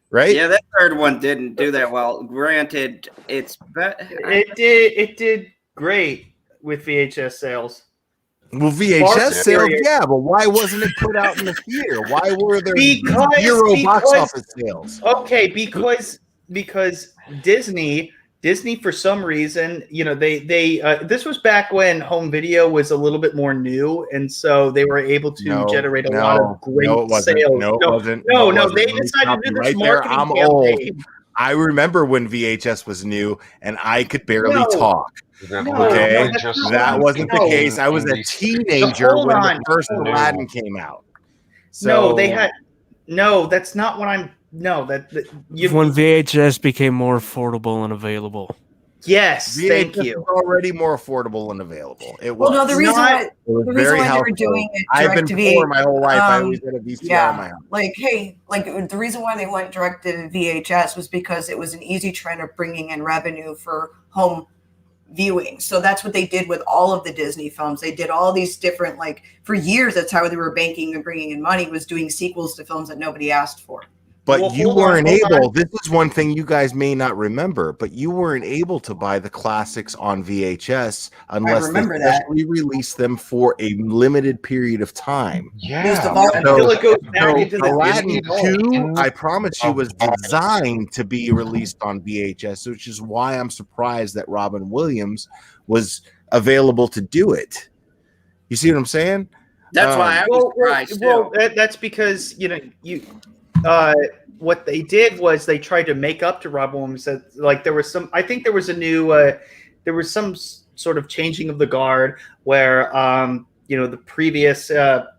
right? Yeah, that third one didn't do that well. Granted, it did great with VHS sales. Well, VHS sales, but why wasn't it put out in the theater? Why were there zero box office sales? Okay, because Disney for some reason, they this was back when home video was a little bit more new, and so they were able to generate a lot of great sales. No, it wasn't. They decided to do this marketing I'm campaign. old. I remember when VHS was new and I could barely talk. Okay, that wasn't the case. I was a teenager when the first Aladdin came out. So that's not what I'm. No, when VHS became more affordable and available. Yes, VHS thank you. was already more affordable and available. It was. Well, no, the reason why they were doing it direct to VHS, my whole life. I always had a VCR in my house. The reason why they went direct to VHS was because it was an easy trend of bringing in revenue for home viewing. So that's what they did with all of the Disney films. They did all these different, for years, that's how they were banking and bringing in money, was doing sequels to films that nobody asked for. But Well, you hold on, weren't hold on. able. This is one thing you guys may not remember, but you weren't able to buy the classics on VHS unless they remember that. specially released them for a limited period of time. There's the Yeah. vault. Until it goes back So into the Aladdin Disney 2, I promise you, was designed to be released on VHS, which is why I'm surprised that Robin Williams was available to do it. You see what I'm saying? That's why I was surprised too. That's because what they did was they tried to make up to Robin Williams. Like there was some, I think there was a new, there was some sort of changing of the guard where the previous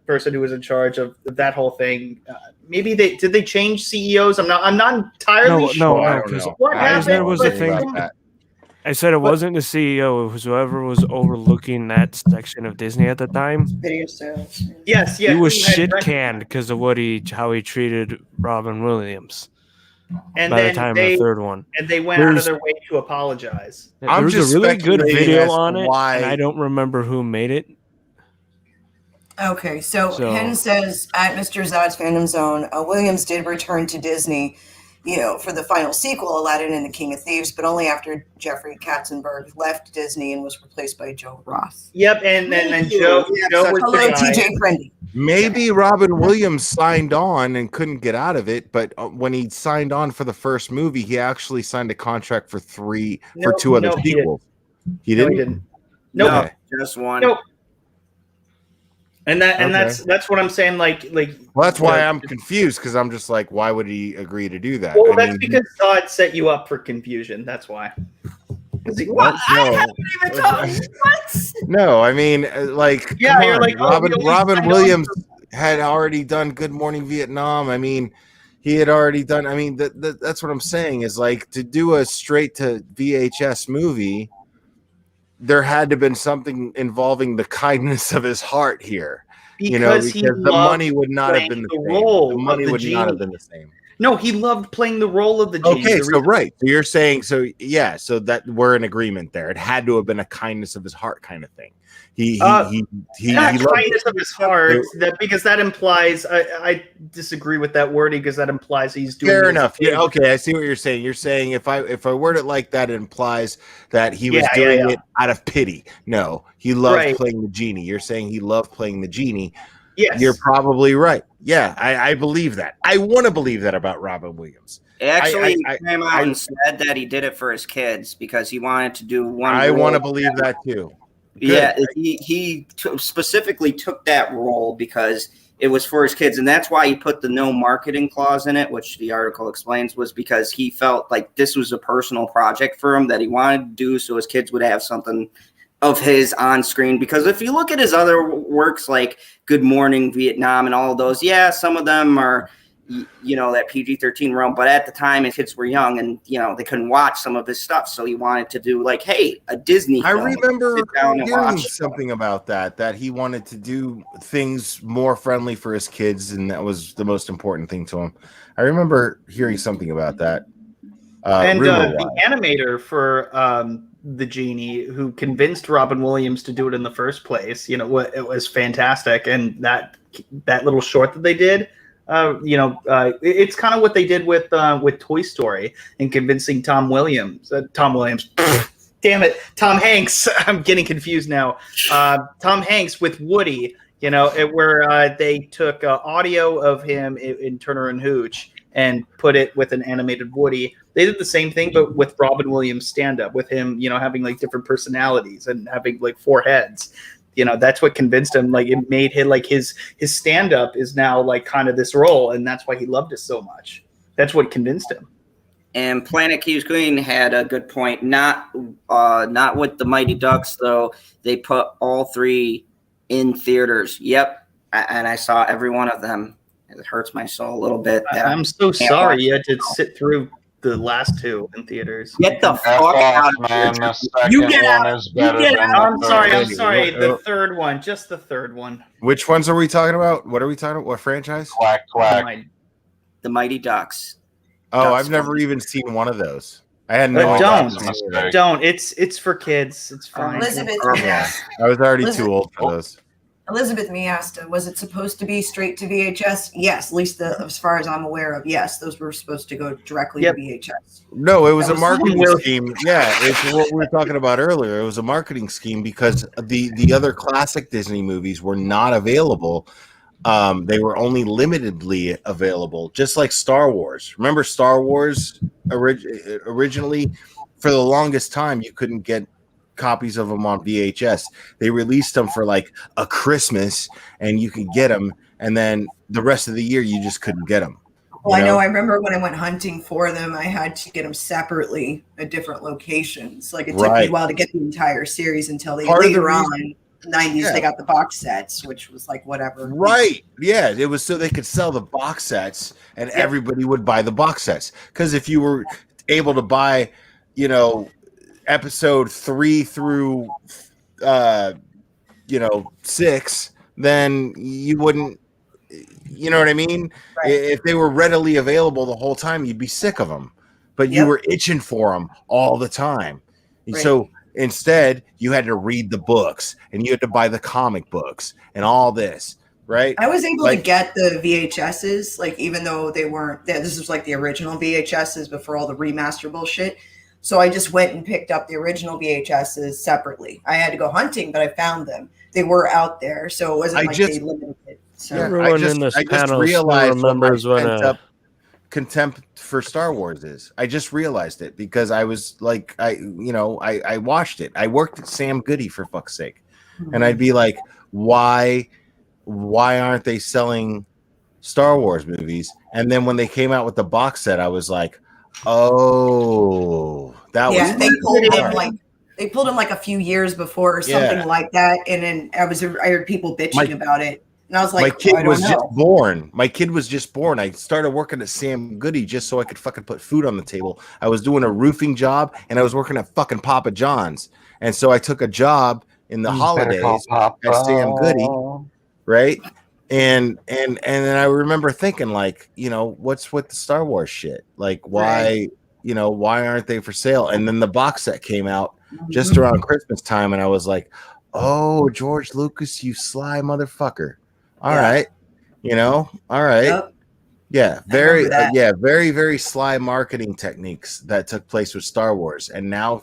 person who was in charge of that whole thing. Maybe they change CEOs. I'm not entirely sure. I don't because know. What I don't happened know was the anything thing. about that. I said it wasn't the CEO. It was whoever was overlooking that section of Disney at the time. Video sales. Yes, He was who had shit rec- canned because of how he treated Robin Williams. and By the then time of they the third one, and they went out of There's- their way to apologize. I'm there's just a really good speculating video as to on it, why- and I don't remember who made it. Okay, so So- Hen says at Mr. Zod's Fandom Zone, Williams did return to Disney, for the final sequel, Aladdin and the King of Thieves, but only after Jeffrey Katzenberg left Disney and was replaced by Joe Roth. Yep, and then Joe was Hello, the guy. TJ Prendy. Maybe Robin Williams signed on and couldn't get out of it, but when he signed on for the first movie, he actually signed a contract for two other he sequels. He No, didn't. he didn't. Nope. Okay. Just one. Nope. And Okay. that's what I'm saying. Like Well, that's why I'm confused, because I'm just like, why would he agree to do that? Well, I that's mean, because Todd set you up for confusion. That's why. what? No. No, I mean, like, Yeah, come you're on. like, oh, Robin, we only Robin signed on Williams had already done Good Morning Vietnam. I mean, he had already done. I mean, that's what I'm saying is like to do a straight to VHS movie. There had to have been something involving the kindness of his heart here. Because Because the money would not have been the same. role The money of the would not have genie. been the same. No, he loved playing the role of the genie. Okay, The so reason- right. So you're saying so that we're in agreement there. It had to have been a kindness of his heart kind of thing. He not loved kindness of his heart. Because that implies I disagree with that wording because that implies he's doing Fair it as a enough. favor. Yeah, okay, I see what you're saying. You're saying if I word it like that, it implies that he was Yeah, doing yeah. it out of pity. No, he loved Right. playing the genie. You're saying he loved playing the genie. Yes. You're probably right. Yeah, I believe that. I want to believe that about Robin Williams. Actually, I- he came out and said that he did it for his kids because he wanted to do one. I want to role. believe that too. Yeah, he specifically took that role because it was for his kids, and that's why he put the no marketing clause in it, which the article explains was because he felt like this was a personal project for him that he wanted to do so his kids would have something of his on screen. Because if you look at his other works like Good Morning Vietnam and all of those, yeah, some of them are that PG-13 realm, but at the time his kids were young and they couldn't watch some of his stuff, so he wanted to do like, hey, a Disney I film. remember Sit down and hearing watch it. something about that he wanted to do things more friendly for his kids, and that was the most important thing to him. I remember hearing something about that. And rumor-wise. the animator for the genie who convinced Robin Williams to do it in the first place, it was fantastic. And that little short that they did, it's kind of what they did with Toy Story and convincing Tom Williams, damn it, Tom Hanks. I'm getting confused now. Tom Hanks with Woody, where they took audio of him in Turner and Hooch and put it with an animated Woody. They did the same thing, but with Robin Williams stand-up, with him, having like different personalities and having like four heads. That's what convinced him. Like it made him like his stand-up is now like kind of this role, and that's why he loved it so much. That's what convinced him. And Planet Keys Green had a good point. Not with the Mighty Ducks though. They put all three in theaters. Yep, and I saw every one of them. It hurts my soul a little bit. I'm so sorry you had to sit through the last two in theaters. Get the F fuck out off, of man. here. The second You get one out. is better get than out. the I'm third. sorry. The third one, just the third one. Which ones are we talking about? What are we talking about? What franchise? Quack, quack. The Mighty Ducks. Oh, Ducks I've never one. even seen one of those. I had no But idea. don't. It's for kids. It's fine. Elizabeth, I was already Elizabeth- too old for those. Elizabeth Me asked, was it supposed to be straight to VHS? Yes, at least as far as I'm aware of. Yes, those were supposed to go directly to VHS. No, it was That a was marketing somewhere- scheme. Yeah, it's what we were talking about earlier. It was a marketing scheme because the other classic Disney movies were not available. They were only limitedly available, just like Star Wars. Remember Star Wars originally? For the longest time, you couldn't get copies of them on VHS. They released them for like a Christmas, and you could get them, and then the rest of the year you just couldn't get them. Well, I know. I remember when I went hunting for them, I had to get them separately at different locations. Like it took me a while to get the entire series until they later on, in the 90s, they got the box sets, which was like whatever. Right. Yeah. It was so they could sell the box sets and everybody would buy the box sets. Because if you were able to buy, you know, episode 3 through, 6, then you wouldn't. You know what I mean? Right. If they were readily available the whole time, you'd be sick of them. But you were itching for them all the time. Right. So instead, you had to read the books and you had to buy the comic books and all this, right? I was able to get the VHSs, like even though they weren't. This was like the original VHSs before all the remaster bullshit. So I just went and picked up the original VHSs separately. I had to go hunting, but I found them. They were out there, so it wasn't they limited it. So everyone in this panel realized remembers when contempt for Star Wars is. I just realized it because I was like, I watched it. I worked at Sam Goody for fuck's sake, and I'd be like, why aren't they selling Star Wars movies? And then when they came out with the box set, I was like, oh, that was they pulled him like a few years before or something like that, and then I heard people bitching about it. And I was like, my kid was just born. My kid was just born. I started working at Sam Goody just so I could fucking put food on the table. I was doing a roofing job and I was working at fucking Papa John's. And so I took a job in the holidays at Sam Goody, right? And then I remember thinking, like, what's with the Star Wars shit? Like, why aren't they for sale? And then the box set came out just around Christmas time, and I was like, oh, George Lucas, you sly motherfucker. All right. All right. Yep. Yeah. Very, very, very sly marketing techniques that took place with Star Wars. And now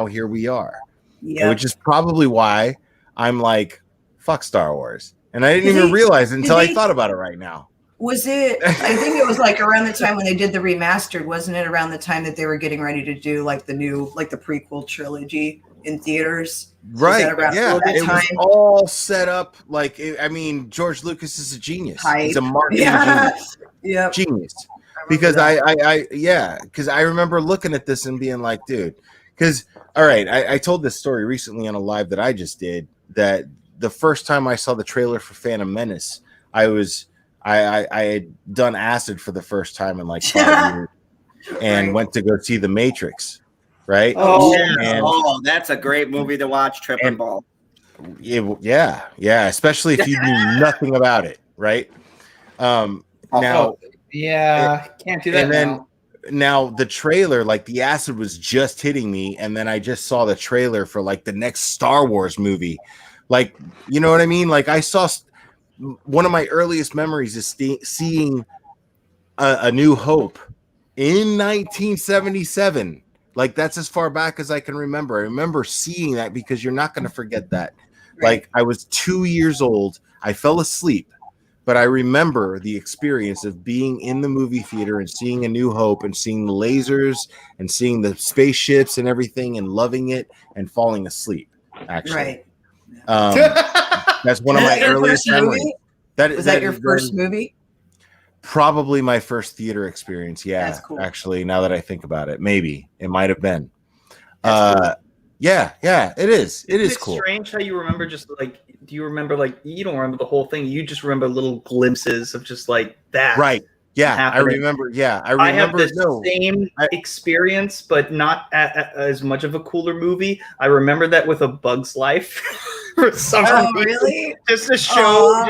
here we are, which is probably why I'm like, fuck Star Wars. And I didn't even realize it until I thought about it right now. Was it, I think it was like around the time when they did the remastered, wasn't it around the time that they were getting ready to do like the new, like the prequel trilogy in theaters? Right. Yeah. It was all set up. Like, George Lucas is a genius. He's a marketing genius. Because because I remember looking at this and being like, dude, because, all right, I told this story recently on a live that I just did, that the first time I saw the trailer for Phantom Menace, I had done acid for the first time in like 5 years and went to go see The Matrix. Right. That's a great movie to watch. Tripping ball. Yeah. Especially if you knew nothing about it. Right. Can't do that. And now the trailer, like the acid was just hitting me, and then I just saw the trailer for like the next Star Wars movie. Like, you know what I mean? Like I saw one of my earliest memories is seeing a New Hope in 1977. Like, that's as far back as I can remember. I remember seeing that because you're not going to forget that. Right. Like, I was 2 years old. I fell asleep, but I remember the experience of being in the movie theater and seeing A New Hope and seeing the lasers and seeing the spaceships and everything and loving it and falling asleep, actually. Right. That's one of my earliest memories. Was that your first movie? Probably my first theater experience. Yeah, that's cool. Actually, now that I think about it, maybe it might have been. Cool. Yeah, it is. It is cool. Strange how you remember just like, do you remember like, you don't remember the whole thing. You just remember little glimpses of just like that. Right. Yeah, happening. I remember. Yeah, I remember. I have the same experience, but not as much of a cooler movie. I remember that with A Bug's Life. For some reason. Really? Just to show.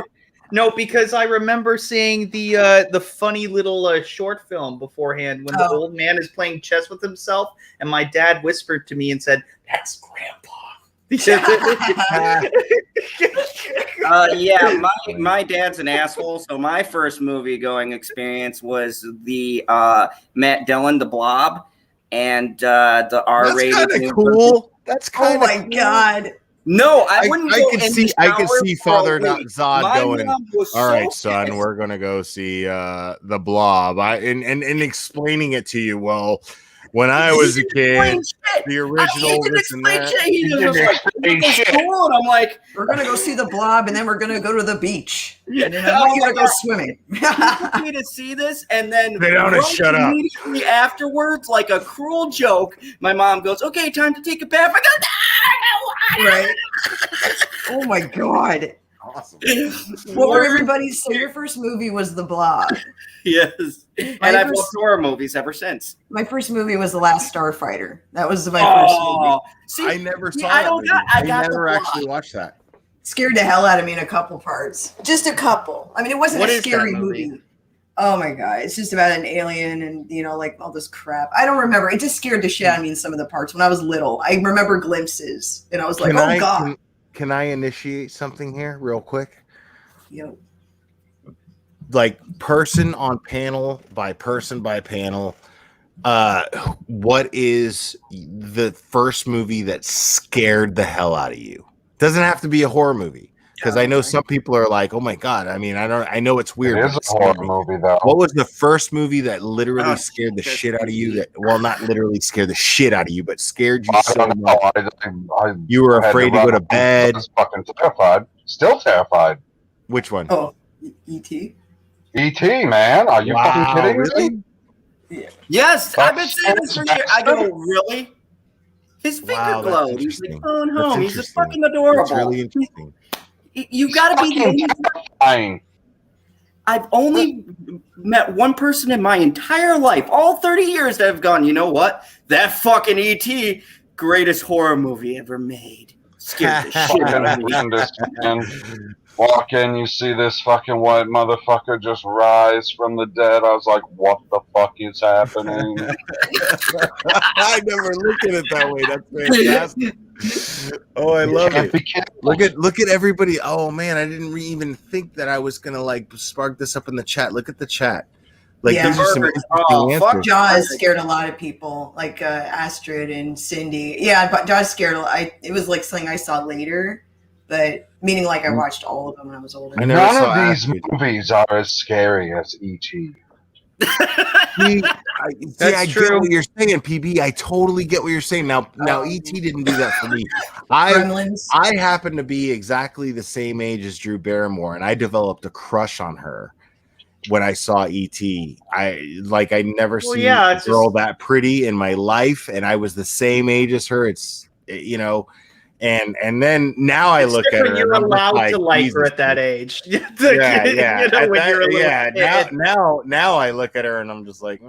No, because I remember seeing the funny little short film beforehand when the old man is playing chess with himself, and my dad whispered to me and said, "That's Grandpa." Yeah, my dad's an asshole. So my first movie going experience was the Matt Dillon, The Blob, and the R-rated. That's kind of cool. That's kind Oh of my god. No, I wouldn't go in the I can shower see for a Father week. Zod My going, mom was all so right, son, pissed. we're gonna go see the Blob. And explaining it to you. Well, when I was a kid, the original this and that. He was just like, "It's cool," and I'm like, We're gonna go see the Blob, and then we're gonna go to the beach. Yeah. And then I want you to go swimming. "You want me to see this," and then They don't shut up. immediately afterwards, like a cruel joke, my mom goes, "Okay, time to take a bath." I go, Right. Oh my god. Awesome. What were everybody's? So your first movie was The Blob. Yes, and I've loved horror movies ever since. My first movie was The Last Starfighter. That was my first movie. See, I never saw I that don't movie. got. I got never the actually plot. watched that. Scared the hell out of me in a couple parts. Just a couple. I mean, it wasn't What a is that scary movie? movie. Oh my god. It's just about an alien and, like all this crap. I don't remember. It just scared the shit out of me in some of the parts when I was little. I remember glimpses and I was like, oh god. Can I initiate something here real quick? Yo. Like person on panel by panel, what is the first movie that scared the hell out of you? Doesn't have to be a horror movie, because I know some people are like, oh my god, I mean, I know it's weird. It is a horror movie, though. What was the first movie that literally scared the shit out of you? Not literally scared the shit out of you, but scared you so much you were afraid to go to bed. I was fucking terrified. Still terrified. Which one? Oh, E.T. E.T., man. Are you fucking kidding me? Yeah. Yes, I've been saying this for years. I go, really? His finger Wow, that's glowed. He's like, interesting. going That's home. He's just interesting. fucking adorable. That's really interesting. You got to be the only. Fine. I've only met one person in my entire life, all 30 years, that have gone, you know what? That fucking E.T., greatest horror movie ever made. Scared the shit out of me. Walk in, you see this fucking white motherfucker just rise from the dead. I was like, what the fuck is happening? I never looked at it that way. That's fantastic. Oh, I love it. Look at everybody. Oh man, I didn't even think that I was gonna like spark this up in the chat. Look at the chat. Like Yeah. these are some interesting answers. Jaws scared a lot of people, like Astrid and Cindy. Yeah, but Jaws scared. It was like something I saw later, but meaning like I watched all of them when I was older. None of these movies are as scary as E.T. I get what you're saying, PB. I totally get what you're saying. Now, E.T. didn't do that for me. I happen to be exactly the same age as Drew Barrymore, and I developed a crush on her when I saw E.T. I never seen a girl that pretty in my life, and I was the same age as her. It's and then now I look at her. You're and I'm allowed to like Jesus her at that age. Yeah. Now I look at her and I'm just like,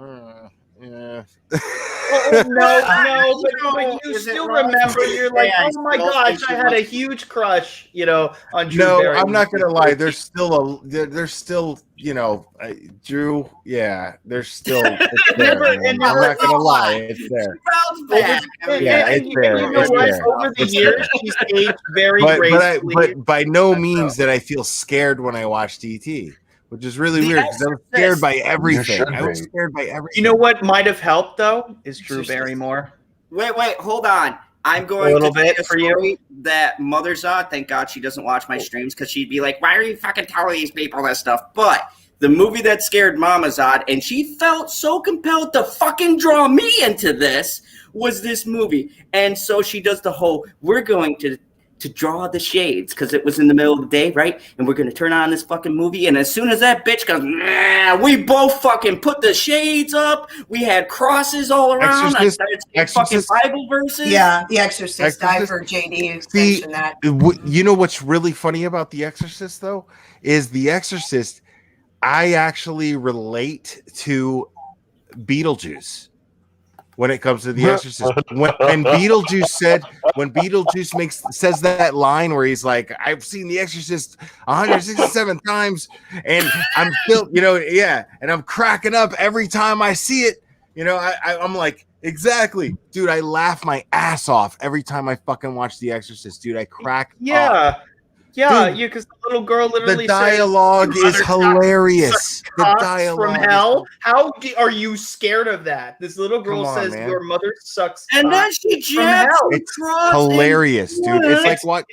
yeah. No, but you still remember. You're like, oh my gosh, I had a huge crush, on Drew. No, Barrymore. I'm not gonna lie. There's still Drew. Yeah, there's still. It's there, I'm not gonna lie, it's there. Yeah, it's there. You know It's what? there. Over the It's years, there. she's aged very But gracefully. by no means did I feel scared when I watched E.T., which is really weird because I was scared by everything. I was scared by everything. You know what might have helped though is Drew Barrymore. Wait, hold on. I'm going A little to bit tell for a you. story that Mother's on. Thank God she doesn't watch my streams because she'd be like, why are you fucking telling these people that stuff? But the movie that scared Mama's odd, and she felt so compelled to fucking draw me into this, was this movie. And so she does the whole, we're going to draw the shades because it was in the middle of the day, right? And we're going to turn on this fucking movie. And as soon as that bitch goes, nah, we both fucking put the shades up. We had crosses all around. I started saying fucking Bible verses. Yeah, The Exorcist. I for JD mentioned that. You know what's really funny about The Exorcist, though, is The Exorcist, I actually relate to Beetlejuice when it comes to The Exorcist. When Beetlejuice says that line where he's like, I've seen The Exorcist 167 times and I'm still, and I'm cracking up every time I see it. You know, I'm like, exactly, dude. I laugh my ass off every time I fucking watch The Exorcist, dude. I crack up. Yeah, Dude, because the little girl literally The dialogue says, is hilarious. The "Cocks dialogue from is- hell." How are you scared of that? This little girl Come on, says, man. "Your mother sucks." And then cock she from jabs hell. the It's cross hilarious, into dude. It's it. like what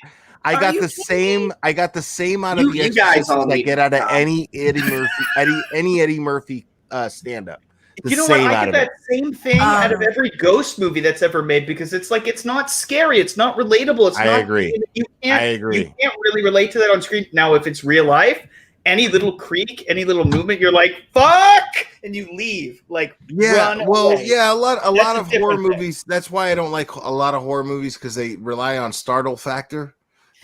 I Are got you the kidding same. I got the same out of The You guys Exorcist all as I need get to out of stop. any Eddie Murphy, any Eddie Murphy stand up. The You know what? same I out get of that it. same thing out of every ghost movie that's ever made because it's like it's not scary, it's not relatable, it's I not. agree. You I can't agree. really relate to that on screen. Now, if it's real life, any little creak, any little movement, you're like fuck, and you leave. Like Yeah, run well, away. yeah, a lot That's a of horror different thing. movies. That's why I don't like a lot of horror movies because they rely on startle factor.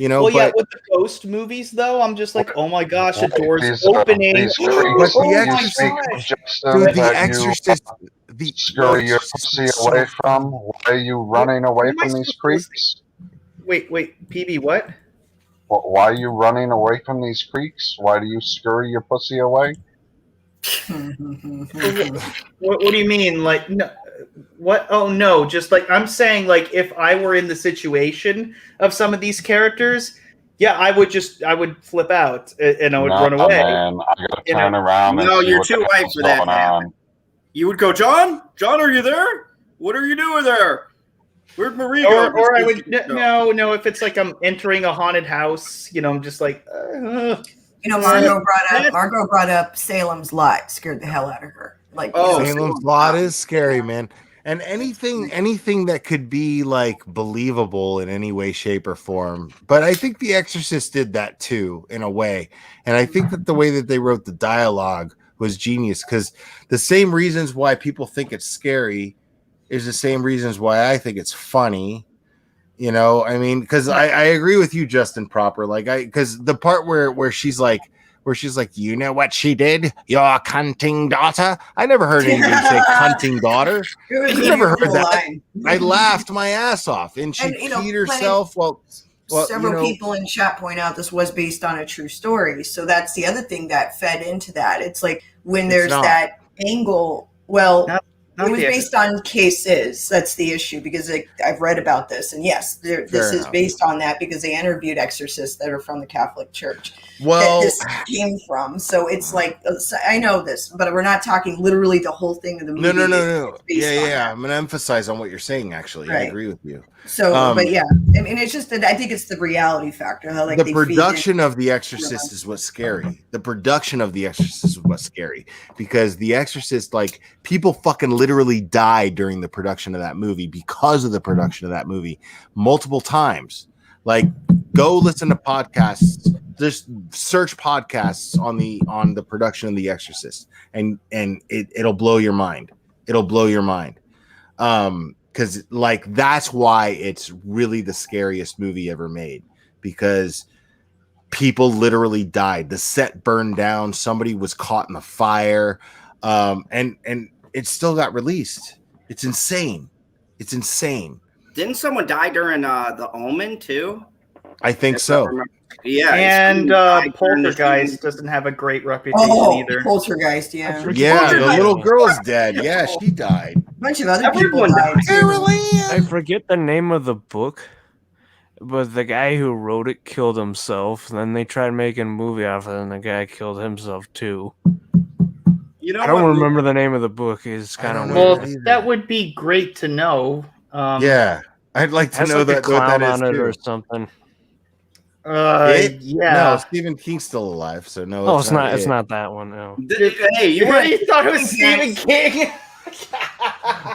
You know, Well, yeah, but with the ghost movies though, I'm just like, oh my gosh, the Why door's these, opening. these But creeps The you Exorcist, speak of, gosh. Justin, dude, The that Exorcist, you scurry your pussy away from? Why are you running away What am I from these supposed to creeps? Wait, PB, what? Why are you running away from these creeps? Why do you scurry your pussy away? What do you mean? Like, no, what? Oh no, just like I'm saying, like if I were in the situation of some of these characters, yeah, I would flip out and I would Nah, run away. man, I gotta You turn know? around and No, see you're what too the white hell's for that going to happen. on. You would go, John, are you there? What are you doing there? Where'd Marie go? Or I would no. If it's like I'm entering a haunted house, you know, I'm just like. You know, Margot brought up Salem's Lot, scared the hell out of her. Like, Oh, Salem's Lot is scary, man. And anything that could be like believable in any way, shape, or form. But I think The Exorcist did that too, in a way. And I think that the way that they wrote the dialogue was genius because the same reasons why people think it's scary is the same reasons why I think it's funny. You know, I mean, because I agree with you, Justin Proper. Like, because the part where she's like, you know what she did, your cunting daughter. I never heard anybody say cunting daughter. It was I a never heard beautiful that. line. I laughed my ass off, and she And, you know, peed herself. Well, several you know, people in chat point out this was based on a true story. So that's the other thing that fed into that. It's like when It's there's not. that angle, well, Not it was the based on cases. That's the issue because I've read about this. And yes, this is enough. based on that because they interviewed exorcists that are from the Catholic Church. Well, that this came from. So it's like, I know this, but we're not talking literally the whole thing of the movie. no. It's based on that. I'm going to emphasize on what you're saying, actually. I Right. agree with you. So, but yeah, I mean, it's just that I think it's the reality factor. How like the they production of The Exorcist is what's scary. The production of The Exorcist is what's scary because The Exorcist, like, people fucking literally died during the production of that movie because of the production of that movie multiple times. Like, go listen to podcasts. Just search podcasts on the production of The Exorcist, and it'll blow your mind. It'll blow your mind. Because like that's why it's really the scariest movie ever made, because people literally died. The set burned down. Somebody was caught in the fire, and it still got released. It's insane. It's insane. Didn't someone die during The Omen too? I think If I so. remember. Yeah, And died during the Poltergeist shooting. doesn't have a great reputation either. Poltergeist, yeah. Yeah, the Poltergeist. little girl's dead. Yeah, she died. A bunch of other people Everyone died too. I forget the name of the book, but the guy who wrote it killed himself. Then they tried making a movie off of it, and the guy killed himself too. You know I don't what? remember the name of the book. It's kind don't of know weird. Well, either. that would be great to know. Yeah, I'd like to Has know like a that what that clown is on it too. or something. Yeah. No, Stephen King's still alive, so no. Oh, it's not. It's it. not that one. No. Hey, you You were thought it was Stephen King?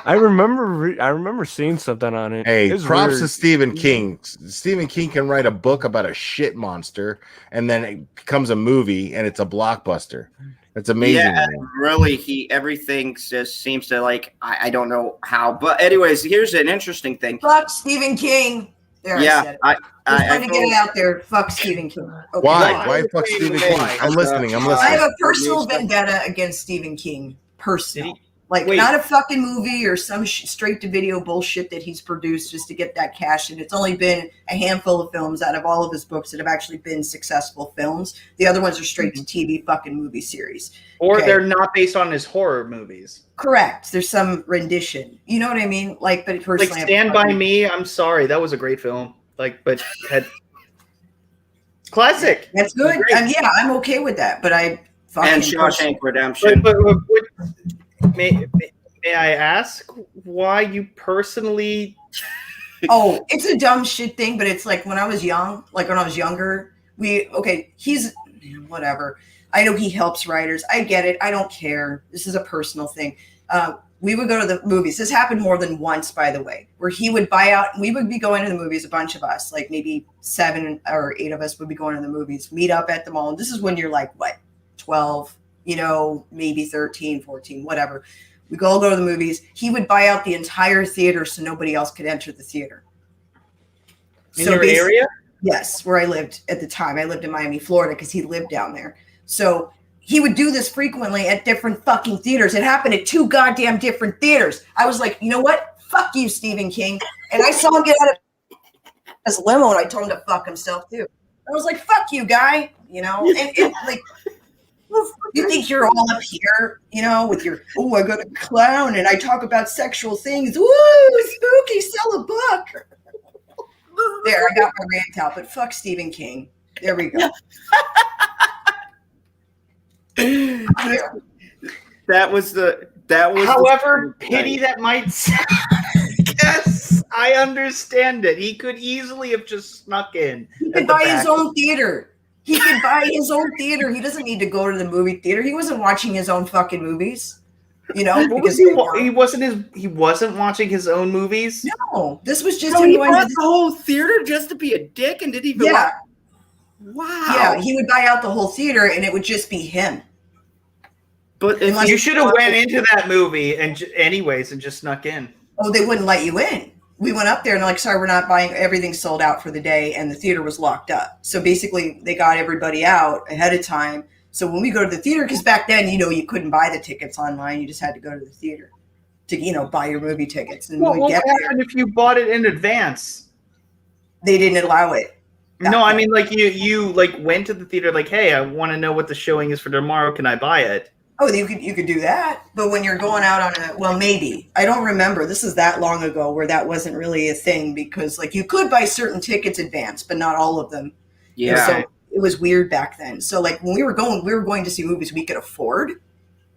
I remember seeing something on it. Hey, It's props weird. to Stephen King. Stephen King can write a book about a shit monster, and then it becomes a movie, and it's a blockbuster. That's amazing. Yeah, man. really. Everything just seems to like. I don't know how, but anyways, here's an interesting thing. Fuck Stephen King. There, I said Yeah, it. Just trying to get it out there. Fuck Stephen King. Okay. Why? Why fuck Stephen King? I'm listening. I'm I have listening. a personal vendetta against Stephen King. Personal. Like, Wait. not a fucking movie or some straight-to-video bullshit that he's produced just to get that cash. And it's only been a handful of films out of all of his books that have actually been successful films. The other ones are straight-to-TV fucking movie series. Or Okay. they're not based on his horror movies. Correct. There's some rendition. You know what I mean? Like, but personally, Like Stand By Me, I'm sorry, that was a great film. Like, but had classic. That's good. Great. Yeah, I'm okay with that. But I fucking And Shawshank Redemption. But may I ask why you personally? Oh, it's a dumb shit thing, but it's like when I was young, like when I was younger, he's whatever. I know he helps writers. I get it. I don't care. This is a personal thing. We would go to the movies. This happened more than once, by the way, where he would buy out. We would be going to the movies, a bunch of us, like maybe 7 or 8 of us would be going to the movies, meet up at the mall. And this is when you're like, what, 12, maybe 13, 14, whatever. We all go to the movies. He would buy out the entire theater so nobody else could enter the theater. In your area? Yes, where I lived at the time. I lived in Miami, Florida, because he lived down there. So he would do this frequently at different fucking theaters. It happened at 2 goddamn different theaters. I was like, you know what? Fuck you, Stephen King. And I saw him get out of his limo, and I told him to fuck himself, too. I was like, fuck you, guy. And like, you think you're all up here, with your, I got a clown, and I talk about sexual things. Woo, spooky, sell a book. There, I got my rant out, but fuck Stephen King. There we go. That was. However pity that might sound, yes, I understand it. He could easily have just snuck in. He could buy his own theater. He could buy his own theater. He doesn't need to go to the movie theater. He wasn't watching his own fucking movies. What was he wasn't watching his own movies? No, this was just So him he going bought to the whole theater just to be a dick and didn't even. Yeah. Wow. Yeah, he would buy out the whole theater, and it would just be him. But if You should have went into that movie and just snuck in. Oh, they wouldn't let you in. We went up there and like, sorry, we're not buying. Everything's sold out for the day, and the theater was locked up. So basically, they got everybody out ahead of time. So when we go to the theater, because back then, you couldn't buy the tickets online. You just had to go to the theater to, buy your movie tickets. And What happened if you bought it in advance? They didn't allow it. No, I mean, like you like went to the theater, like, hey, I want to know what the showing is for tomorrow. Can I buy it? Oh, you could do that. But when you're going out on maybe. I don't remember. This is that long ago where that wasn't really a thing because like you could buy certain tickets advance, but not all of them. Yeah. So it was weird back then. So like when we were going to see movies we could afford.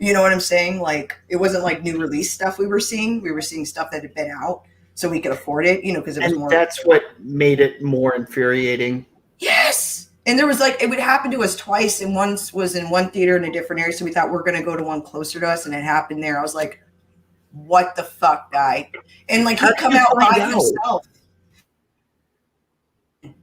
You know what I'm saying? Like it wasn't like new release stuff we were seeing. We were seeing stuff that had been out so we could afford it, because it was more. That's what made it more infuriating. Yes. And there was like, it would happen to us twice, and once was in one theater in a different area. So we thought we're going to go to one closer to us, and it happened there. I was like, what the fuck, guy? And like, he'd come out by himself. And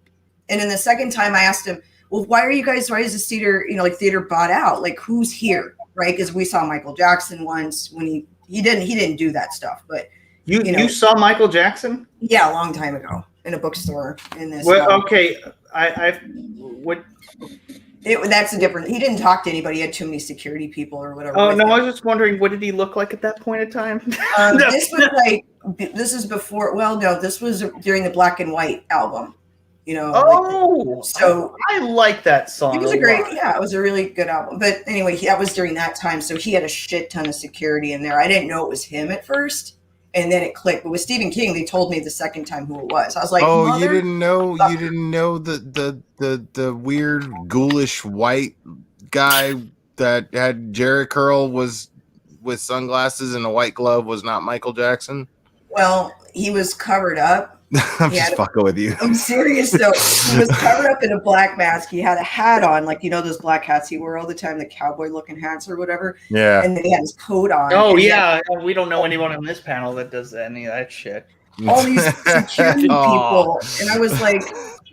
then the second time I asked him, well, why is this theater, theater bought out? Like, who's here? Right. Because we saw Michael Jackson once when he didn't do that stuff, but you saw Michael Jackson? Yeah. A long time ago in a bookstore in this. Well, okay. That's a different. He didn't talk to anybody. He had too many security people or whatever. Oh no, I was just wondering, what did he look like at that point in time? This is before. Well, no, this was during the Black and White album. So I like that song. It was it was a really good album. But anyway, that was during that time, so he had a shit ton of security in there. I didn't know it was him at first. And then it clicked. But with Stephen King, they told me the second time who it was. I was like, "Oh, you didn't know the weird ghoulish white guy that had Jerry curl was with sunglasses and a white glove was not Michael Jackson?" Well, he was covered up. I'm just fucking with you. I'm serious though. He was covered up in a black mask. He had a hat on, like those black hats he wore all the time, the cowboy looking hats or whatever. Yeah. And then he had his coat on. Oh yeah, we don't know anyone on this panel that does any of that shit. All these security people, and I was like,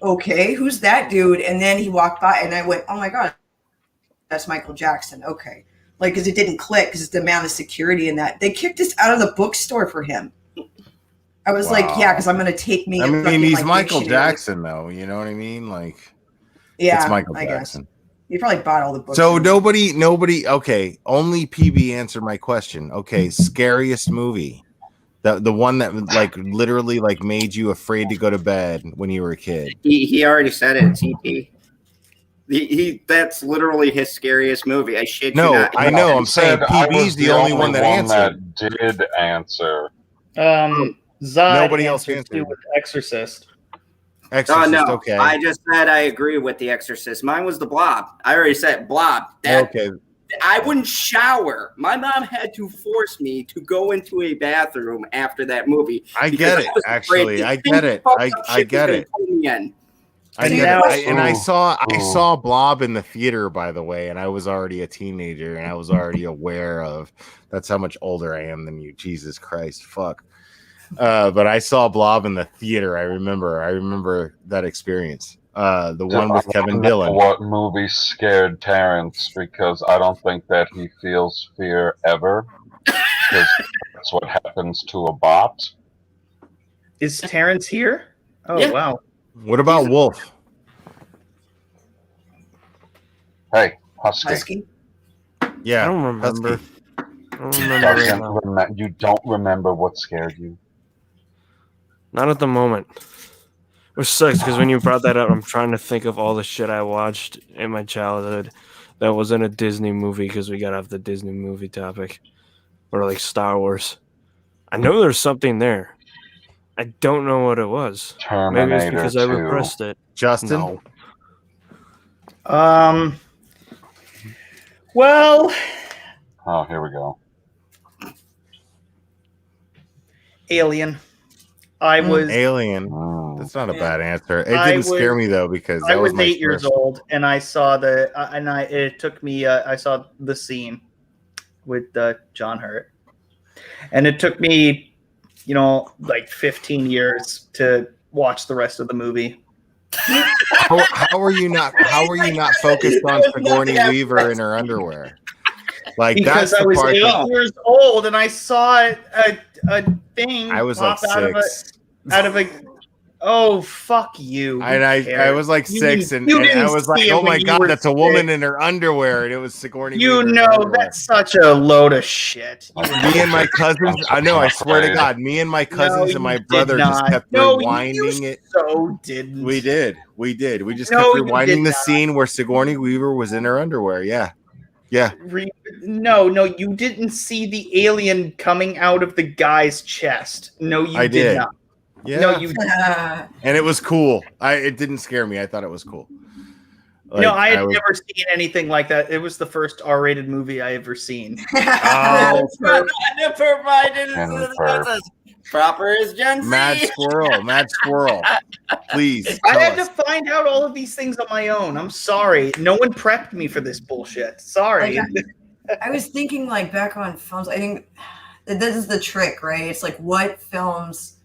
okay, who's that dude? And then he walked by, and I went, oh my god, that's Michael Jackson. Okay, like because it didn't click because it's the amount of security in that. They kicked us out of the bookstore for him. I was like, yeah, because I'm going to take me. I mean, he's Michael Jackson, though. You know what I mean? Like, yeah, it's Michael Jackson. You probably bought all the books. So nobody. Okay, only PB answered my question. Okay, scariest movie, the one that like literally like made you afraid to go to bed when you were a kid. He already said it. It's EP. That's literally his scariest movie. I shit you No, not. I know. I'm saying Said I PB's was the only one that answered. that did answer. Zod Nobody else answered too answered. with Exorcist. Exorcist. no, Okay. I just said I agree with The Exorcist. Mine was The Blob. I already said Blob. Okay. I wouldn't shower. My mom had to force me to go into a bathroom after that movie. I because get it. was afraid Actually, the I same get it. fucked I up shit get was it. gonna pull me in. I And get now- it. I Ooh. saw Blob in the theater, by the way, and I was already a teenager, and I was already aware of. That's how much older I am than you. Jesus Christ, fuck. But I saw Blob in the theater. I remember that experience. The one with Kevin Dillon. What movie scared Terrence? Because I don't think that he feels fear ever. Because that's what happens to a bot. Is Terrence here? Oh Yeah. wow. What about Wolf? Hey, Husky. Husky. Yeah, I don't remember. Husky. I don't remember right now. You don't remember what scared you. Not at the moment. Which sucks because when you brought that up, I'm trying to think of all the shit I watched in my childhood that wasn't a Disney movie because we got off the Disney movie topic. Or like Star Wars. I know there's something there. I don't know what it was. Maybe it's Terminator because 2. I repressed it. Justin. No. Well, Oh, here we go. Alien. I was Alien. Mm. That's not a bad answer. It I didn't scare was- me though because I that was my 8 years first- old, and I saw it took me. I saw the scene with John Hurt, and it took me, like 15 years to watch the rest of the movie. How are you not focused on Sigourney Weaver in her underwear? Like Because that's I the was part 8 that years old, and I saw a thing I was like pop out of 6. Oh, fuck you! Who And I cares? was like You 6, didn't- and you I didn't was see like, it oh when my you god, were that's a woman 6. in her underwear, and it was Sigourney You Weaver. in her know underwear. that's such a load of shit. Me and my cousins. I know. I swear to God, me and my cousins and my brother just kept rewinding it. So didn't. We did. We just No, kept you did rewinding the not. scene where Sigourney Weaver was in her underwear. Yeah. No, you didn't see the alien coming out of the guy's chest. No, you I did did. not. Yeah. No, you. And it was cool. It didn't scare me. I thought it was cool. No, I had never seen anything like that. It was the first R-rated movie I ever seen. Oh, Proper is Gen Z. Mad Squirrel. Please. I tell had us. to find out all of these things on my own. I'm sorry. No one prepped me for this bullshit. Sorry. I was thinking like back on films. I think this is the trick, right? It's like what films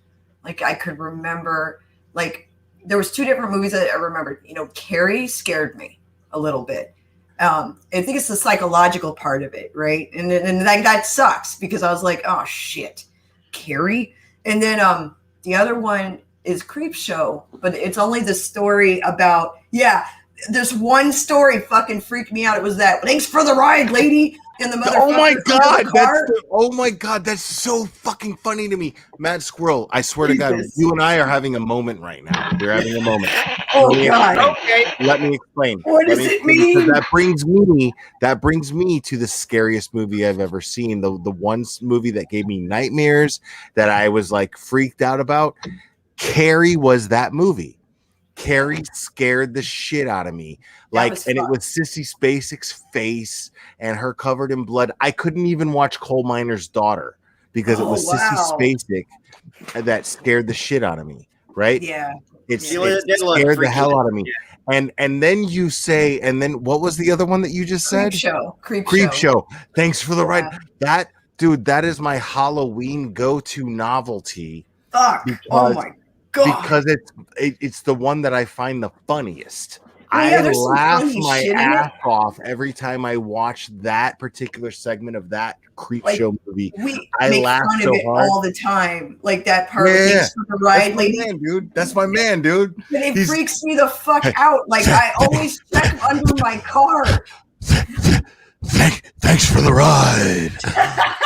like I could remember. Like there was 2 different movies that I remembered. Carrie scared me a little bit. I think it's the psychological part of it, right? And that sucks because I was like, oh shit, Carrie. And then the other one is Creepshow, but it's only the story about there's one story fucking freaked me out. It was that thanks for the ride, lady. And the motherfucker. Oh my god, that's so fucking funny to me. Mad Squirrel, I swear to God, you and I are having a moment right now. We're having a moment. Oh god. Okay. Let me explain. What does it mean? That brings me to the scariest movie I've ever seen. The one movie that gave me nightmares that I was like freaked out about. Carrie was that movie. Carrie scared the shit out of me. It was Sissy Spacek's face and her covered in blood. I couldn't even watch Coal Miner's Daughter because it was Sissy Spacek that scared the shit out of me. Right? Yeah. It scared the hell out of me. And then you say, and then what was the other one that you just said? Creepshow. Thanks for the ride. That is my Halloween go-to novelty. Fuck. Oh my god. Because it's the one that I find the funniest. I there's some laugh funny my shit in it. ass off every time I watch that particular segment of that creep Like, show movie. We I make laugh fun so of it hard. all the time. Like that part with Yeah, Thanks for the Ride that's my Lady. man, dude. That's my man, dude. But it He's- freaks me the fuck out. Like I always check under my car. Thanks for the ride,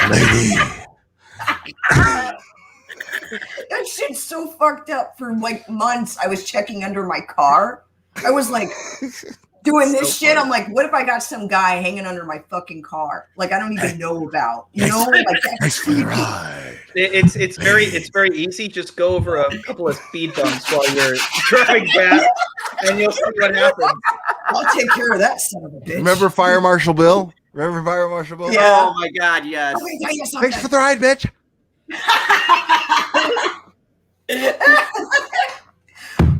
lady. That shit's so fucked up. For like months, I was checking under my car. I was like doing this shit. I'm like, what if I got some guy hanging under my fucking car? Like I don't even know about. You know, like that's Thanks for the creepy. ride. It's very easy. Just go over a couple of speed bumps while you're driving back, and you'll see what happens. I'll take care of that son of a bitch. Remember Fire Marshal Bill? Remember Fire Marshal Bill? Yeah. Oh my God, yes. Let me tell you something. Thanks for the ride, bitch.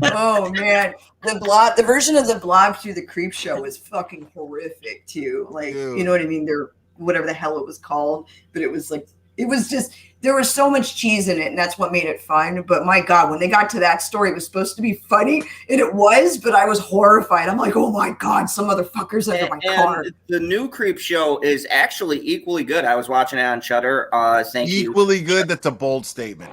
Oh man, the version of the Blob through the Creep Show was fucking horrific too. Like, you know what I mean? They're whatever the hell it was called, but it was like just there was so much cheese in it, and that's what made it fun. But my God, when they got to that story, it was supposed to be funny, and it was, but I was horrified. I'm like, oh my God, some motherfuckers under my car. The new Creep Show is actually equally good. I was watching it on Shudder. Thank you. Equally good. That's a bold statement.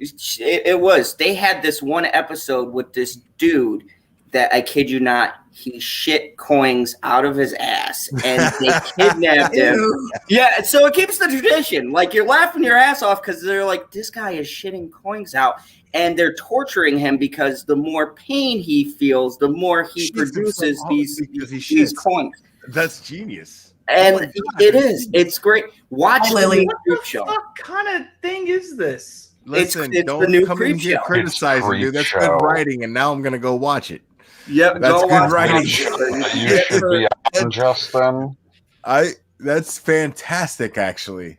It was. They had this one episode with this dude that, I kid you not, he shit coins out of his ass and they kidnapped him. Ew. Yeah, so it keeps the tradition. Like, you're laughing your ass off because they're like, this guy is shitting coins out. And they're torturing him because the more pain he feels, the more he produces these coins. That's genius. And it is. It's great. Watch Lily. the Creep Show. What kind of thing is this? Listen, it's don't the new come Creep in here Show. criticizing, dude. That's Creep good Show. writing, and now I'm gonna go watch it. Yep, That's go good watch writing. it. You should be on, Justin. That's fantastic, actually.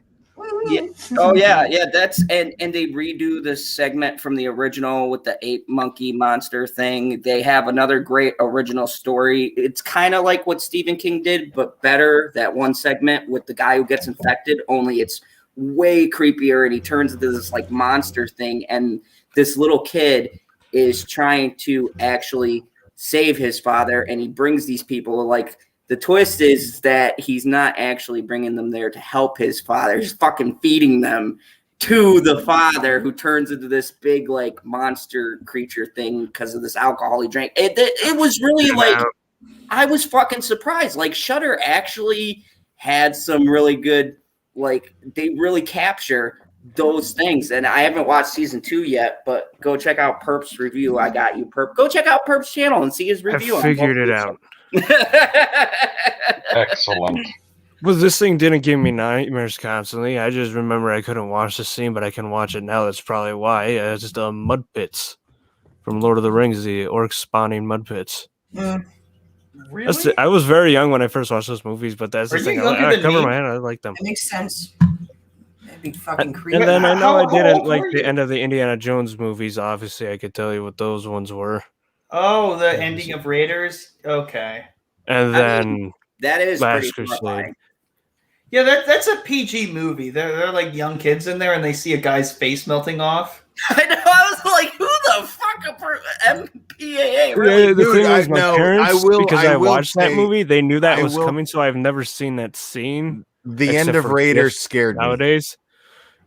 Yeah. Oh yeah, that's and they redo the segment from the original with the ape monkey monster thing. They have another great original story. It's kind of like what Stephen King did, but better. That one segment with the guy who gets infected, only it's way creepier, and he turns into this like monster thing, and this little kid is trying to actually save his father, and he brings these people. Like, the twist is that he's not actually bringing them there to help his father. He's fucking feeding them to the father, who turns into this big like monster creature thing because of this alcohol he drank. It was really like, I was fucking surprised. Like, Shudder actually had some really good, like, they really capture those things. And I haven't watched season 2 yet, but go check out Perp's review. I got you, Perp. Go check out Perp's channel and see his review. I figured it out. Excellent. Well, this thing didn't give me nightmares constantly. I just remember I couldn't watch the scene, but I can watch it now. That's probably why. It's just mud pits from Lord of the Rings, the orcs spawning mud pits. Really? I was very young when I first watched those movies, but that's the Are you thing. younger I than cover me? my head. I like them. That makes sense. That'd be fucking creepy. And then I know I How didn't old like were the you? end of the Indiana Jones movies. Obviously, I could tell you what those ones were. Oh, the ending of Raiders. Okay. And then That is Last pretty Crusade. horrifying. Yeah, that's a PG movie. They're like young kids in there, and they see a guy's face melting off. I know. I was like, who the fuck MPAA? Really? the Dude, thing was, my parents, because I will watched that say- movie, they knew that I was will- coming, so I've never seen that scene The Except end of for Raiders Gift scared me. nowadays.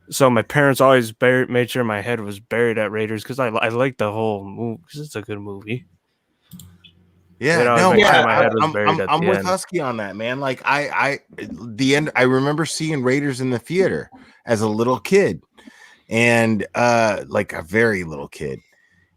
So my parents always made sure my head was buried at Raiders because I like the whole movie because it's a good movie. Yeah, You know, no, make sure my head was I'm, buried at I'm the with end. Husky on that, man. Like the end. I remember seeing Raiders in the theater as a little kid, and like a very little kid,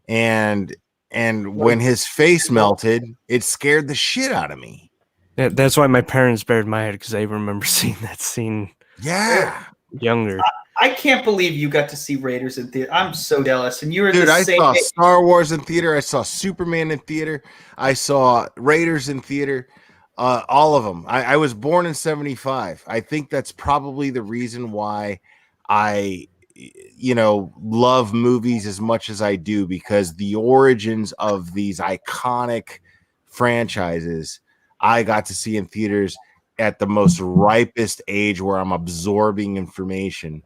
and when his face melted, it scared the shit out of me. Yeah, that's why my parents buried my head because I remember seeing that scene Yeah, younger. I can't believe you got to see Raiders in theater. I'm so jealous. And you were dude, the I same saw age. Star Wars in theater. I saw Superman in theater. I saw Raiders in theater. All of them. I was born in '75. I think that's probably the reason why I, love movies as much as I do, because the origins of these iconic franchises I got to see in theaters at the most ripest age, where I'm absorbing information.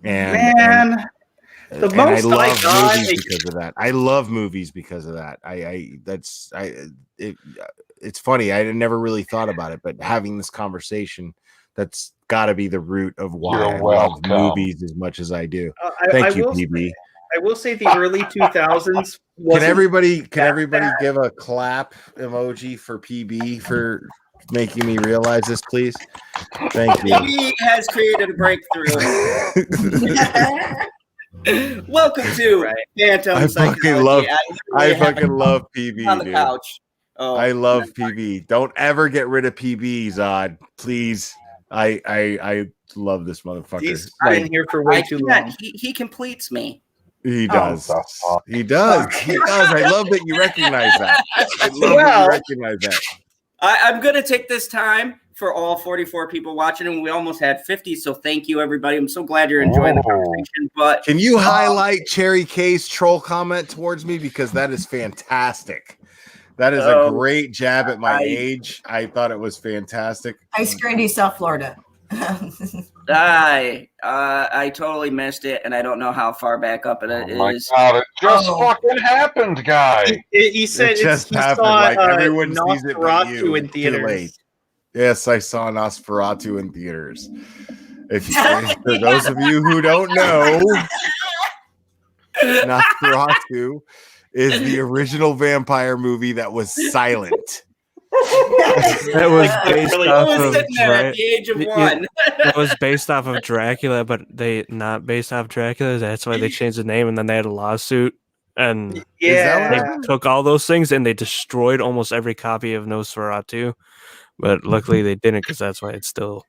And The and I most I love got movies is- because of that. I love movies because of that. It's funny. I never really thought about it, but having this conversation, that's got to be the root of why You're I love welcome. movies as much as I do. I Thank you, will PB. say, I will say the early 2000s. Can everybody that bad. give a clap emoji for PB for making me realize this, please? Thank you. He has created a breakthrough. Welcome to Phantom I Psychology. fucking love literally have fucking a love on PB, the dude. couch. Oh, I love PB. Don't ever get rid of PB, Zod. Please. I love this motherfucker. He's Like, been here for way too long. He completes me. he Oh, does. the fuck. He does. He does. I love that you recognize that. I love that you recognize that. I'm going to take this time for all 44 people watching, and we almost had 50, so thank you, everybody. I'm so glad you're enjoying the conversation. But Can you highlight Cherry K's troll comment towards me? Because that is fantastic. That is a great jab at my age. I thought it was fantastic. Hi, Scrandy, South Florida. I totally missed it, and I don't know how far back up it is. My God, it just fucking happened, guy. He said It just he happened. saw Like everyone sees it, but Nosferatu you. in Too late. theaters. Yes, I saw Nosferatu in theaters. If for those of you who don't know, Nosferatu is the original vampire movie that was silent. That was based off I was of sitting there at the age of one. That was based off of Dracula, but they not based off Dracula. That's why they changed the name, and then they had a lawsuit, and they took all those things and they destroyed almost every copy of Nosferatu. But luckily they didn't, because that's why it still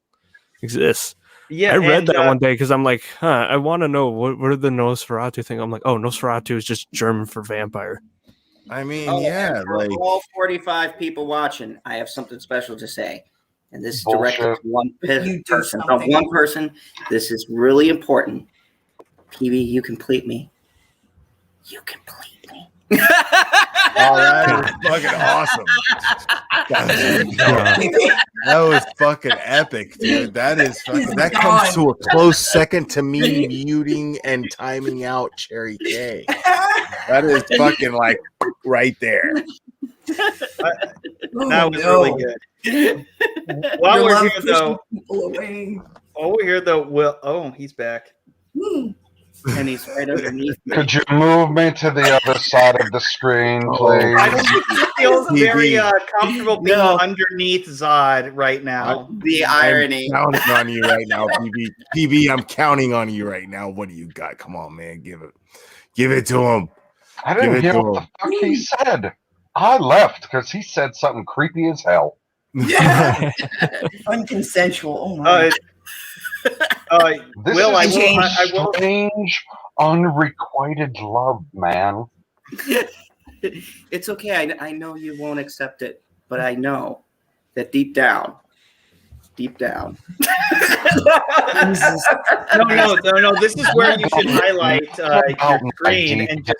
exists. Yeah, I read that one day because I'm like, I want to know what are the Nosferatu thing. I'm like, oh, Nosferatu is just German for vampire. I mean, and for all 45 people watching, I have something special to say. And this is directed to one person. From one person. This is really important. PB, you complete me. You complete me. Oh, that was fucking awesome. That was fucking epic, dude. That is fucking, that comes to a close second to me muting and timing out Cherry K. That is fucking like right there. That was really good. While we're here, though, he's back. And he's right underneath me. Could you move me to the other side of the screen, please? I don't feel very comfortable being underneath Zod right now. The irony. I'm counting on you right now, PB. PB, I'm counting on you right now. What do you got? Come on, man. Give it to him. I didn't hear what the fuck he said. I left because he said something creepy as hell. Yeah. Unconsensual. Oh my. This Will, is strange, unrequited love, man. It's okay. I know you won't accept it, but I know that deep down. No. This is where you should highlight your screen and just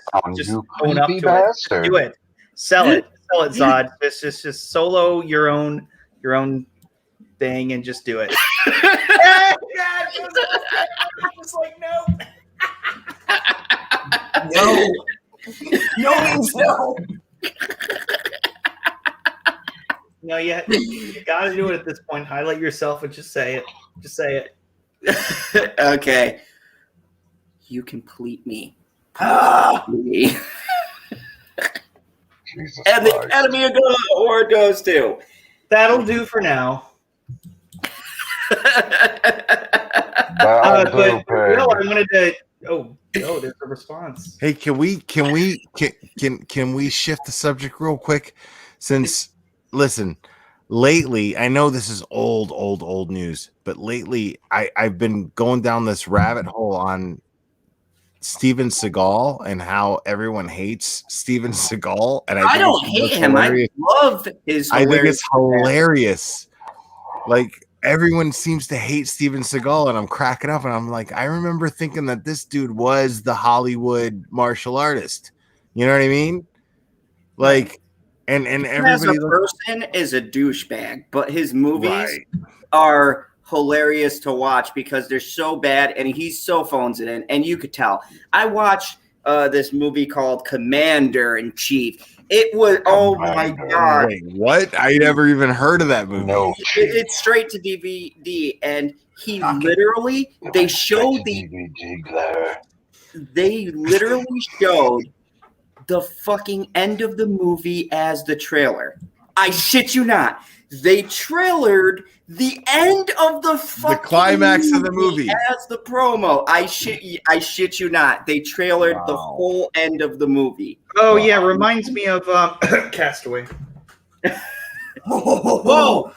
own up to it. Do it. Sell it, Zod. Just solo your own thing and just do it. Just like no. No means no. No, you gotta do it at this point. Highlight yourself and just say it. Just say it. Okay. You complete me. Me. And the Academy Award goes to. That'll do for now. But no, I wanted to. Oh, there's a response. Hey, can we shift the subject real quick? Since listen, lately, I know this is old news, but lately I've been going down this rabbit hole on Steven Seagal and how everyone hates Steven Seagal, and I don't hate him. Hilarious. I love his. I think it's hilarious. Like, everyone seems to hate Steven Seagal, and I'm cracking up, and I'm like, I remember thinking that this dude was the Hollywood martial artist. You know what I mean? Like, and everybody as a person is a douchebag, but his movies are hilarious to watch because they're so bad, and he so phones it in, and you could tell. I watched this movie called Commander in Chief. It was my god! Wait, what? I never even heard of that movie. No, It's straight to DVD, and he literally they showed they literally showed the fucking end of the movie as the trailer. I shit you not. They trailered the end of the fucking climax of the movie as the promo. I shit you not. They trailered the whole end of the movie. Oh yeah, reminds me of Castaway. Whoa!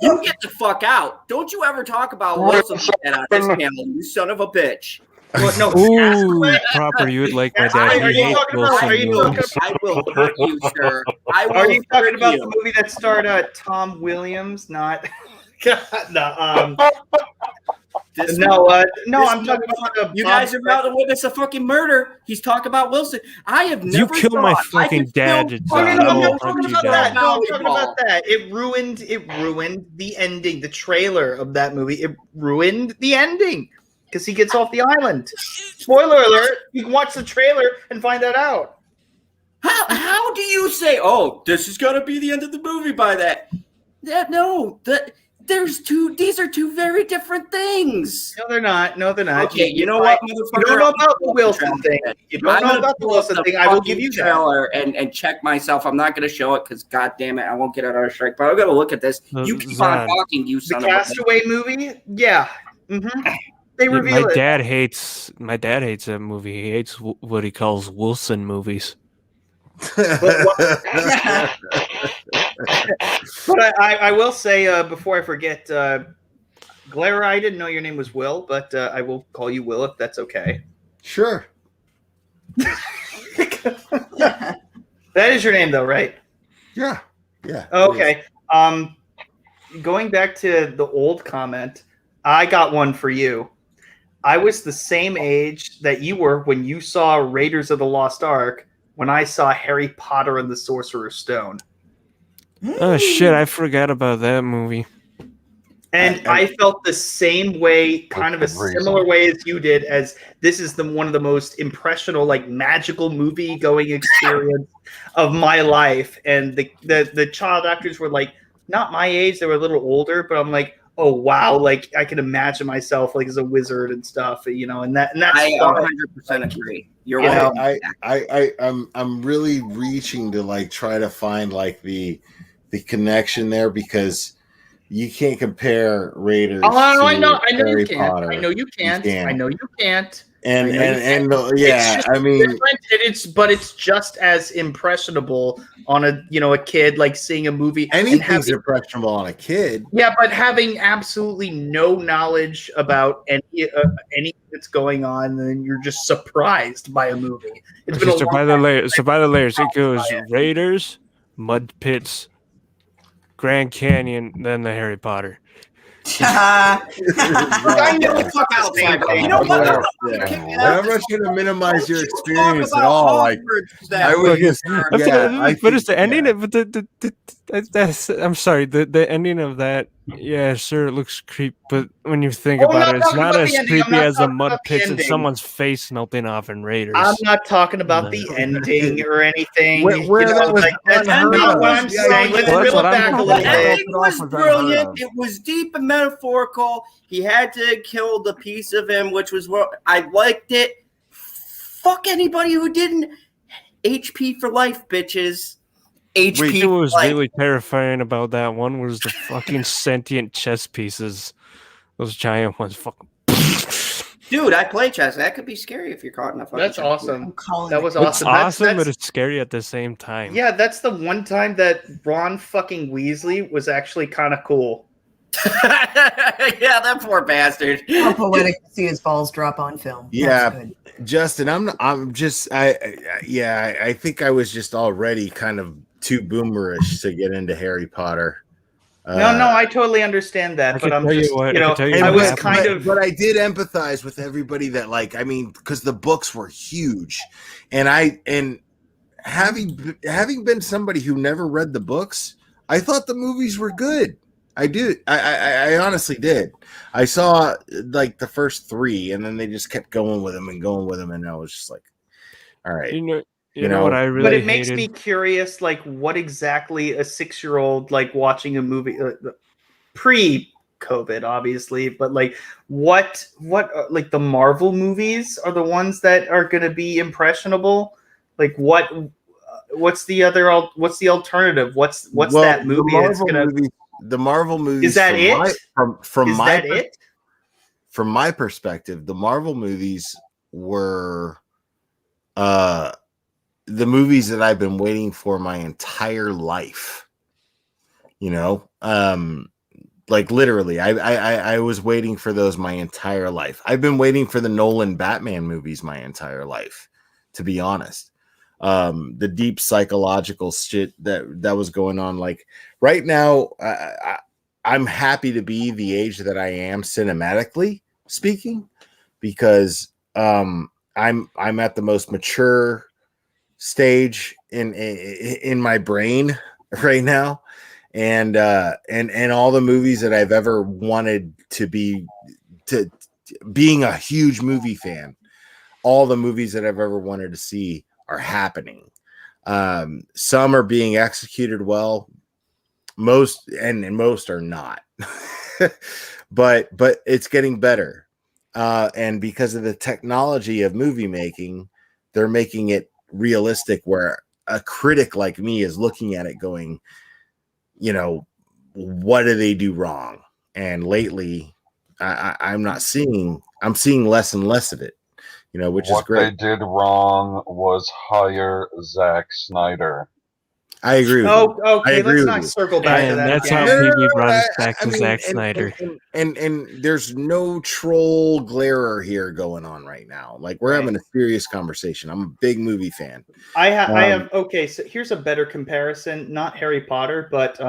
You get the fuck out! Don't you ever talk about Wilson on this channel, you son of a bitch! Well, no, Ooh, proper. You would like my dad. Are He you hates talking about- Wilson are you talking movies. I will hurt you, sir. I will Are you talking hurt about you. the movie that starred Tom Williams? Not. No, This no, this I'm talking about you guys are about to witness a fucking murder. He's talking about Wilson. I have You never kill my thought I fucking could dad, still it's, fucking I I'm will not know hunt talking you about down. that. No, I'm talking volleyball. about that. It ruined the ending, the trailer of that movie. It ruined the ending because he gets off the island. Spoiler alert! You can watch the trailer and find that out. How do you say, oh, this is gonna be the end of the movie by that? Yeah, no, these are two very different things. No, they're not. No, they're not. Okay, you know what, motherfucker? You don't know about the Wilson thing. You don't know about the Wilson thing. I will give you that. trailer and check myself. I'm not going to show it because, god damn it, I won't get out of strike. But I'm going to look at this. You keep on Zan. talking, you The son of a bitch. Castaway movie? Yeah. Mm-hmm. They Yeah, reveal it. My dad hates that movie. He hates what he calls Wilson movies. But I will say before I forget, Glera, I didn't know your name was Will, but I will call you Will if that's okay. Sure. That is your name, though, right? Yeah. Yeah. Okay. Going back to the old comment, I got one for you. I was the same age that you were when you saw Raiders of the Lost Ark when I saw Harry Potter and the Sorcerer's Stone. Oh shit! I forgot about that movie. And I felt the same way, kind of a similar way as you did, as this is one of the most impressional, like magical movie going experience of my life. And the child actors were like not my age; they were a little older, but I'm like, oh wow, like I can imagine myself like as a wizard and stuff, you know. And that's I 100% agree. You're right. I'm really reaching to like try to find like the connection there because you can't compare Raiders. Oh, I know Harry you can't. Potter. I know you can't. I know you can't. And It's just different, it's just as impressionable on a kid like seeing a movie. Anything's impressionable on a kid. Yeah, but having absolutely no knowledge about anything that's going on, then you're just surprised by a movie. It's been So by the layers, it goes Raiders, Mud Pits, Grand Canyon, then the Harry Potter. I know the fuck out, Cyber. You know what? I'm not going to minimize your experience at all. Like I was just, but it's the ending of I'm sorry, the ending of that. Yeah, sure, it looks creepy, but when you think about it, it's not as creepy as the mud pits and someone's face melting off in Raiders. I'm not talking about the ending or anything. That's not what I'm saying. Let's reel it back a little The bit. ending was brilliant. It was deep and metaphorical. He had to kill the piece of him, which was what I liked it. Fuck anybody who didn't. HP for life, bitches. HP. What was really terrifying about that one was the fucking sentient chess pieces. Those giant ones, fucking. Dude, I play chess. That could be scary if you're caught in a fucking. That's chess. awesome. That was It's awesome. awesome, but it's scary at the same time. Yeah, that's the one time that Ron fucking Weasley was actually kind of cool. Yeah, that poor bastard. How poetic to see his balls drop on film. Yeah, Justin, I think I was just already kind of too boomerish to get into Harry Potter. No, I totally understand that, but I'm just, I was kind of, but I did empathize with everybody that, like, I mean, because the books were huge, and having been somebody who never read the books, I thought the movies were good. I do. I honestly did. I saw like the first 3, and then they just kept going with them and going with them, and I was just like, all right, You know what I really but it makes hated? me curious, like what exactly a 6-year-old like watching a movie pre-COVID, obviously, but like what like the Marvel movies are the ones that are going to be impressionable. Like what's the alternative? What's that movie that's gonna? The Marvel movies. Is that it? From my perspective, the Marvel movies were the movies that I've been waiting for my entire life. You know, like literally, I was waiting for those my entire life. I've been waiting for the Nolan Batman movies my entire life, to be honest. The deep psychological shit that was going on. Like right now, I'm happy to be the age that I am cinematically speaking, because I'm at the most mature stage in my brain right now, and all the movies that I've ever wanted to being a huge movie fan, all the movies that I've ever wanted to see are happening. Some are being executed well, most are not. but it's getting better, and because of the technology of movie making, they're making it realistic, where a critic like me is looking at it going, you know, what do they do wrong? And lately I'm seeing less and less of it, you know, which is great. What they did wrong was hire Zack Snyder. I agree with you. Okay, let's not circle back to And that that's again. how PB brought us back to Zack Snyder. And there's no troll glarer here going on right now. Like we're having a serious conversation. I'm a big movie fan. I have okay, so here's a better comparison, not Harry Potter, but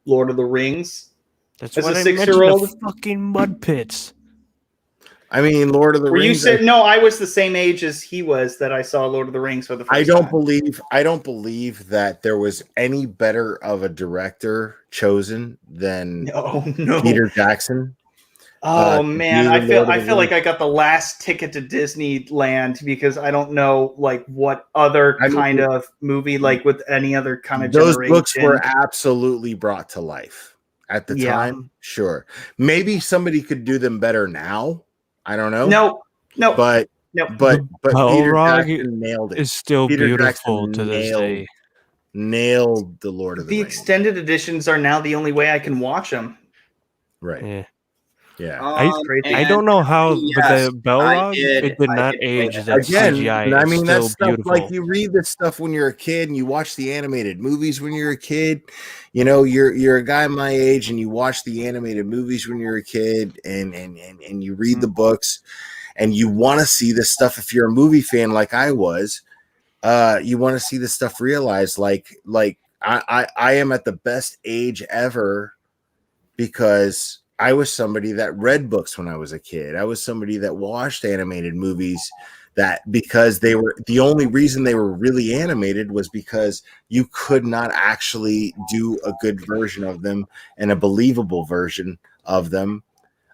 Lord of the Rings. That's as what a I 6-year-old. mentioned, the fucking mud pits. I mean, Lord of the Rings. You said no? I was the same age as he was that I saw Lord of the Rings for the first time. I don't believe that there was any better of a director chosen than Peter Jackson. Oh man, I feel like I got the last ticket to Disneyland, because I don't know like what other kind of movie, like with any other kind of those generation. books were absolutely brought to life at the time. Sure, maybe somebody could do them better now. I don't know. No, but Peter Jackson nailed it. Is still Peter beautiful Jackson to this day. Nailed the Lord of the Rings. Extended editions are now the only way I can watch them. Right. Yeah. I don't know how, but the Balrog, it did not age that CGI. I mean, that's still stuff beautiful. like you read this stuff when you're a kid, and you watch the animated movies when you're a kid. You know, you're a guy my age, and you watch the animated movies when you're a kid, and you read the books, and you want to see this stuff. If you're a movie fan like I was, you want to see this stuff realized. Like I am at the best age ever, because I was somebody that read books when I was a kid. I was somebody that watched animated movies, that because they were the only reason they were really animated was because you could not actually do a good version of them and a believable version of them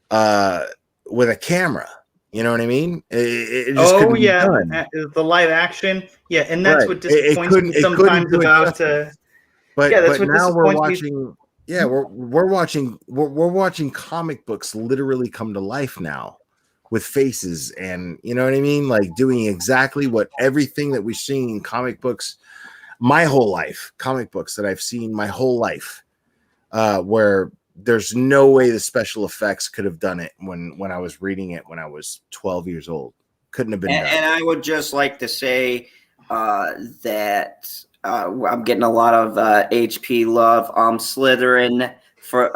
with a camera. You know what I mean? It just couldn't be done. The live action, and that's what disappoints me sometimes about. But that's what now we're disappoints me. watching. Yeah, we're watching comic books literally come to life now, with faces, and you know what I mean, like doing exactly what everything that we've seen in comic books my whole life, comic books that I've seen my whole life, where there's no way the special effects could have done it when I was reading it when I was 12 years old. Couldn't have been done. And I would just like to say that I'm getting a lot of HP love. Slytherin for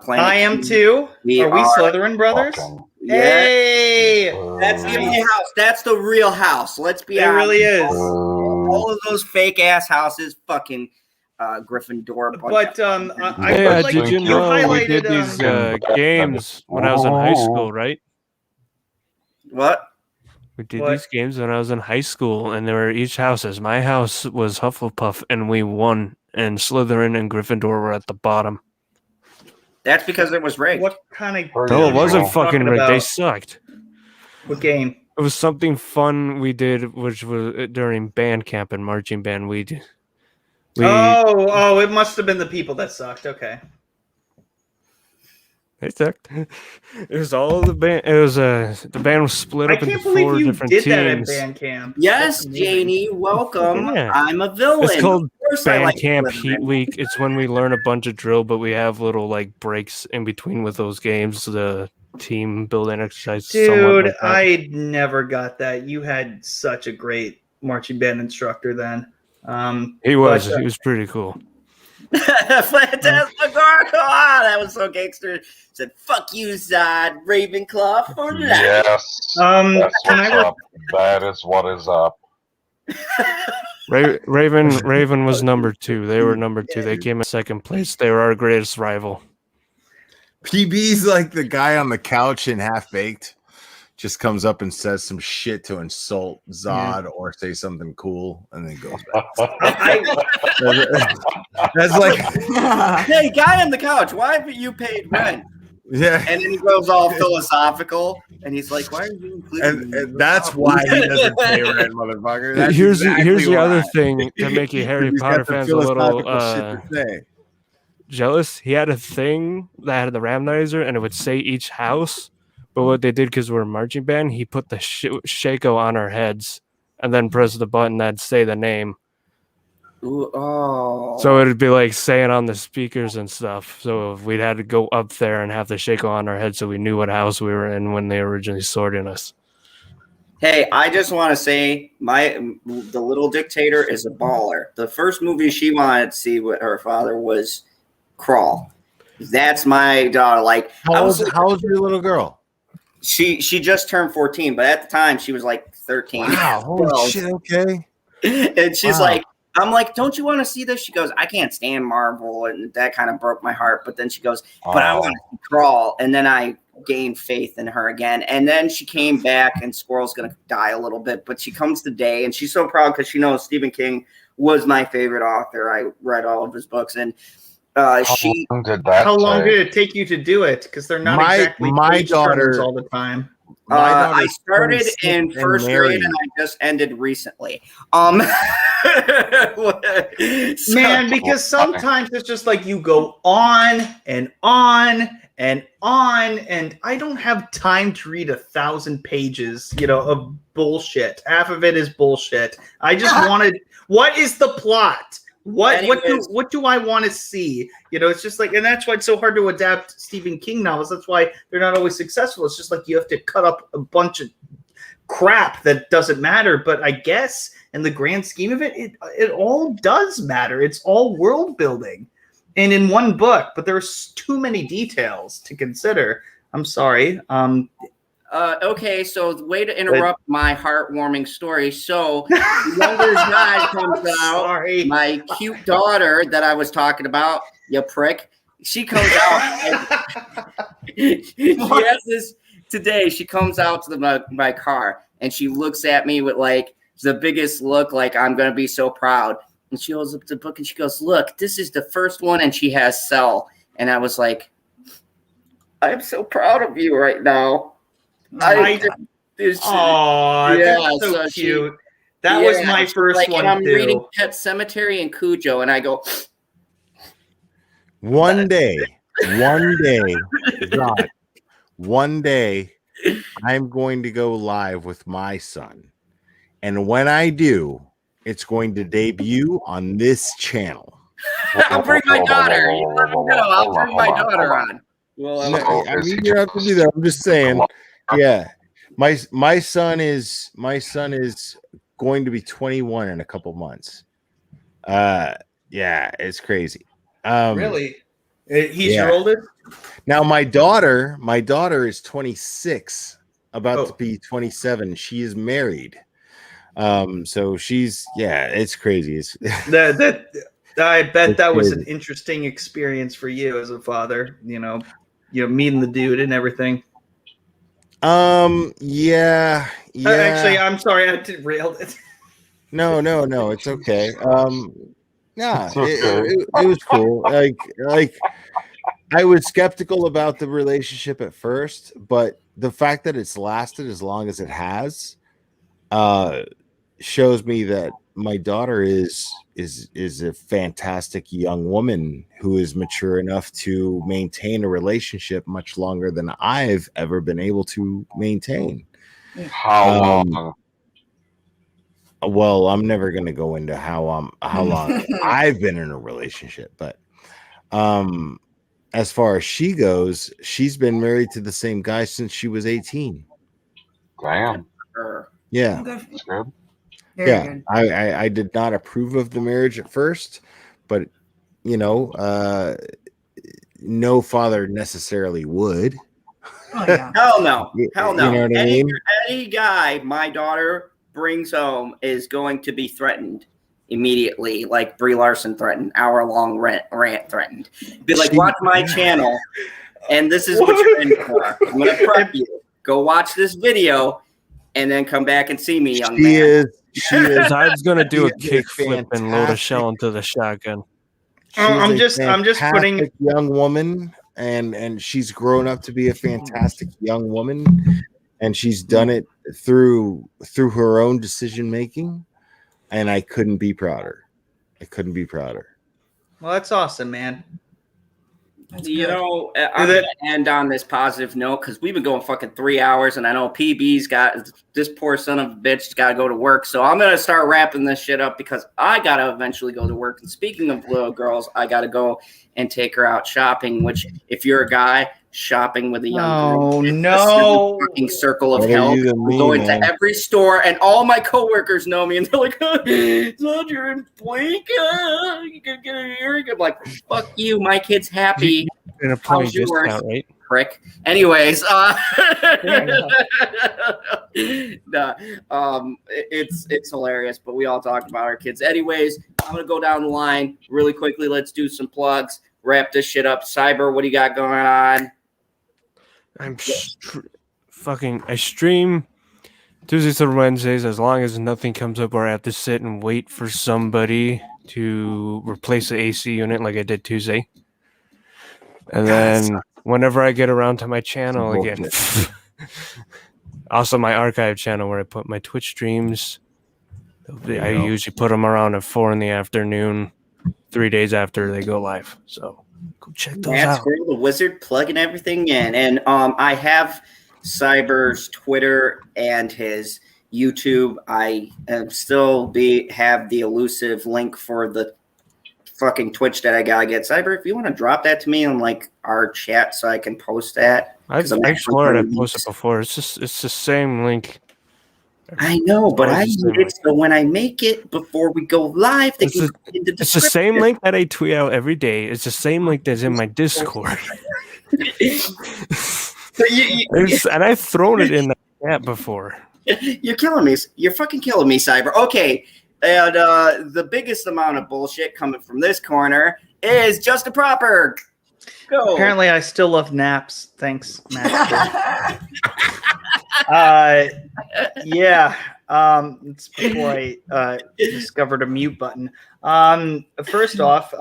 playing. I am too. Are we Slytherin brothers? Hey, that's the only house. That's the real house. Let's be honest. It really is. All of those fake ass houses, fucking Gryffindor. But did you know we did these games when I was in high school, right? What? We did these games when I was in high school, and there were each houses. My house was Hufflepuff, and we won. And Slytherin and Gryffindor were at the bottom. That's because it was rigged. What kind of? Per No, it usual. wasn't Talking fucking rigged. They about- sucked. What game? It was something fun we did, which was during band camp and marching band. We Oh, it must have been the people that sucked. Okay. they sucked. It was all the band. It was the band was split I up into can't believe 4 you different did teams. that at band camp. Yes, That's amazing. Janie, welcome. Yeah. I'm a villain. It's called Of course I Band like Camp Slytherin. Heat Week. It's when we learn a bunch of drill, but we have little like breaks in between with those games. The team building exercise. somewhat Dude, like that. I never got that. You had such a great marching band instructor then. He was. but, He was pretty cool. Phantasmagorical! That was so gangster. Said, fuck you, Zod, Ravenclaw for life. Yes. Um, That's can I what's up. That is what is up. Raven was number 2. They were number 2. They came in second place. They were our greatest rival. PB's like the guy on the couch in Half Baked. Just comes up and says some shit to insult Zod or say something cool, and then goes back. That's like, Hey, guy on the couch, why haven't you paid rent? yeah. And then he goes all philosophical, and he's like, why are you including me? And that's why he doesn't pay rent, motherfucker. That's Here's exactly the other why. thing to make you Harry He's got Potter the fans a little philosophical shit to say. jealous. He had a thing that had the randomizer, and it would say each house. But what they did, because we're a marching band, he put the Shaco on our heads, and then press the button that'd say the name. Ooh, oh. So it'd be like saying on the speakers and stuff. So we'd had to go up there and have the Shaco on our head, so we knew what house we were in when they originally sorted us. Hey, I just want to say the little dictator is a baller. The first movie she wanted to see with her father was Crawl. That's my daughter. Like, How's your little girl? she just turned 14, but at the time she was like 13. Wow, holy 12. shit, okay. And she's Wow. like, I'm like, don't you want to see this? She goes, I can't stand Marvel, and that kind of broke my heart. But then she goes, but I want to Crawl, and then I gained faith in her again. And then she came back, and Squirrel's gonna die a little bit, but she comes today, and she's so proud because she knows Stephen King was my favorite author. I read all of his books, and How long did that how long take? did it take you to do it? Because they're not My exactly page daughter- turners all the time. I started 26 in and first grade, married. and I just ended recently. So- Man, because sometimes it's just like you go on and on and on, and I don't have time to read 1,000 pages, of bullshit. Half of it is bullshit. I just wanted. What is the plot? Anyways. What do I want to see? It's just like, and that's why it's so hard to adapt Stephen King novels. That's why they're not always successful. It's just like you have to cut up a bunch of crap that doesn't matter. But I guess in the grand scheme of it, it all does matter. It's all world building, and in one book. But there's too many details to consider. I'm sorry. Okay, so the way to interrupt my heartwarming story. So the younger guy comes out. Sorry. My cute daughter that I was talking about, you prick. She comes out. And she has this today. She comes out to my car, and she looks at me with like the biggest look, like I'm gonna be so proud. And she holds up the book and she goes, "Look, this is the first one," and she has S.H.I.E.L.D. And I was like, "I'm so proud of you right now." That's so she- cute. That was my she's first like, one and I'm too. reading Pet Cemetery and Cujo, and I go, One day, God, one day, I'm going to go live with my son. And when I do, it's going to debut on this channel. "I'll bring my daughter. You let me know. I'll bring my daughter on." Well, No, I mean, you don't have to do that. I'm just saying. Yeah. My son is going to be 21 in a couple months. Yeah, it's crazy. Really? He's yeah. your oldest? Now my daughter is 26, about to Oh. be 27. She is married. So it's crazy. It's I bet that was an crazy. interesting experience for you as a father, meeting the dude and everything. yeah. Actually, I'm sorry, I derailed it. No, it's okay. Nah, It's okay. it was cool. Like I was skeptical about the relationship at first, but the fact that it's lasted as long as it has shows me that my daughter is a fantastic young woman who is mature enough to maintain a relationship much longer than I've ever been able to maintain. How long? Well, I'm never going to go into how long I've been in a relationship, but as far as she goes, she's been married to the same guy since she was 18. Damn. Yeah. That's good. Very good. I did not approve of the marriage at first, but you know, no father necessarily would. Oh yeah. Hell no. Hell no. You know what I mean? Any guy my daughter brings home is going to be threatened immediately, like Brie Larson threatened, hour-long rant threatened. Be like, watch my channel, and this is what you're in for. I'm going to prep you. Go watch this video, and then come back and see me, young man. She is. I was gonna do a She is kick flip and load a fantastic. shell into the shotgun. I'm just putting fantastic young woman, and she's grown up to be a fantastic young woman, and she's done it through her own decision making, and I couldn't be prouder. Well, that's awesome, man. You know, I'm going to end on this positive note because we've been going fucking 3 hours, and I know PB's got this poor son of a bitch got to go to work. So I'm going to start wrapping this shit up because I got to eventually go to work. And speaking of little girls, I got to go and take her out shopping, which if you're a guy shopping with a young girl, it's a fucking circle of hell. We go into every store, and all my coworkers know me, and they're like, "Son, you're in Blink. You can get an earring." I'm like, "Fuck you, my kid's happy." In a point discount, right? Prick. Anyways, it's hilarious, but we all talk about our kids. Anyways, I'm gonna go down the line really quickly. Let's do some plugs. Wrap this shit up. Cyber, what do you got going on? I stream Tuesdays through Wednesdays as long as nothing comes up where I have to sit and wait for somebody to replace the AC unit like I did Tuesday. And then whenever I get around to my channel again, also my archive channel where I put my Twitch streams, I usually put them around at 4 p.m, 3 days after they go live. So go check those out. Squirrel the Wizard plugging everything in. And I have Cyber's Twitter and his YouTube. I still have the elusive link for the fucking Twitch that I gotta get. Cyber, if you want to drop that to me in like our chat so I can post that. I swear I posted before. It's the same link. I know, but I need it so when I make it before we go live, they can put in the description. It's the same link that I tweet out every day. It's the same link that's in my Discord. And I've thrown it in the chat before. You're killing me. You're fucking killing me, Cyber. Okay, and the biggest amount of bullshit coming from this corner is Just a Proper. Go. Apparently, I still love naps. Thanks, Matt. It's before I discovered a mute button. First off,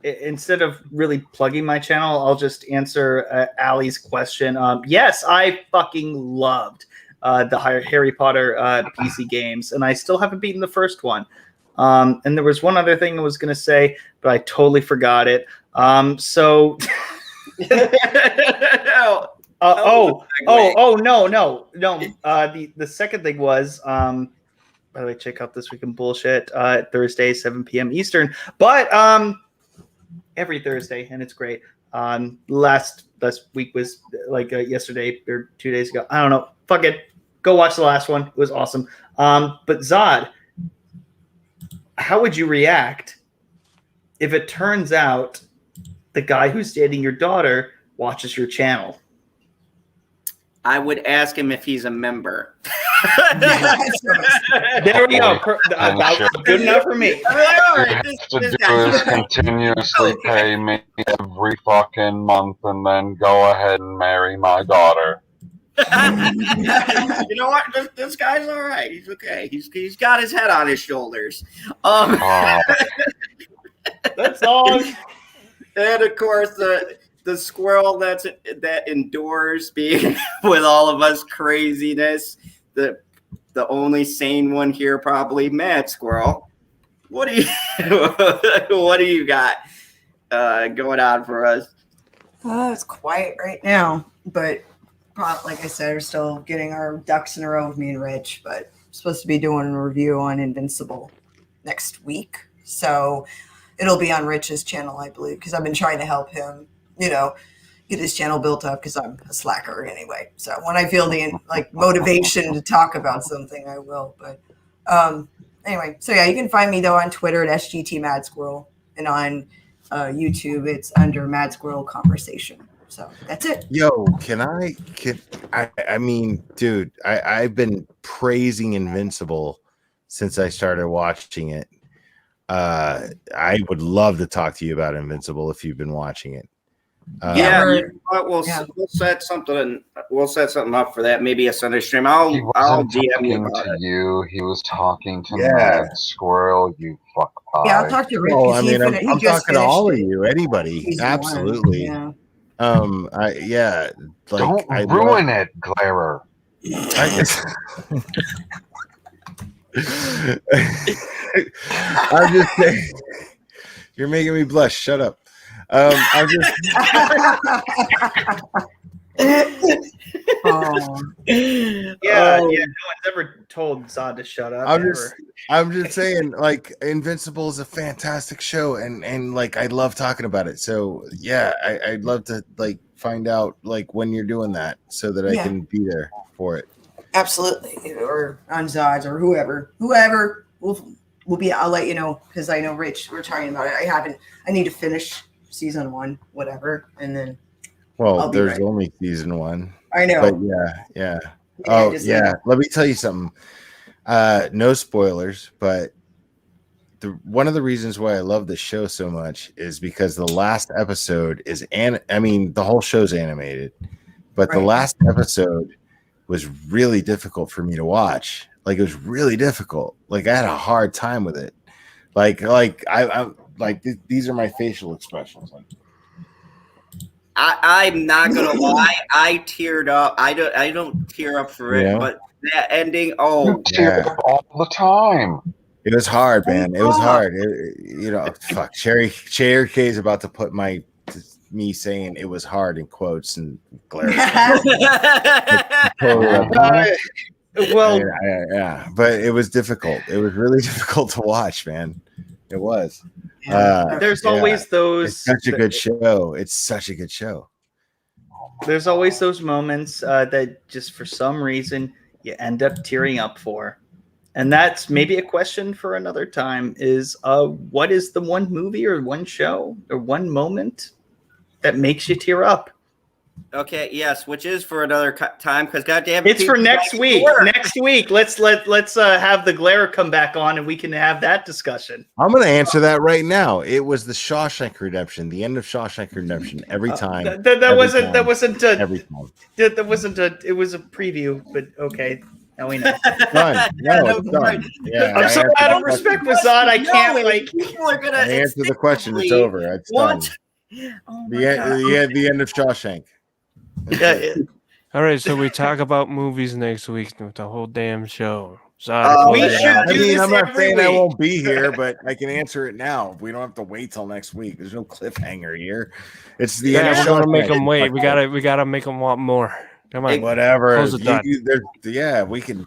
instead of really plugging my channel, I'll just answer Allie's question. Yes, I fucking loved the Harry Potter PC games, and I still haven't beaten the first one. And there was one other thing I was going to say, but I totally forgot it. No. The second thing was, by the way, check out This Week in Bullshit Thursday, 7 p.m. Eastern. But every Thursday, and it's great. Last week was like yesterday or 2 days ago. I don't know. Fuck it. Go watch the last one. It was awesome. But Zod, how would you react if it turns out the guy who's dating your daughter watches your channel? I would ask him if he's a member. There we go. That was good enough for me. To do is continuously pay me every fucking month and then go ahead and marry my daughter. You know what? This guy's all right. He's okay. He's got his head on his shoulders. That's all. And of course, the squirrel that endures being with all of us craziness. The only sane one here, probably Mad Squirrel. What do you got going on for us? It's quiet right now, but like I said, we're still getting our ducks in a row with me and Rich, but I'm supposed to be doing a review on Invincible next week. So it'll be on Rich's channel, I believe, because I've been trying to help him, get his channel built up because I'm a slacker anyway. So when I feel the motivation to talk about something, I will. But anyway, so yeah, you can find me though on Twitter at SGT Mad Squirrel, and on YouTube it's under Mad Squirrel Conversation. So that's it. Yo, I mean, dude, I've been praising Invincible since I started watching it. I would love to talk to you about Invincible if you've been watching it. We'll set something. We'll set something up for that. Maybe a Sunday stream. I'll DM you about it. You. He was talking to Mad Squirrel. You fuck pie. Yeah, I'll talk to Rich. Well, I mean, I'm talking to all of you. Anybody? Absolutely. Yeah. Don't ruin it, Glarer. I'm just saying, you're making me blush. Shut up. I'm just. No one's ever told Zod to shut up. I'm just saying, like, Invincible is a fantastic show, and like I love talking about it. So yeah, I'd love to find out when you're doing that so that I can be there for it. Absolutely, or on Zod's or whoever will be. I'll let you know because I know Rich. We're talking about it. I need to finish season 1, whatever, and then. Well, there's only season 1. I know. But yeah. Oh yeah. Let me tell you something. No spoilers, but one of the reasons why I love this show so much is because the last episode is the whole show's animated, but the last episode was really difficult for me to watch. It was really difficult. I had a hard time with it. These are my facial expressions. I'm not gonna lie. I teared up. I don't tear up for it, but that ending. Oh, you tear up all the time. It was hard, man. It was hard. Fuck. Cherry K is about to put me saying it was hard in quotes and glaring. Well, yeah, but it was difficult. It was really difficult to watch, man. It was. There's always those. It's such a good show. It's such a good show. There's always those moments that just for some reason you end up tearing up for. And that's maybe a question for another time is what is the one movie or one show or one moment that makes you tear up? Okay, yes, which is for another time because goddamn, it's for next week. Next week, let's have the Glare come back on and we can have that discussion. I'm going to answer that right now. It was the Shawshank Redemption, the end of Shawshank Redemption. Every time. That wasn't every time. That wasn't it was a preview, but okay. Now we know. Done. No, it's done. Yeah, I'm so out of respect for Zod. I can't people are gonna answer the question. It's over. It's done. Oh the end of Shawshank. Yeah. All right, so we talk about movies next week with the whole damn show. Sorry. We should do this I'm not every saying week. I won't be here, but I can answer it now. We don't have to wait till next week. There's no cliffhanger here. It's the end of we gotta make Shawshank. them wait. We gotta make them want more. Come on, whatever. Close the dot. We can.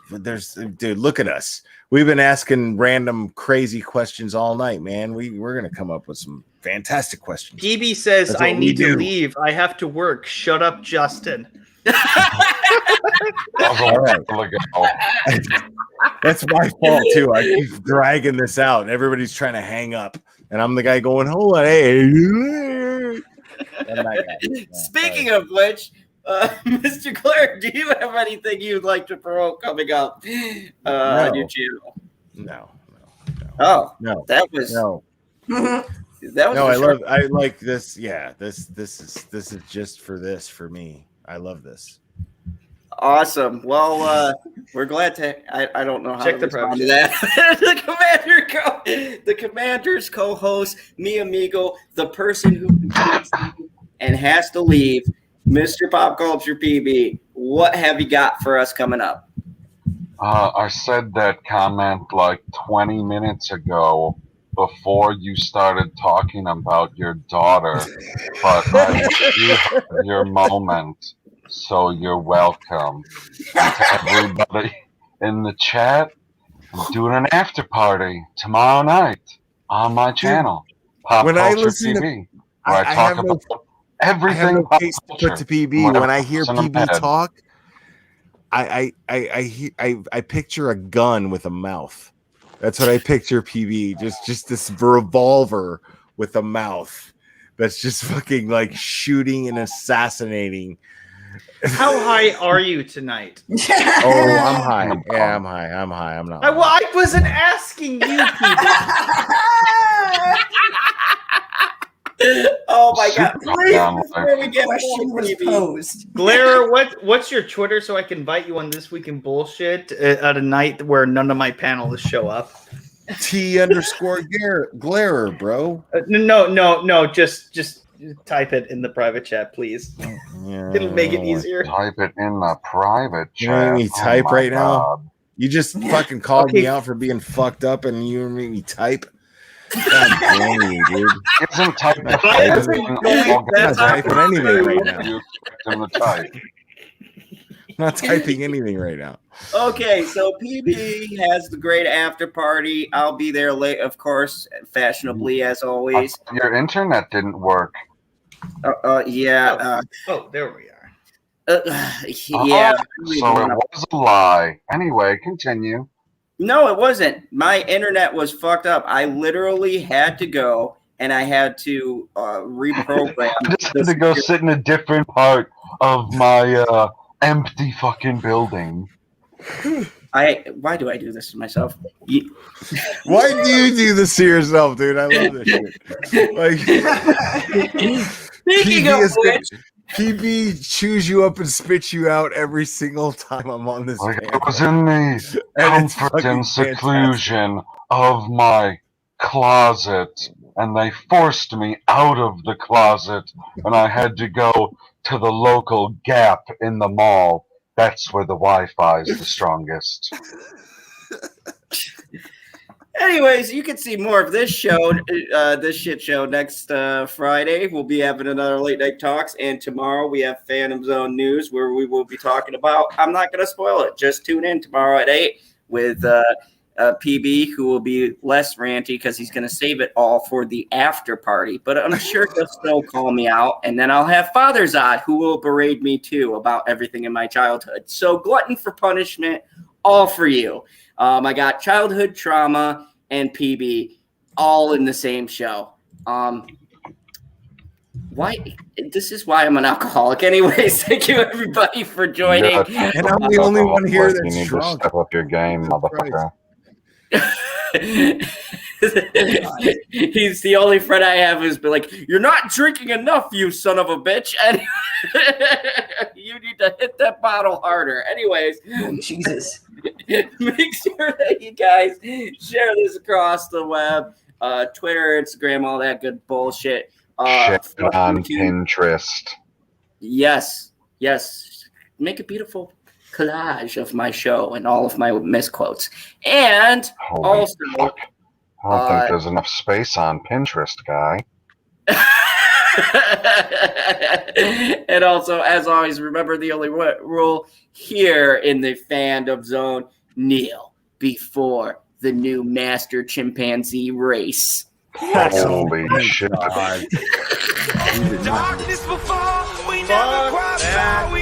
Dude, look at us. We've been asking random crazy questions all night, man. We're gonna come up with some fantastic questions. PB says, That's I what we need to do. leave. I have to work. Shut up, Justin. All right. That's my fault too. I keep dragging this out, and everybody's trying to hang up, and I'm the guy going, "Hold on, hey." I'm that guy. Yeah, Speaking of which, Mr. Claire, do you have anything you'd like to promote coming up on your channel? No. Oh, No. that was No. That was No, a I like this. Yeah, this is just for me. I love this. awesome. Well, we're glad to. I don't know how Check to the respond to that. the commander's co-host, mi amigo, the person who confused me and has to leave. Mr. Pop Culture PB, what have you got for us coming up? I said that comment like 20 minutes ago before you started talking about your daughter, but I do have your moment, so you're welcome. And to everybody in the chat, I'm doing an after party tomorrow night on my channel, Pop when I Culture listen to- PB, where I have talk no- about I have everything no pop case to culture. put to PB. Whatever When I hear goes in PB head. talk, I picture a gun with a mouth. That's what I picture PB. Just this revolver with a mouth that's just fucking like shooting and assassinating. How high are you tonight? Oh, I'm high. Yeah, I'm high. I'm not. Well, I wasn't asking you, people. Oh my God! Super Please, down before we get Question was PB. posed. Blair, what's your Twitter so I can invite you on This Week in Bullshit at a night where none of my panelists show up? T_Glarer, bro. No. Just type it in the private chat, please. Yeah, It'll make it easier. Type it in the private You know what I chat. mean? Oh Type my right now. God. You just fucking called Okay. me out for being fucked up, and you made me type. God damn you, dude. Isn't type the I fucking wasn't thing going- all I'm not guys typing anything right now. You expect him to type. I'm not typing anything right now. Okay, so PB has the great after party. I'll be there late, of course, fashionably as always. Your internet didn't work. Yeah. Oh, there we are. Yeah. So it was a lie. Anyway, continue. No, it wasn't. My internet was fucked up. I literally had to go and I had to reprogram. I just had to go sit in a different part of my empty fucking building. Why do I do this to myself? Why do you do this to yourself, dude? I love this shit. Like, Speaking of which, PB chews you up and spits you out every single time I'm on this Like panel. I was in the And it's comfort fucking and seclusion of my closet, and they forced me out of the closet, and I had to go to the local Gap in the mall. That's where the Wi-Fi is the strongest. anyways, you can see more of this show, this shit show next Friday. We'll be having another late night talks, and tomorrow we have Phantom Zone News where we will be talking about. I'm not going to spoil it. Just tune in tomorrow at 8 with PB, who will be less ranty because he's going to save it all for the after party. But I'm sure he'll still call me out, and then I'll have Father Zod, who will berate me too about everything in my childhood. So glutton for punishment, all for you. I got childhood trauma and PB all in the same show. Why? This is why I'm an alcoholic. Anyways, thank you everybody for joining. Yeah, And I'm the only one here you that's need drunk. to step up your game, motherfucker. He's the only friend I have who's been like, "You're not drinking enough, you son of a bitch," and you need to hit that bottle harder. Anyways, Oh, Jesus. make sure that you guys share this across the web, Twitter, Instagram, all that good bullshit. Shit on YouTube. Pinterest. Yes. Make a beautiful collage of my show and all of my misquotes. And Holy also, fuck. I don't think there's enough space on Pinterest, guy. and also, as always, remember the only rule here in the fandom zone: kneel before the new master chimpanzee race. Holy shit. God. Darkness before we never quite saw we